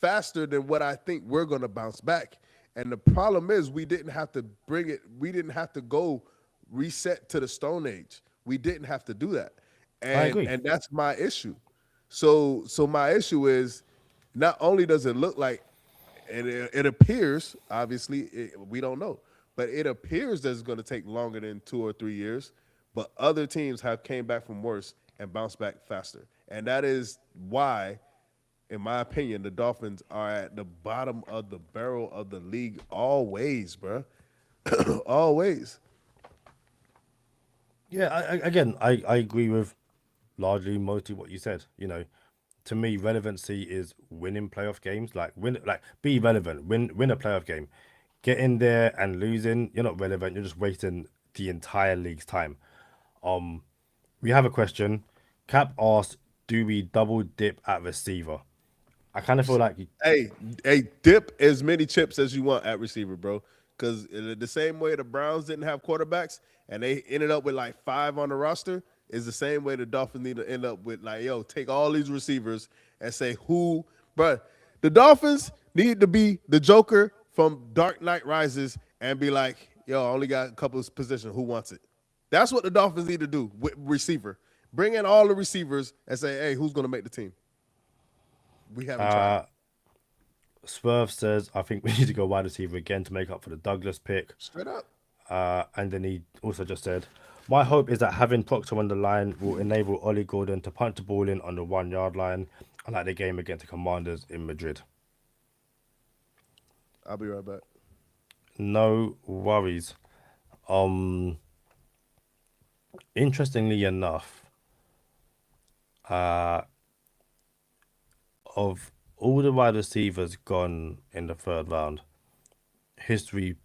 faster than what I think we're going to bounce back. And the problem is we didn't have to bring it. We didn't have to go reset to the Stone Age. We didn't have to do that, I and agree. and that's my issue. So my issue is not only does it look like and it appears, obviously, we don't know, but it appears that it's going to take longer than 2 or 3 years. But other teams have came back from worse and bounced back faster, and that is why, in my opinion, the Dolphins are at the bottom of the barrel of the league always, bro. Always. Yeah, I agree with largely mostly what you said. To me, relevancy is winning playoff games. Like be relevant, win a playoff game. Get in there and losing, you're not relevant. You're just wasting the entire league's time. Um, we have a question. Cap asked, "Do we double dip at receiver?" I kind of feel like Hey, dip as many chips as you want at receiver, bro. Because the same way the Browns didn't have quarterbacks and they ended up with like five on the roster is the same way the Dolphins need to end up with like, yo, take all these receivers and say who, bro. The Dolphins need to be the Joker from Dark Knight Rises and be like, yo, I only got a couple of positions. Who wants it? That's what the Dolphins need to do with receiver. Bring in all the receivers and say, hey, who's going to make the team? We haven't tried it. uh, Swerve says, "I think we need to go wide receiver again to make up for the Douglas pick." Straight up. And then he also just said, "My hope is that having Proctor on the line will enable Ollie Gordon to punch the ball in on the 1 yard line, unlike the game against the Commanders in Madrid." I'll be right back. No worries. Um, Interestingly enough, of all the wide receivers gone in the third round, history,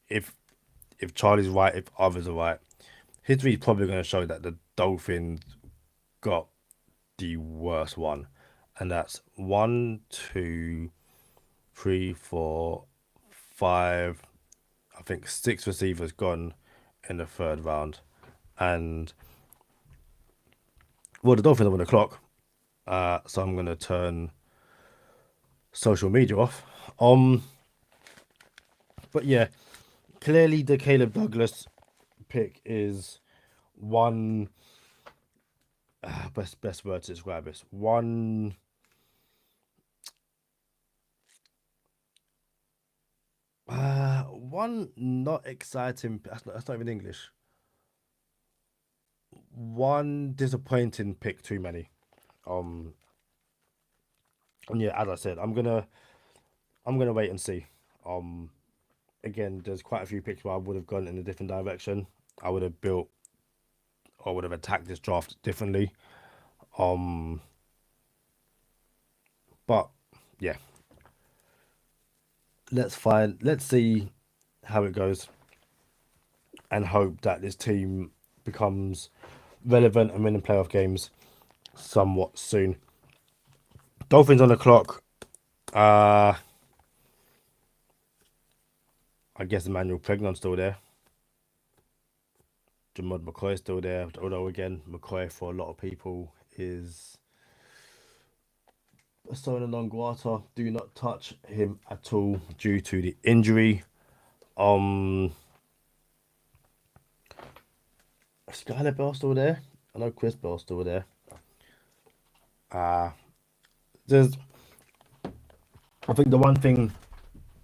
if Charlie's right, if others are right, history is probably going to show that the Dolphins got the worst one, and that's one, two, three, four, five. I think six receivers gone in the third round, and well, the Dolphins are on the clock, so I'm gonna turn social media off. But yeah, clearly the Caleb Douglas pick is one best word to describe this one not exciting. That's not even English. One disappointing pick too many. Um, and yeah, as I said, I'm gonna wait and see. Um, Again, there's quite a few picks where I would have gone in a different direction. I would have built or would have attacked this draft differently. Um, but yeah, let's see how it goes and hope that this team becomes relevant and winning playoff games somewhat soon. Dolphins on the clock. Uh, I guess Emmanuel Pregnant's still there. Jamod McCoy's still there, although again, McCoy for a lot of people is persona non grata. Do not touch him at all due to the injury. Um, Skylar Bell's still there. I know Chris Bell's still there. There's, I think the one thing,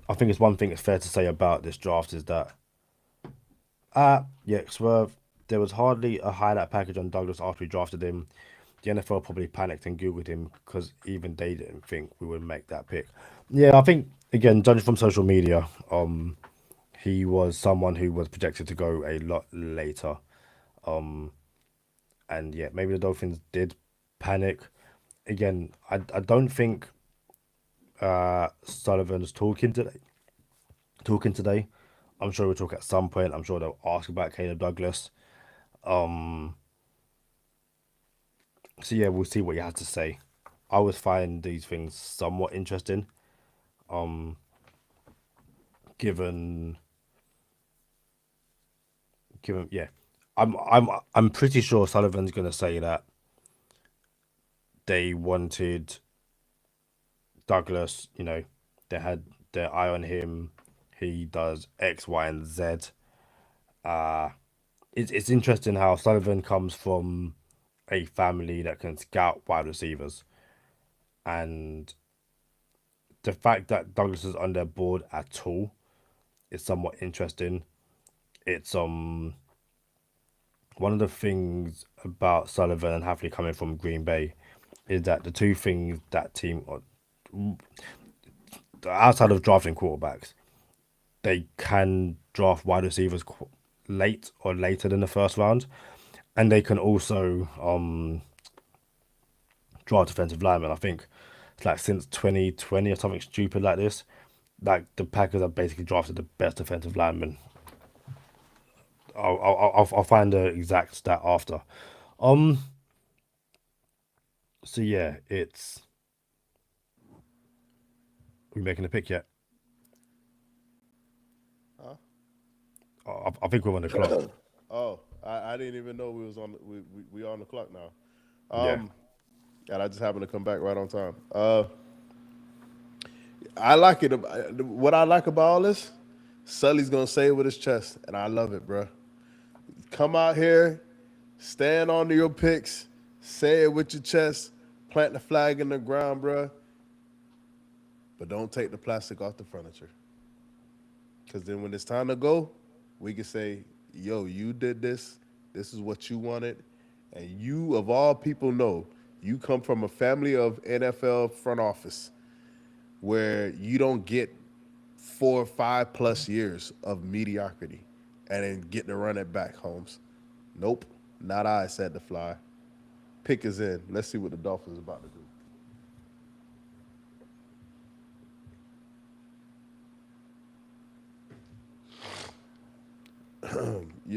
I think it's one thing it's fair to say about this draft is that, yeah, Swerve, there was hardly a highlight package on Douglas after we drafted him. The NFL probably panicked and Googled him because even they didn't think we would make that pick. Yeah, I think, again, judging from social media, he was someone who was projected to go a lot later. And yeah, maybe the Dolphins did panic. Again, I don't think Sullivan's talking today. I'm sure we'll talk at some point. I'm sure they'll ask about Caleb Douglas. So yeah, we'll see what he has to say. I always find these things somewhat interesting. Given yeah. I'm pretty sure Sullivan's gonna say that they wanted Douglas, they had their eye on him. He does X, Y, and Z. It's interesting how Sullivan comes from a family that can scout wide receivers, and the fact that Douglas is on their board at all is somewhat interesting. It's one of the things about Sullivan and Hafley coming from Green Bay is that the two things that team outside of drafting quarterbacks, they can draft wide receivers late or later than the first round, and they can also draft defensive linemen. I think it's like since 2020 or something stupid like this, like the Packers have basically drafted the best defensive linemen. I'll find the exact stat after. Um. So yeah, it's we making a pick yet? Huh? I think we're on the clock. Oh, I didn't even know we was on. We on the clock now. Yeah. And I just happened to come back right on time. I like it. What I like about all this, Sully's gonna say it with his chest, and I love it, bro. Come out here, stand on your picks, say it with your chest, plant the flag in the ground, bro. But don't take the plastic off the furniture. Because then when it's time to go, we can say, yo, you did this. This is what you wanted. And you, of all people, know you come from a family of NFL front office where you don't get 4 or 5 plus years of mediocrity and then getting to run it back, Holmes. Nope, not I, said the fly. Pick is in. Let's see what the Dolphins are about to do.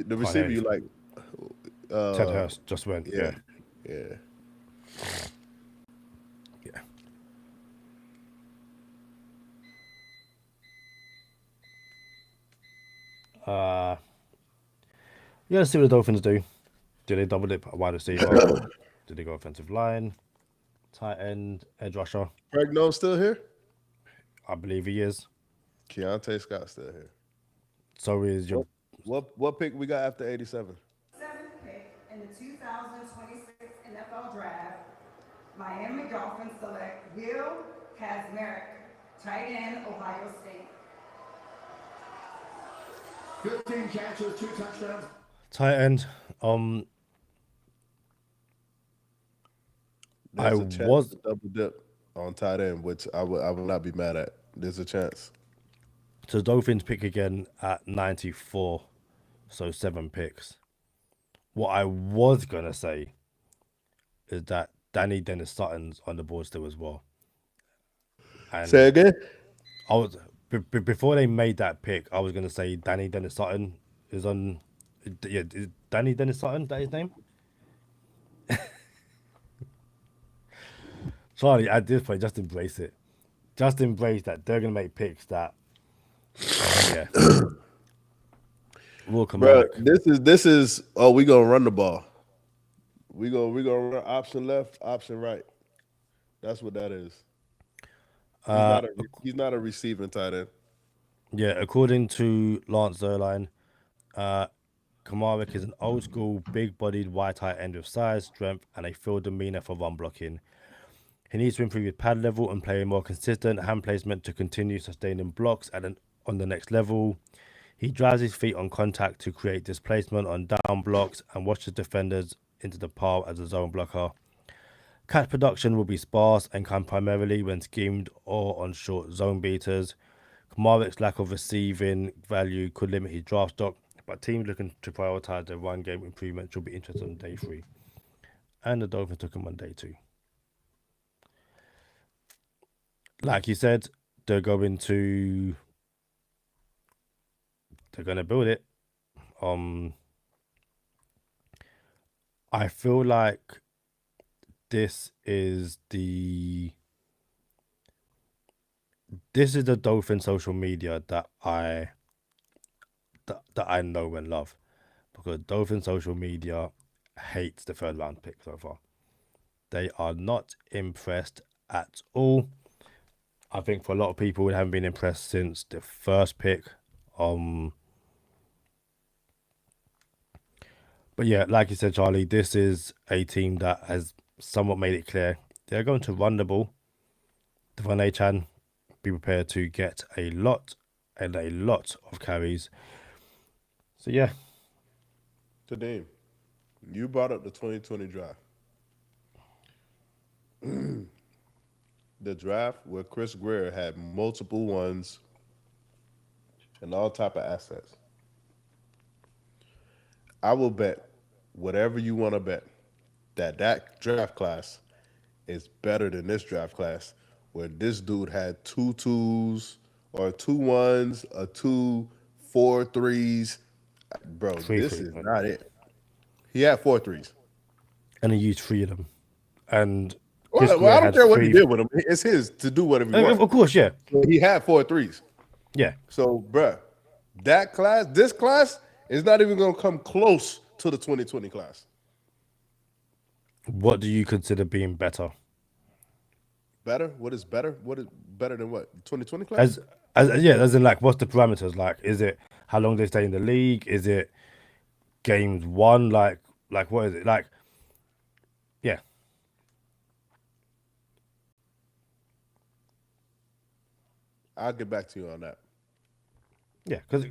The Can't hear receiver you anything. like, Ted Hurst just went. yeah, Yeah. yeah. Yeah. Yeah. Let's see what the Dolphins do. Do they double dip a wide receiver? Do they go offensive line, tight end, edge rusher? Pregno still here? I believe he is. Keontae Scott still here. So is your What pick we got after 87? Seventh pick in the 2026 NFL Draft, Miami Dolphins select Will Kazmarek, tight end, Ohio State. 15 catches, 2 touchdowns. tight end. I There's a chance was to double dip on tight end, which I would not be mad at. There's a chance. so Dolphins pick again at 94, so 7 picks. What I was gonna say is that Danny Dennis Sutton's on the board still as well, Say and again? I was before they made that pick, I was gonna say Danny Dennis Sutton is on. Yeah, Danny Dennis Sutton, that his name? Charlie, at this point, just embrace it. Just embrace that they're gonna make picks that, yeah, will come Bro, Mavic. this is oh, we gonna run the ball. We gonna run option left, option right. That's what that is. He's Uh, not a he's not a receiving tight end. yeah, according to Lance Zerline, uh, Kamaric is an old school, big bodied white tight end with size, strength, and a field demeanor for run blocking. He needs to improve his pad level and play a more consistent hand placement to continue sustaining blocks on the next level. He drives his feet on contact to create displacement on down blocks and watches defenders into the palm as a zone blocker. Catch production will be sparse and come primarily when schemed or on short zone beaters. Kamaric's lack of receiving value could limit his draft stock, but teams looking to prioritize their run game improvement should be interested on day 3. And the Dolphins took him on day 2. Like you said, they're going to build it. I feel like this is the Dolphin social media that I know and love, because Dolphin social media hates the third round pick so far. They are not impressed at all. I think for a lot of people, they haven't been impressed since the first pick. But yeah, like you said, Charlie, this is a team that has somewhat made it clear they're going to run the ball. Devon Achan, be prepared to get a lot of carries. So yeah, Tadeem, you brought up the 2020 draft. The draft where Chris Greer had multiple ones and all type of assets. I will bet whatever you want to bet that draft class is better than this draft class, where this dude had two twos or two ones, a two, four threes. Bro, three this three, is not it. He had four threes. and he used 3 of them. And Chris Well, Greer I don't had care what he 3. did with them. It's his to do whatever he wants. Of course, yeah, So he had four threes. yeah. So, bruh, this class is not even going to come close to the 2020 class. What do you consider being better? Better? What is better? What is better than what? 2020 class? As in, like, what's the parameters? Like, is it how long they stay in the league? Is it games won? Like what is it? Like, yeah, I'll get back to you on that. yeah, because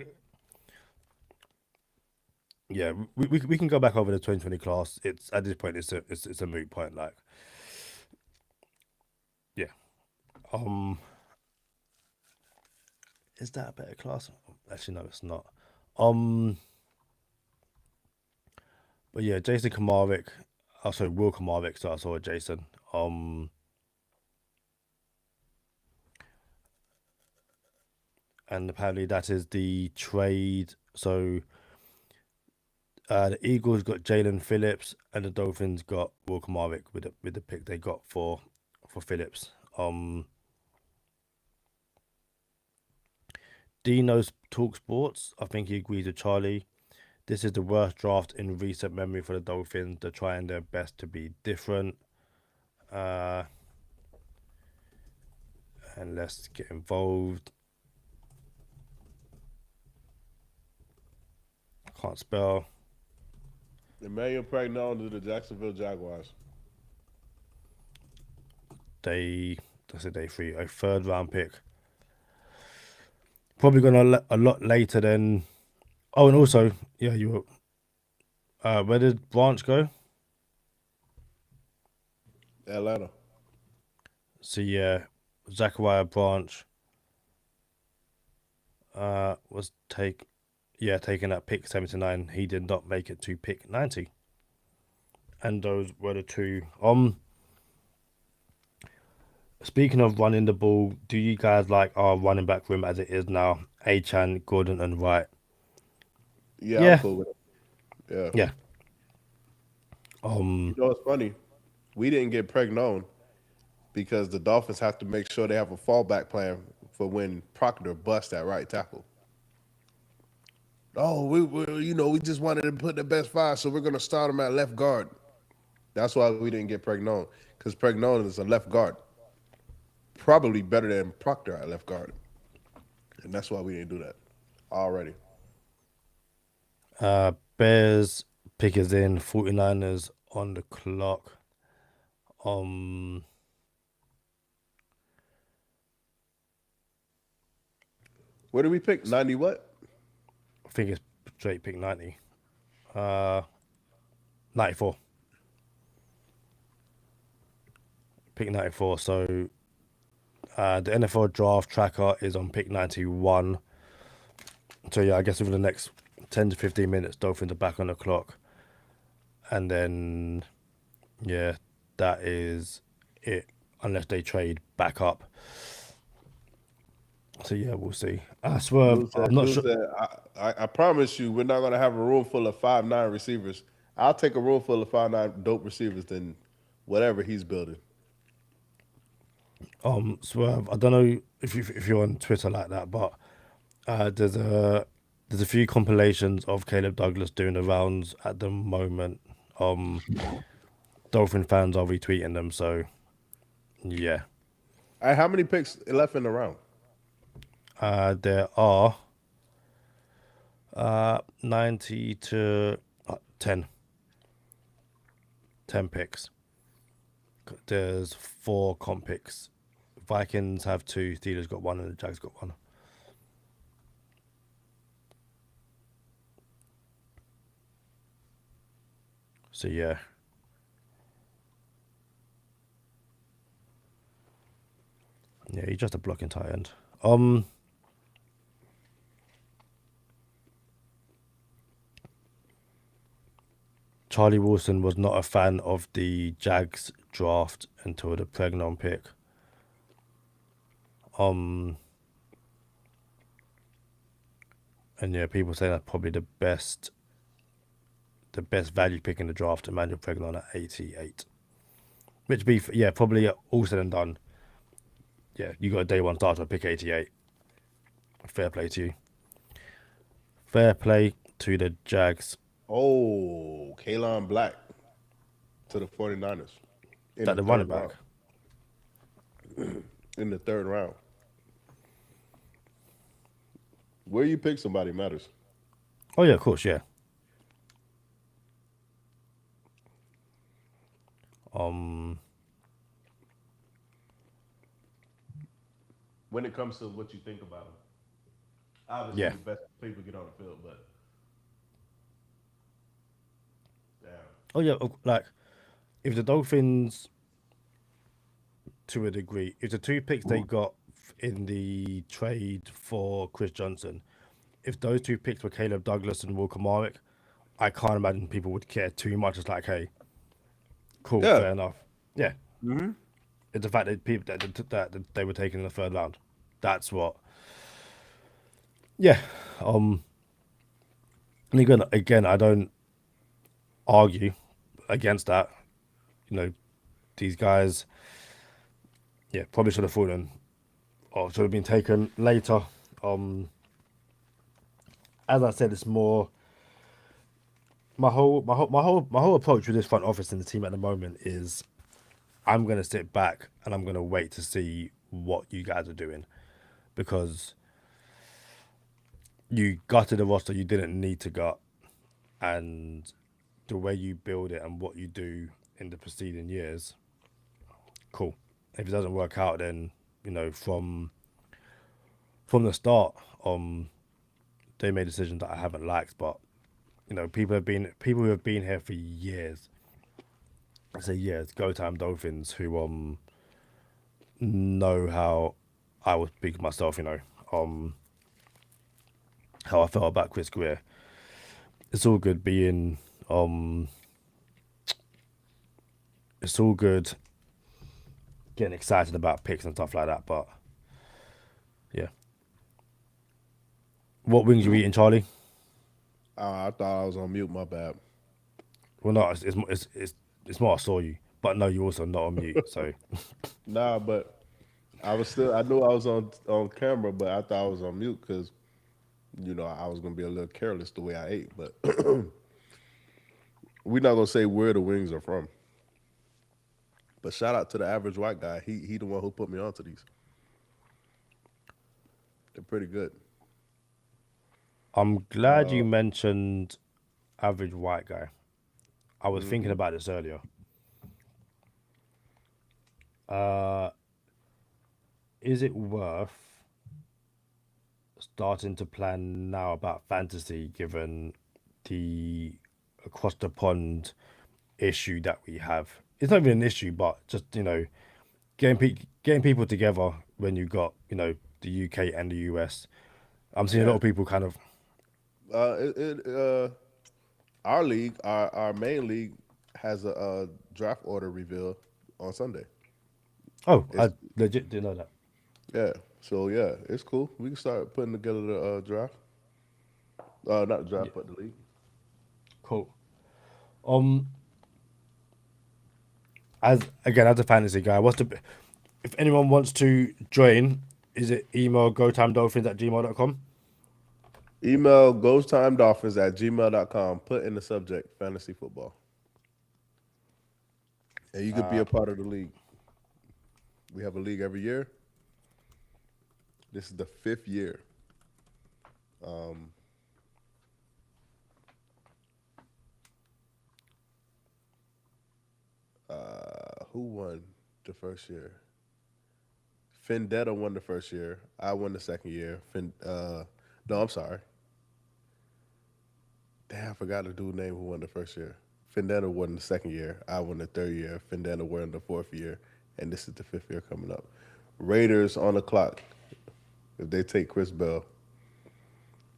yeah, we can go back over the 2020 class. It's at this point, it's a moot point. Like, yeah, is that a better class? Actually, no, it's not. But yeah, Jason Kamaric, also Will Kamaric. So I saw Jason. And apparently that is the trade. So the Eagles got Jalen Phillips, and the Dolphins got Will Kamaric with the pick they got for Phillips. Dino's Talk Sports, I think he agrees with Charlie. This is the worst draft in recent memory for the Dolphins. They're trying their best to be different. And let's get involved. I can't spell. Emmanuel Pragnell to the Jacksonville Jaguars. That's a day 3, a third round pick. Probably gonna a lot later than. Oh, and also, yeah, you were. Where did Branch go? Atlanta. So yeah, Zachariah Branch was taken at pick 79. He did not make it to pick 90. And those were the two. Speaking of running the ball, do you guys like our running back room as it is now? Achan, Gordon, and Wright. Yeah, I'm Yeah, cool with it. Yeah. Yeah. You know, it's funny. We didn't get Pregnon because the Dolphins have to make sure they have a fallback plan for when Proctor busts at right tackle. Oh, we just wanted to put the best five, so we're gonna start him at left guard. That's why we didn't get Pregnon because Pregnon is a left guard, probably better than Proctor at left guard, and that's why we didn't do that already. Bears pick is in. 49ers on the clock. Um, Where did we pick? 90 what? I think it's straight pick 90. Uh, 94. Pick 94. So the NFL draft tracker is on pick 91. So yeah, I guess over the next 10 to 15 minutes, Dolphins are back on the clock. And then, yeah, that is it. Unless they trade back up. So yeah, we'll see. I swear, I'm not Lose sure. that. I promise you, we're not gonna have a room full of 5'9" receivers. I'll take a room full of 5'9" dope receivers than whatever he's building. Swerve. I don't know if you're on Twitter like that, but there's a few compilations of Caleb Douglas doing the rounds at the moment. Dolphin fans are retweeting them, so yeah. All right, how many picks left in the round? There are 90 to 10. 10 picks. There's 4 comp picks. Vikings have 2, Steelers got 1, and the Jags got 1. So yeah. Yeah, he's just a blocking tight end. Charlie Wilson was not a fan of the Jags draft until the Pregnon pick. And yeah, people say that's probably the best value pick in the draft, Emmanuel Pregnon at 88. Which be yeah, probably all said and done. Yeah, you got a day one starter, pick 88. Fair play to you. Fair play to the Jags. Oh, Kalon Black to the 49ers in That the the running third back. round. In the third round. Where you pick somebody matters. Oh yeah, of course, yeah. When it comes to what you think about them, obviously Yeah. the best people get on the field, but damn. Oh yeah, like if the Dolphins, to a degree, if the 2 picks they got in the trade for Chris Johnson, if those 2 picks were Caleb Douglas and Will Kamarick, I can't imagine people would care too much. It's like, hey, cool, Yeah. fair enough. Yeah. It's the fact that people that they were taken in the 3rd round. That's what. Yeah. And again, I don't argue against that. You know, these guys, yeah, probably should have fallen or should have been taken later. As I said, it's more my whole approach with this front office and the team at the moment is I'm gonna sit back and I'm gonna wait to see what you guys are doing because you gutted a roster you didn't need to gut, and the way you build it and what you do in the preceding years, cool. If it doesn't work out, then from the start, they made decisions that I haven't liked, but people who have been here for years. I say years. Go time Dolphins who know how I would speak myself. How I felt about Chris Greer. It's all good being it's all good getting excited about picks and stuff like that, but yeah. What wings you eating, Charlie? I thought I was on mute. My bad. Well, no, it's more I saw you, but no, you're also not on mute. So Nah, but I was still. I knew I was on camera, but I thought I was on mute because I was gonna be a little careless the way I ate. But we're not gonna say where the wings are from. But shout out to the average white guy. He the one who put me onto these. They're pretty good. I'm glad you mentioned average white guy. I was thinking Hmm. about this earlier. Uh, is it worth starting to plan now about fantasy given the across the pond issue that we have? It's not even an issue, but just getting people together when you got the UK and the US. I'm seeing a lot Yeah. of people kind of Our league, our main league, has a draft order reveal on Sunday. oh, It's I legit didn't know that. yeah. So yeah, it's cool. We can start putting together the draft. Not the Yeah, draft, but the league. cool. Um, as again as a fantasy guy, what's the if anyone wants to join, is it email gotimedolphins@gmail.com? Email ghosttimedolphins@gmail.com. Put in the subject fantasy football, and you could be a part of the league. We have a league every year. This is the fifth year. Um, who won the first year? Fendetta won the first year. I won the second year. No, I'm sorry. Damn, I forgot the dude's name who won the first year. Fendetta won the second year. I won the third year. Fendetta won the fourth year, and this is the fifth year coming up. Raiders on the clock. If they take Chris Bell,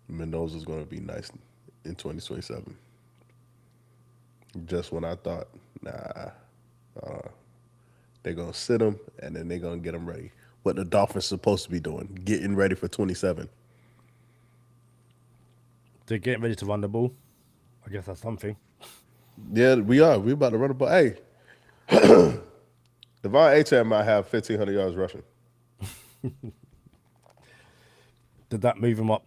Mendoza's going to be nice in 2027. Just when I thought, nah, they're going to sit him and then they're going to get him ready. What the Dolphins supposed to be doing, getting ready for 27. They're getting ready to run the ball. I guess that's something. Yeah, we are. We about to run the ball. Hey, Devon Achane might have 1,500 yards rushing. Did that move him up?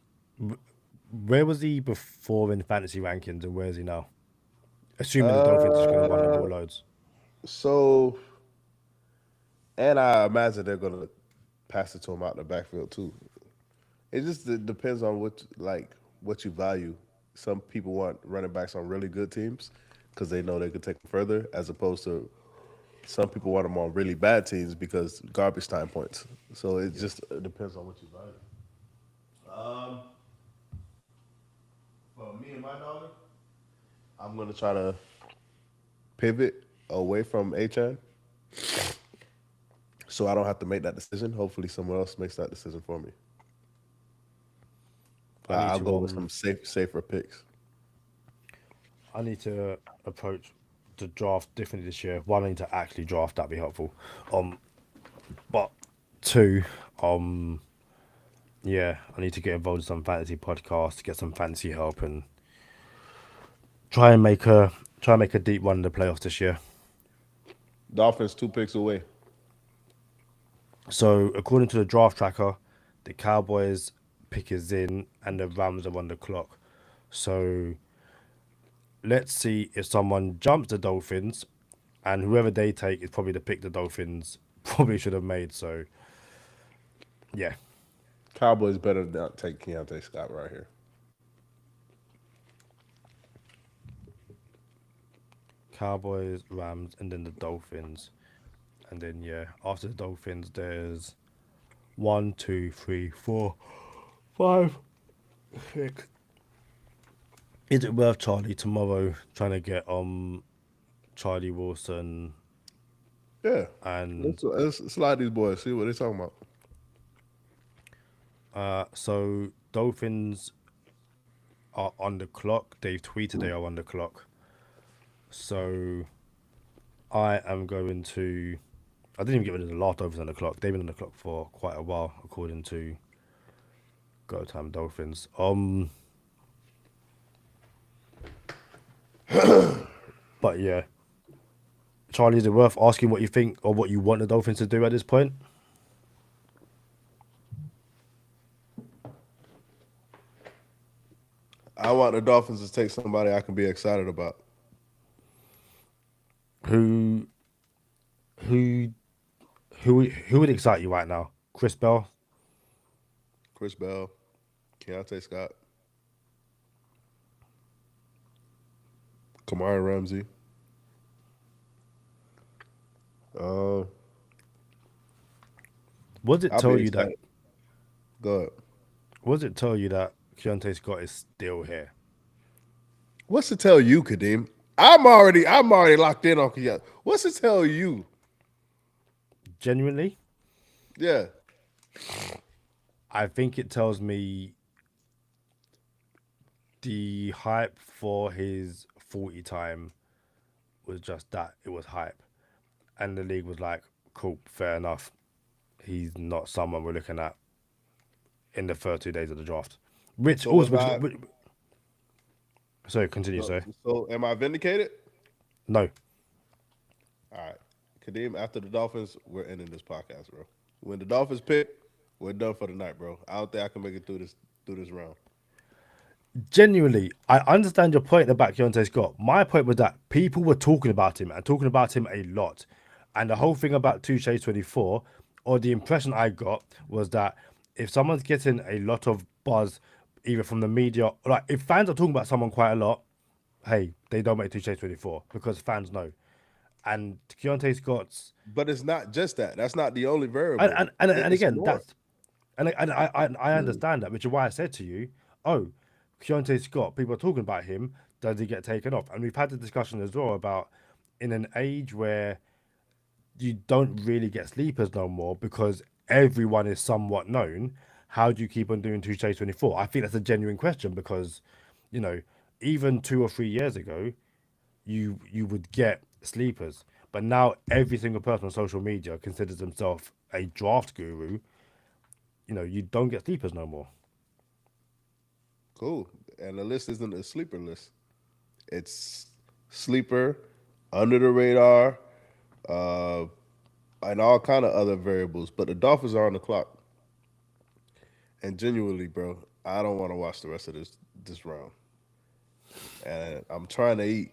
Where was he before in fantasy rankings, and where is he now? Assuming the Dolphins are just going to run the Uh, ball loads. so, and I imagine they're going to pass it to him out in the backfield too. It just depends on what you value. Some people want running backs on really good teams because they know they could take them further, as opposed to some people want them on really bad teams because garbage time points. So it Yeah. just depends on what you value. For me and my daughter, I'm gonna try to pivot away from HN so I don't have to make that decision. Hopefully, someone else makes that decision for me. I need I'll to go with some safer picks. I need to approach the draft differently this year. One, I need to actually draft. That'd be helpful. Um, but two, um, yeah, I need to get involved in some fantasy podcasts, get some fantasy help, and try and make a deep run in the playoffs this year. Dolphins 2 picks away. So according to the draft tracker, the Cowboys pick is in, and the Rams are on the clock. So let's see if someone jumps the Dolphins, and whoever they take is probably the pick the Dolphins probably should have made. So yeah, Cowboys better not take Keontae Scott right here. Cowboys, Rams, and then the Dolphins, and then yeah, after the Dolphins, there's one, two, three, four, five, six. Is it worth Charlie tomorrow trying to get Charlie Wilson Yeah. and Let's slide these boys, see what they're talking about. so Dolphins are on the clock. They've tweeted they are on the clock. So I am going to. I didn't even get rid of the last Dolphins on the clock. They've been on the clock for quite a while, according to Go Time Dolphins. But yeah, Charlie, is it worth asking what you think or what you want the Dolphins to do at this point? I want the Dolphins to take somebody I can be excited about. Who who who would excite you right now? Chris Bell, Chris Bell, Keontae Scott, Kamari Ramsey. Uh, what does it I'll tell be you that? excited. Go ahead. What does it tell you that Keontae Scott is still here? What's to tell you, Kadeem? I'm already locked in on Keontae. What's to tell you? Genuinely, Yeah. I think it tells me the hype for his 40 time was just that. It was hype. And the league was like, cool, fair enough. He's not someone we're looking at in the first 2 days of the draft. Which So was also, I. sorry, continue, So, sorry. so am I vindicated? No, All right. Kadeem, after the Dolphins, we're ending this podcast, bro. When the Dolphins pick, we're done for the night, bro. I don't think I can make it through this round. genuinely, I understand your point about Keontae Scott. My point was that people were talking about him and talking about him a lot. And the whole thing about Touche 24, or the impression I got, was that if someone's getting a lot of buzz, either from the media, like if fans are talking about someone quite a lot, hey, they don't make Touche 24 because fans know. And Keontae Scott's But it's not just that. That's not the only and variable. and, and, and It's again more. that's and I understand that, which is why I said to you, oh, Keontae Scott, people are talking about him. Does he get taken off? And we've had the discussion as well about in an age where you don't really get sleepers no more because everyone is somewhat known. How do you keep on doing 2K24? I think that's a genuine question because, you know, even 2 or 3 years ago, you would get sleepers, but now every single person on social media considers themselves a draft guru. You know, you don't get sleepers no more. Cool. And the list isn't a sleeper list. It's sleeper, under the radar, uh, and all kind of other variables. But the Dolphins are on the clock. And genuinely, bro, I don't want to watch the rest of this round. And I'm trying to eat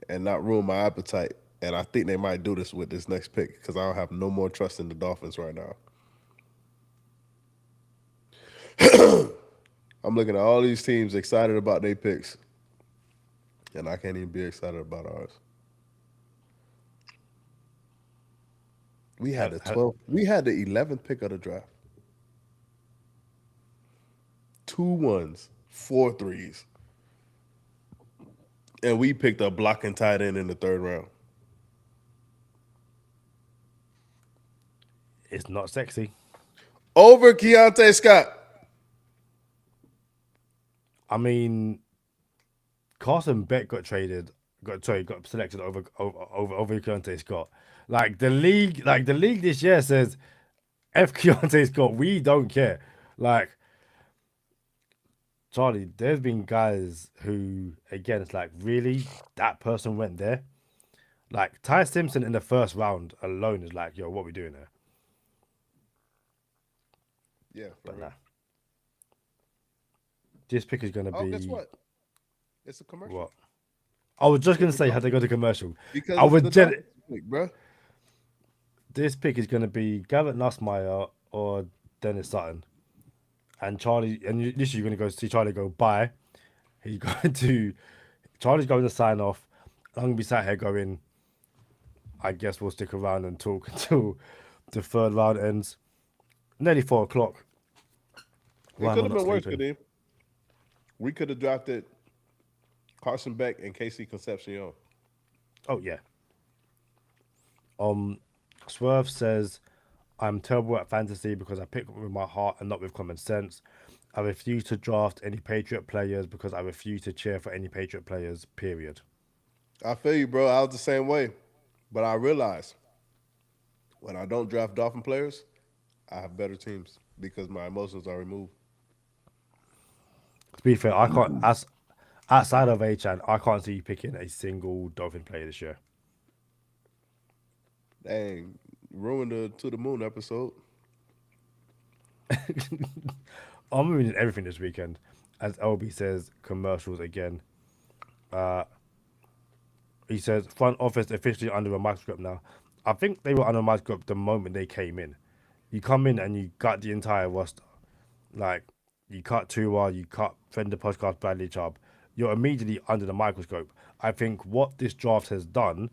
and not ruin my appetite. And I think they might do this with this next pick because I don't have no more trust in the Dolphins right now. I'm looking at all these teams excited about their picks, and I can't even be excited about ours. We had Ha- the ha- 12th, we had the 11th pick of the draft. Two ones, four threes, and we picked a blocking tight end in the third round. it's not sexy. Over Keontae Scott. I mean, Carson Beck got selected over Keontae Scott. Like the league this year says, F Keontae Scott, we don't care. Like Charlie, there's been guys who, again, it's like, really, that person went there. Like Ty Simpson in the first round alone is like, yo, what we doing there? Yeah, for But real. nah, this pick is gonna Oh, guess be what? It's a commercial. what? I was just Because gonna the say, had they Dolphins, go to commercial, because I it's would. the Dolphins pick, bro. This pick is gonna be Garrett Nussmeier or Dennis Sutton, and Charlie. And literally, you're gonna go see Charlie go bye. He's going to Charlie's going to sign off. I'm gonna be sat here going, I guess we'll stick around and talk until the third round ends. Nearly 4 o'clock. It Why am could I have not been worse, sleeping? Kadeem. We could have drafted Carson Beck and Casey Concepcion. Oh yeah. Swerve says, I'm terrible at fantasy because I pick with my heart and not with common sense. I refuse to draft any Patriot players because I refuse to cheer for any Patriot players, period. I feel you, bro. I was the same way. But I realize when I don't draft Dolphin players, I have better teams because my emotions are removed. To be fair, I can't outside of Achan, I can't see you picking a single Dolphin player this year. Dang, ruined the To the Moon episode. I'm moving everything this weekend. As LB says, commercials again. Uh, he says front office officially under a microscope now. I think they were under a microscope the moment they came in. You come in and you got the entire roster. Like you cut Tua, you cut Fender Podcast, Bradley Chubb. You're immediately under the microscope. I think what this draft has done,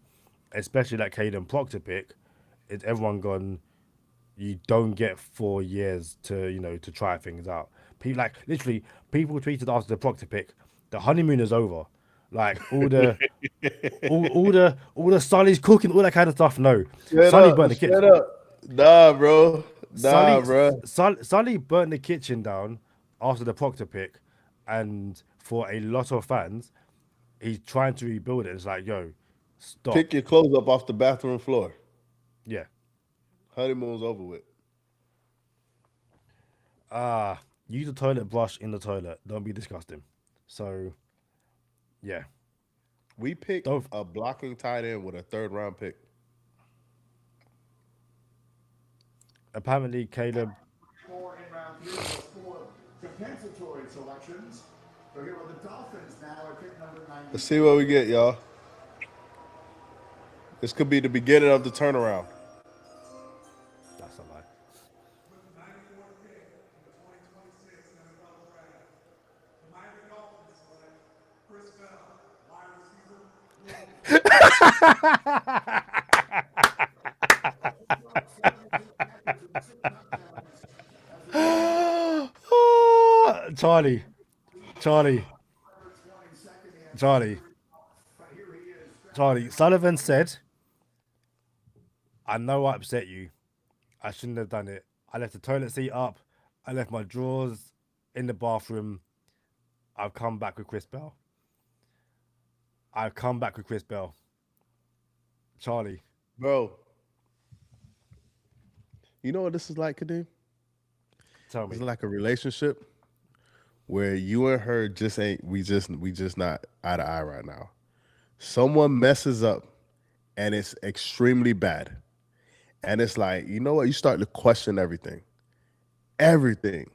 especially that Caden Proctor pick, is everyone gone. You don't get 4 years to to try things out. People like literally people tweeted after the Proctor pick, the honeymoon is over. Like all the Sully's cooking, all that kind of stuff. No, Shut Sully up, burnt the shut kitchen. up. Nah, bro. Nah, Sully, bro. Sully burnt the kitchen down after the Proctor pick, and for a lot of fans, he's trying to rebuild it. It's like, yo, Pick stop. your clothes up off the bathroom floor. Yeah. Honeymoon's over with. Use the toilet brush in the toilet. Don't be disgusting. So, yeah. We picked Don't. a blocking tight end with a third round pick. Apparently, Caleb. More in round three was four compensatory selections. So here are the Dolphins now at pick number Let's 90. see what we get, y'all. This could be the beginning of the turnaround. That's a lie. With the 94th pick in the 2026 NFL Draft, the Miami Dolphins select Chris Bell, wide receiver, Charlie, Charlie, Charlie, Charlie. Sullivan said, I know I upset you. I shouldn't have done it. I left the toilet seat up. I left my drawers in the bathroom. I've come back with Chris Bell. I've come back with Chris Bell. Charlie, Bro, you know what this is like, Kadeem? tell It's me. like a relationship where you and her just ain't we just not eye to eye right now. Someone messes up and it's extremely bad. And it's like, you know what? You start to question everything. Everything.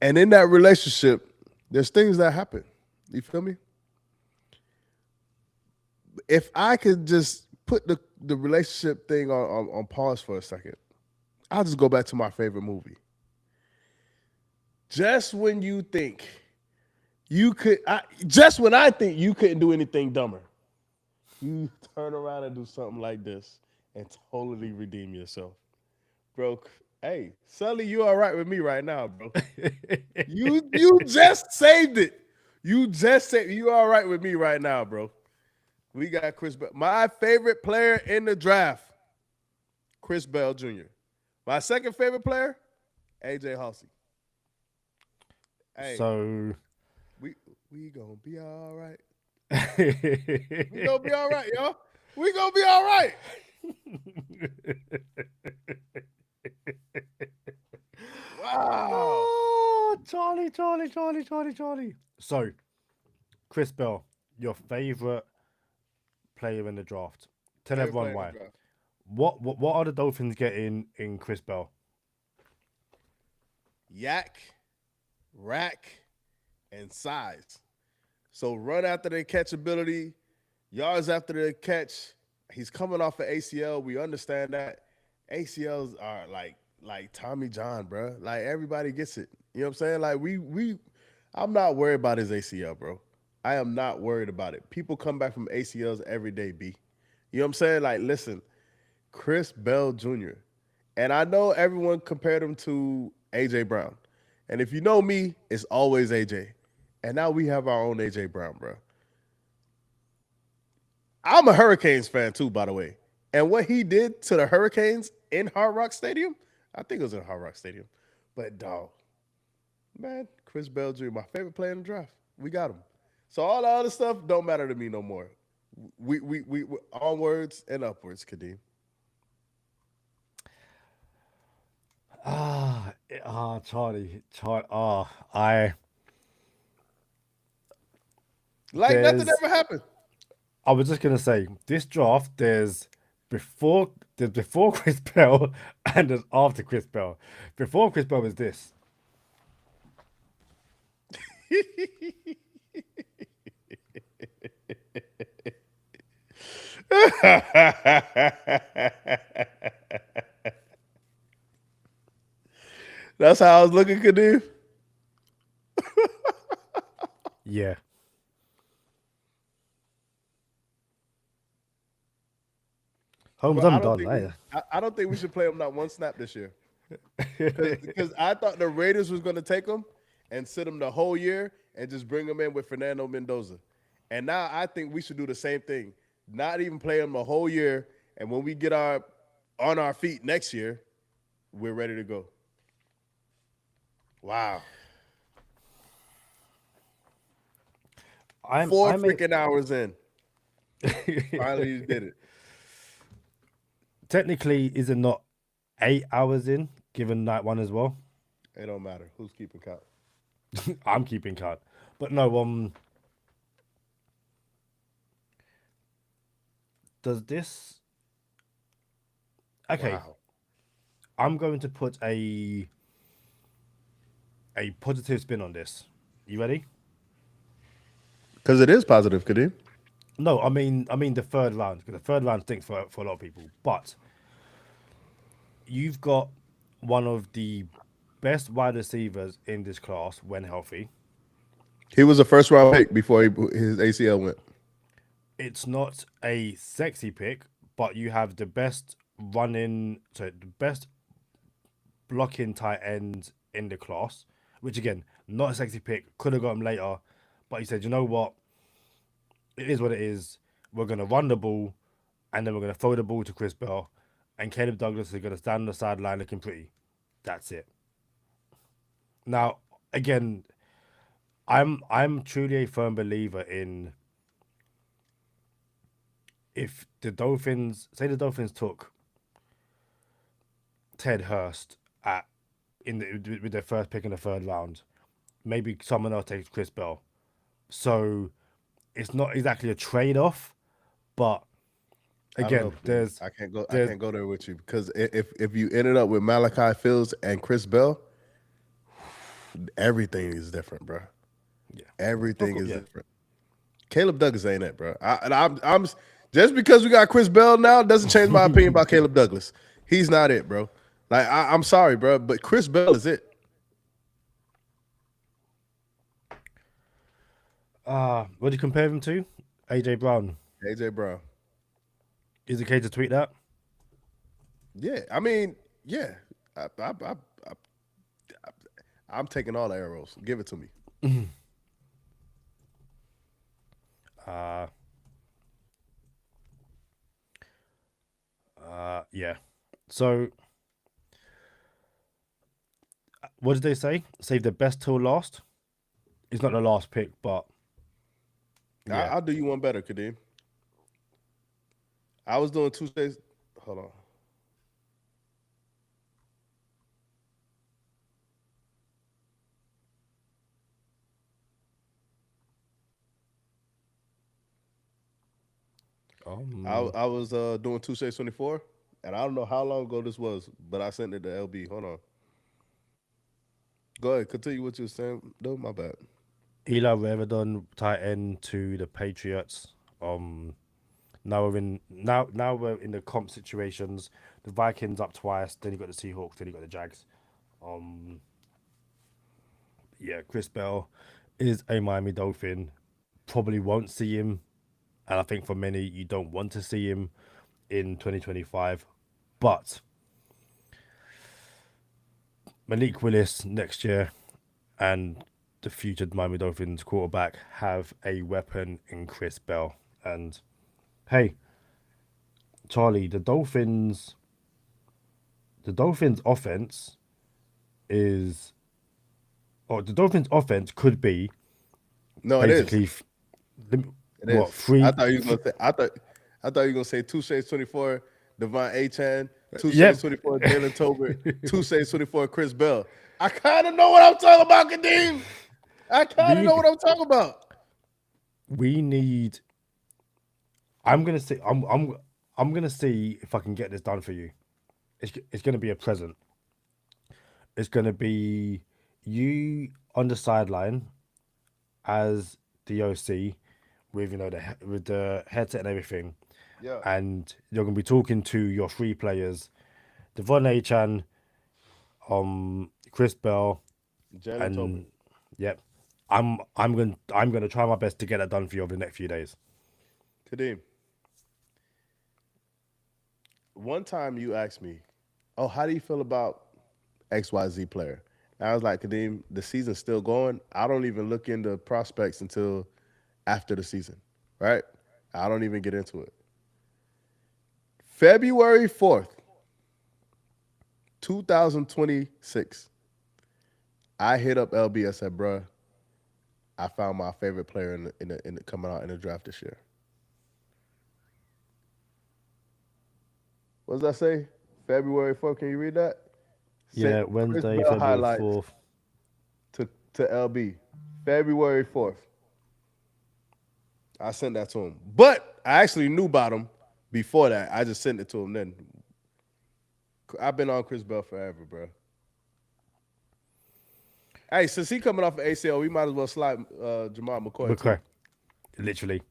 And in that relationship, there's things that happen. You feel me? If I could just put the relationship thing on pause for a second, I'll just go back to my favorite movie. Just when you think just when I think you couldn't do anything dumber, you turn around and do something like this and totally redeem yourself. Bro, hey, Sully, you all right with me right now, bro. You just saved it. You just saved you all right with me right now, bro. We got Chris Bell. My favorite player in the draft, Chris Bell Jr. My second favorite player, AJ Hawsey. Hey, So, we we gonna be all right. We oh, gonna be all right, y'all. We gonna be all right. Wow. Charlie, Charlie, Charlie, Charlie, Charlie. So, Chris Bell, your favorite player in the draft. Tell Favorite everyone player in the why. draft. What are the Dolphins getting in Chris Bell? Yak, rack, and size. So run after the catchability, yards after the catch. He's coming off of ACL. We understand that. ACLs are like Tommy John, bro. Like everybody gets it. You know what I'm saying? Like we I'm not worried about his ACL, bro. I am not worried about it. People come back from ACLs every day, B. You know what I'm saying? Like, listen, Chris Bell Jr. And I know everyone compared him to AJ Brown. And if you know me, it's always AJ. And now we have our own AJ Brown, bro. I'm a Hurricanes fan too, by the way. And what he did to the Hurricanes in Hard Rock Stadium, I think it was in Hard Rock Stadium. But dog, man, Chris Bell Jr., my favorite player in the draft. We got him. So all the other stuff don't matter to me no more. We onwards and upwards, Kadeem. Charlie, Charlie. I Like nothing There's ever happened. I was just gonna say this draft. Before there's before Chris Bell and there's after Chris Bell. Before Chris Bell was this. That's how I was looking, Kadeem. Yeah. Home's But I don't undone. think we, I don't think we should play him not one snap this year. Because I thought the Raiders was going to take him and sit him the whole year and just bring him in with Fernando Mendoza. And now I think we should do the same thing. Not even play him the whole year. And when we get on our feet next year, we're ready to go. Wow. I'm 4 I'm a, freaking hours in. Finally, you did it. technically is it not 8 hours in, given night one as well? It don't matter. Who's keeping count? I'm keeping count. But no, does this okay. Wow. I'm going to put a positive spin on this. You ready? Because it is positive, Kadeem. No, I mean the third round, because the third round stinks for a lot of people. But you've got one of the best wide receivers in this class when healthy. He was a first round pick before his ACL went. It's not a sexy pick, but you have the best blocking tight end in the class, which again, not a sexy pick. Could have got him later, but he said, you know what? It is what it is. We're gonna run the ball, and then we're gonna throw the ball to Chris Bell, and Caleb Douglas is gonna stand on the sideline looking pretty. That's it. Now, again, I'm truly a firm believer in if the Dolphins took Ted Hurst at with their first pick in the third round, maybe someone else takes Chris Bell. So it's not exactly a trade off, but I don't know. again, Kadeem. I can't go. I there's can't go there with you because if you ended up with Malachi Fields and Chris Bell, everything is different, bro. yeah, of Everything course, is yeah. different. Caleb Douglas ain't it, bro. I'm just because we got Chris Bell now doesn't change my opinion about Caleb Douglas. He's not it, bro. Like I'm sorry, bro, but Chris Bell is it. What do you compare him to? AJ Brown. AJ Brown. Is it okay to tweet that? Yeah, I mean, yeah. I'm taking all the arrows. Give it to me. Yeah. So what did they say? Save the best till last. It's not the last pick, but yeah. I'll do you one better, Kadeem. I was doing Tuesdays. Hold on. I was doing Tuesday 24, and I don't know how long ago this was, but I sent it to LB. Hold on. Go ahead, continue what you were saying. No, my bad. Eli Revedon tight end to the Patriots. Now we're in the comp situations. The Vikings up twice, then you got the Seahawks, then you got the Jags. Yeah, Chris Bell is a Miami Dolphin. Probably won't see him, and I think for many you don't want to see him in 2025. But Malik Willis next year and the future Miami Dolphins quarterback have a weapon in Chris Bell. And hey, Charlie, the Dolphins offense is, or the Dolphins offense could be No, it is. basically It what is. three? I thought you was gonna say. I thought you were gonna say Tuesdays 24, Devon Achan, Yep. Tuesdays 24, Jalen Tolbert, Tuesdays 24, Chris Bell. I kind of know what I'm talking about, Kadeem. I kind of know We what I'm talking about. we need. I'm gonna see. I'm gonna see if I can get this done for you. It's gonna be a present. It's gonna be you on the sideline as the OC with with the headset and everything, Yeah. and you're gonna be talking to your three players, Devon Achan, Chris Bell, Jalen Tolbert. and yep. I'm gonna try my best to get that done for you over the next few days. Kadeem, one time you asked me, "Oh, how do you feel about XYZ player?" And I was like, "Kadeem, the season's still going. I don't even look into prospects until after the season, right? I don't even get into it." February 4th, 2026, I hit up LB. I said, "Bruh, I found my favorite player in the coming out in the draft this year." What does that say? February 4th. Can you read that? Sent Yeah, Chris Wednesday, Bell February highlights 4th. to LB. February 4th. I sent that to him. But I actually knew about him before that. I just sent it to him then. I've been on Chris Bell forever, bro. Hey, since he coming off of ACL, we might as well slide Jamal McCoy too. McCray, literally.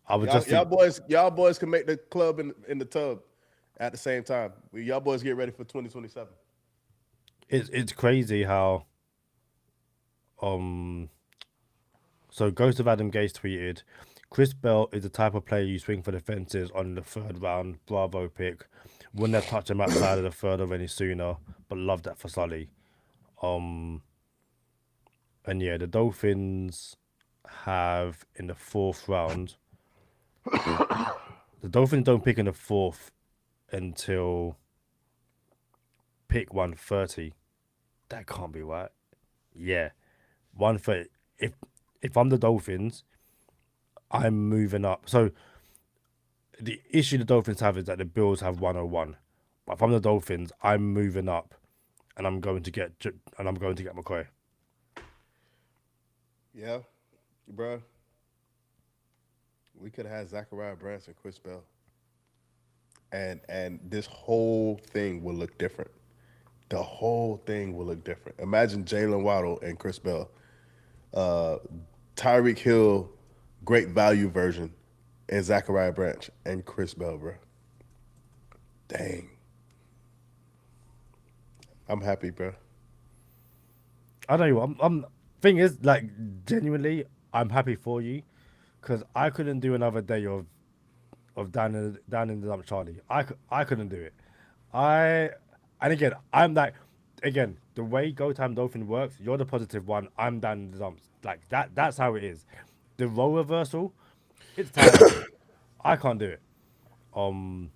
I was Y'all, just y'all think boys, y'all boys can make the club in the tub at the same time. Y'all boys get ready for 2027. it's crazy how um so Ghost of Adam Gase tweeted, Chris Bell is the type of player you swing for the fences on the third round Bravo pick. Wouldn't have touched him outside of the third or any sooner, but love that for Sully. Um and yeah, the Dolphins have in the fourth round. The Dolphins don't pick in the fourth until pick 130. That can't be right. Yeah. 130. If I'm the Dolphins, I'm moving up. So the issue the Dolphins have is that the Bills have 101. But if I'm the Dolphins, I'm moving up, and I'm going to get McCoy. Yeah, bro. We could have had Zachariah Branson, Chris Bell, and this whole thing will look different. The whole thing will look different. Imagine Jalen Waddle and Chris Bell, uh, Tyreek Hill, great value version, and Zachariah Branch and Chris Bell, bro. Dang, I'm happy, bro. I know you. I'm. Thing is, like, genuinely, I'm happy for you, because I couldn't do another day of down in the dump, Charlie. I couldn't do it. I and again, I'm like, again, the way Go Time Dolphin works, you're the positive one. I'm down in the dumps. Like that. That's how it is. The role reversal, it's terrible. I can't do it. Um,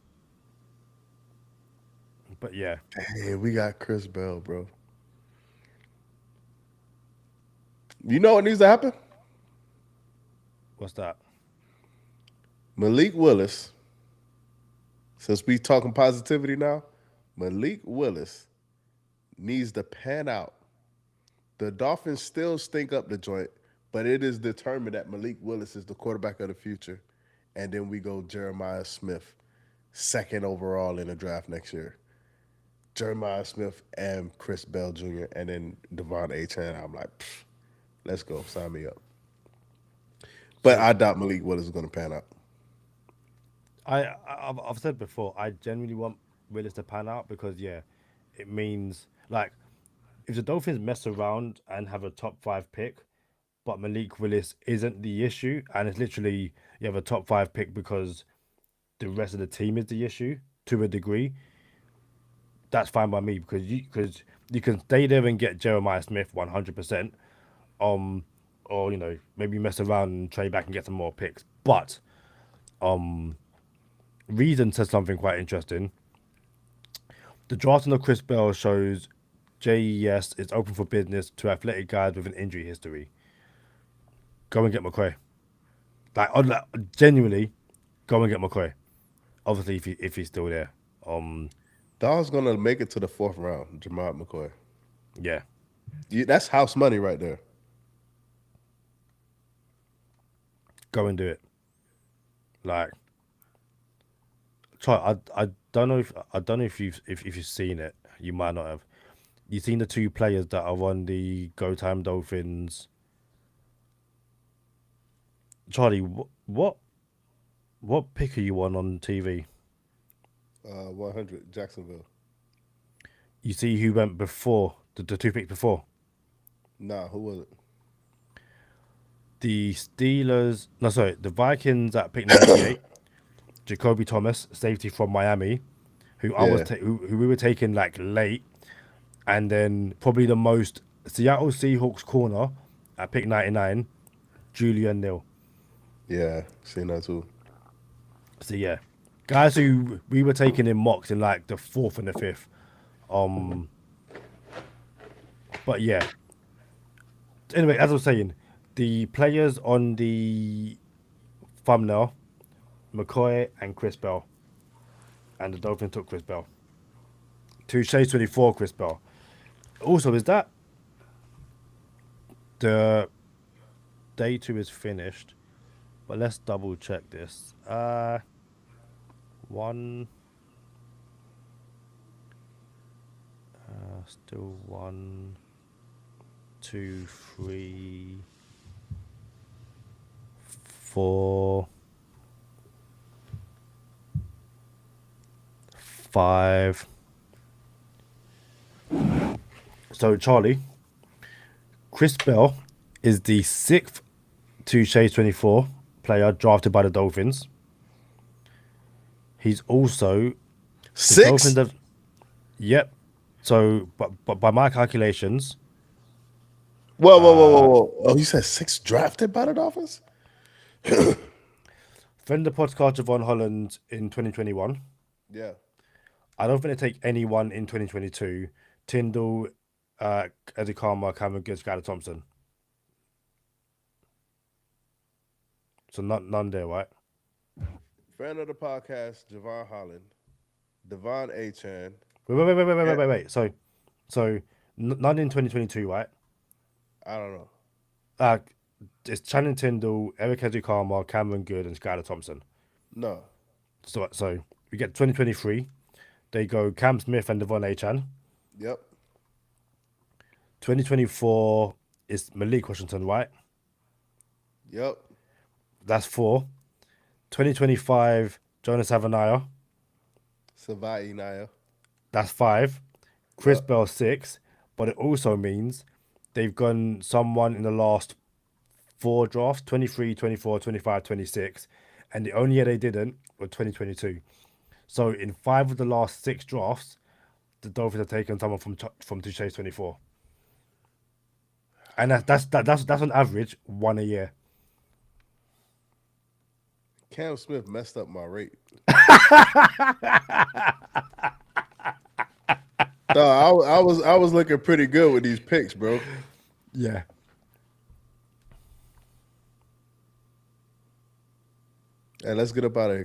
but yeah, Hey, we got Chris Bell, bro. You know what needs to happen? what's that? Malik Willis. Since we talking positivity now, Malik Willis needs to pan out. The Dolphins still stink up the joint, but it is determined that Malik Willis is the quarterback of the future. And then we go Jeremiah Smith, second overall in the draft next year. Jeremiah Smith and Chris Bell Jr. and then Devon Achan. I'm like, pfft, let's go, sign me up. But So I doubt Malik Willis is going to pan out. I've said before, I genuinely want Willis to pan out because yeah, it means like if the Dolphins mess around and have a top five pick, but Malik Willis isn't the issue, and it's literally you have a top five pick because the rest of the team is the issue to a degree. That's fine by me because you can stay there and get Jeremiah Smith 100%, um, or maybe mess around and trade back and get some more picks. But Reason says something quite interesting. The drafting of Chris Bell shows JES is open for business to athletic guys with an injury history. Go and get McCoy. Like genuinely, go and get McCoy. Obviously, if he's still there. Daw's going to make it to the fourth round, Jamar McCoy. Yeah. That's house money right there. Go and do it. Like, try. I don't know if you've seen it. You might not have. You've seen the two players that are on the Go Time Dolphins. Charlie, what pick are you on TV? 100 Jacksonville. You see who went before the two picks before Nah, who was it? the Steelers. No, sorry, the Vikings at pick 98. Jacoby Thomas, safety from Miami, who I was Yeah, who we were taking like late, and then probably the most Seattle Seahawks corner at pick 99, Julian Neal. yeah, seen that too. So yeah, guys who we were taking in mocks in like the fourth and the fifth. Um, but yeah. Anyway, as I was saying, the players on the thumbnail, McCoy and Chris Bell, and the Dolphins took Chris Bell. Touche 24, Chris Bell. Also, is that the day two is finished? But let's double check this. One, still one, two, three, four, five. So Charlie, Chris Bell is the sixth Touche 24 player drafted by the Dolphins. He's also the Dolphins Six? have. Yep. So, but by my calculations, Whoa, whoa, whoa, whoa, whoa. Oh, you said six drafted by the Dolphins? friend of the podcast Javon Holland in 2021. Yeah. I don't think they take anyone in 2022. Tyndall, Eddie Karma, Cameron Good, Skylar Thompson. So none there, right? Friend of the podcast, Javon Holland, Devon Achan. Wait. So none in 2022, right? I don't know. Uh, it's Channing Tyndall, Eric Ezukanma, Cameron Good, and Skylar Thompson. No. So we get 2023. They go Cam Smith and Devon Achan. Yep. 2024 is Malik Washington, right? Yep. That's four. 2025, Jonas Avanaya. Savai Naya. That's five. Chris Yep. Bell, six. But it also means they've gone someone in the last four drafts 23, 24, 25, 26. And the only year they didn't was 2022. So in five of the last six drafts, the Dolphins have taken someone from Touche 24. And that's on average one a year. Cam Smith messed up my rate. No, I was looking pretty good with these picks, bro. Yeah. And let's get up out of here,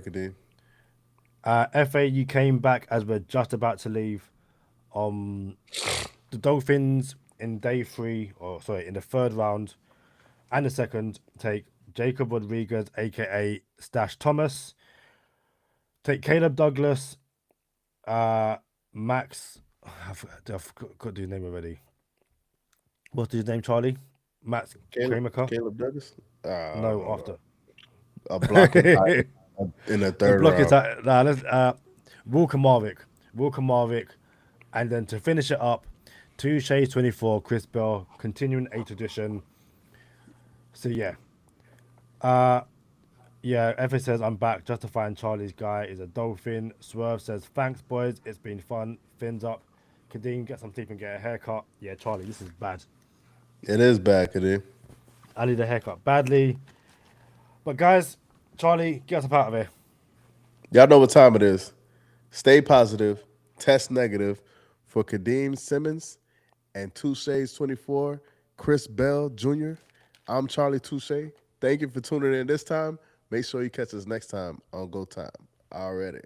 Kadeem. FA, you came back as we're just about to leave. The Dolphins in day three, or sorry, in the third round and the second, take Jacob Rodriguez, aka Stash Thomas. Take Caleb Douglas, Max. I forgot his name already. What's his name, Charlie? Max Kramer? Caleb Douglas? No, after. A blocking in the The third block round. is that. Nah, let's, Walker Marvick, and then to finish it up, Touche 24, Chris Bell, continuing 8th edition. So yeah, FA says I'm back. Justifying Charlie's guy is a dolphin. Swerve says thanks boys, it's been fun. Fins up. Kadeem, get some sleep and get a haircut. Yeah, Charlie, this is bad. It is bad, Kadeem. I need a haircut badly. But guys, Charlie, get us up out of here. Y'all know what time it is. Stay positive, test negative for Kadeem Simmons and Touche's 24, Chris Bell Jr. I'm Charlie Touche. Thank you for tuning in this time. Make sure you catch us next time on Go Time. Already.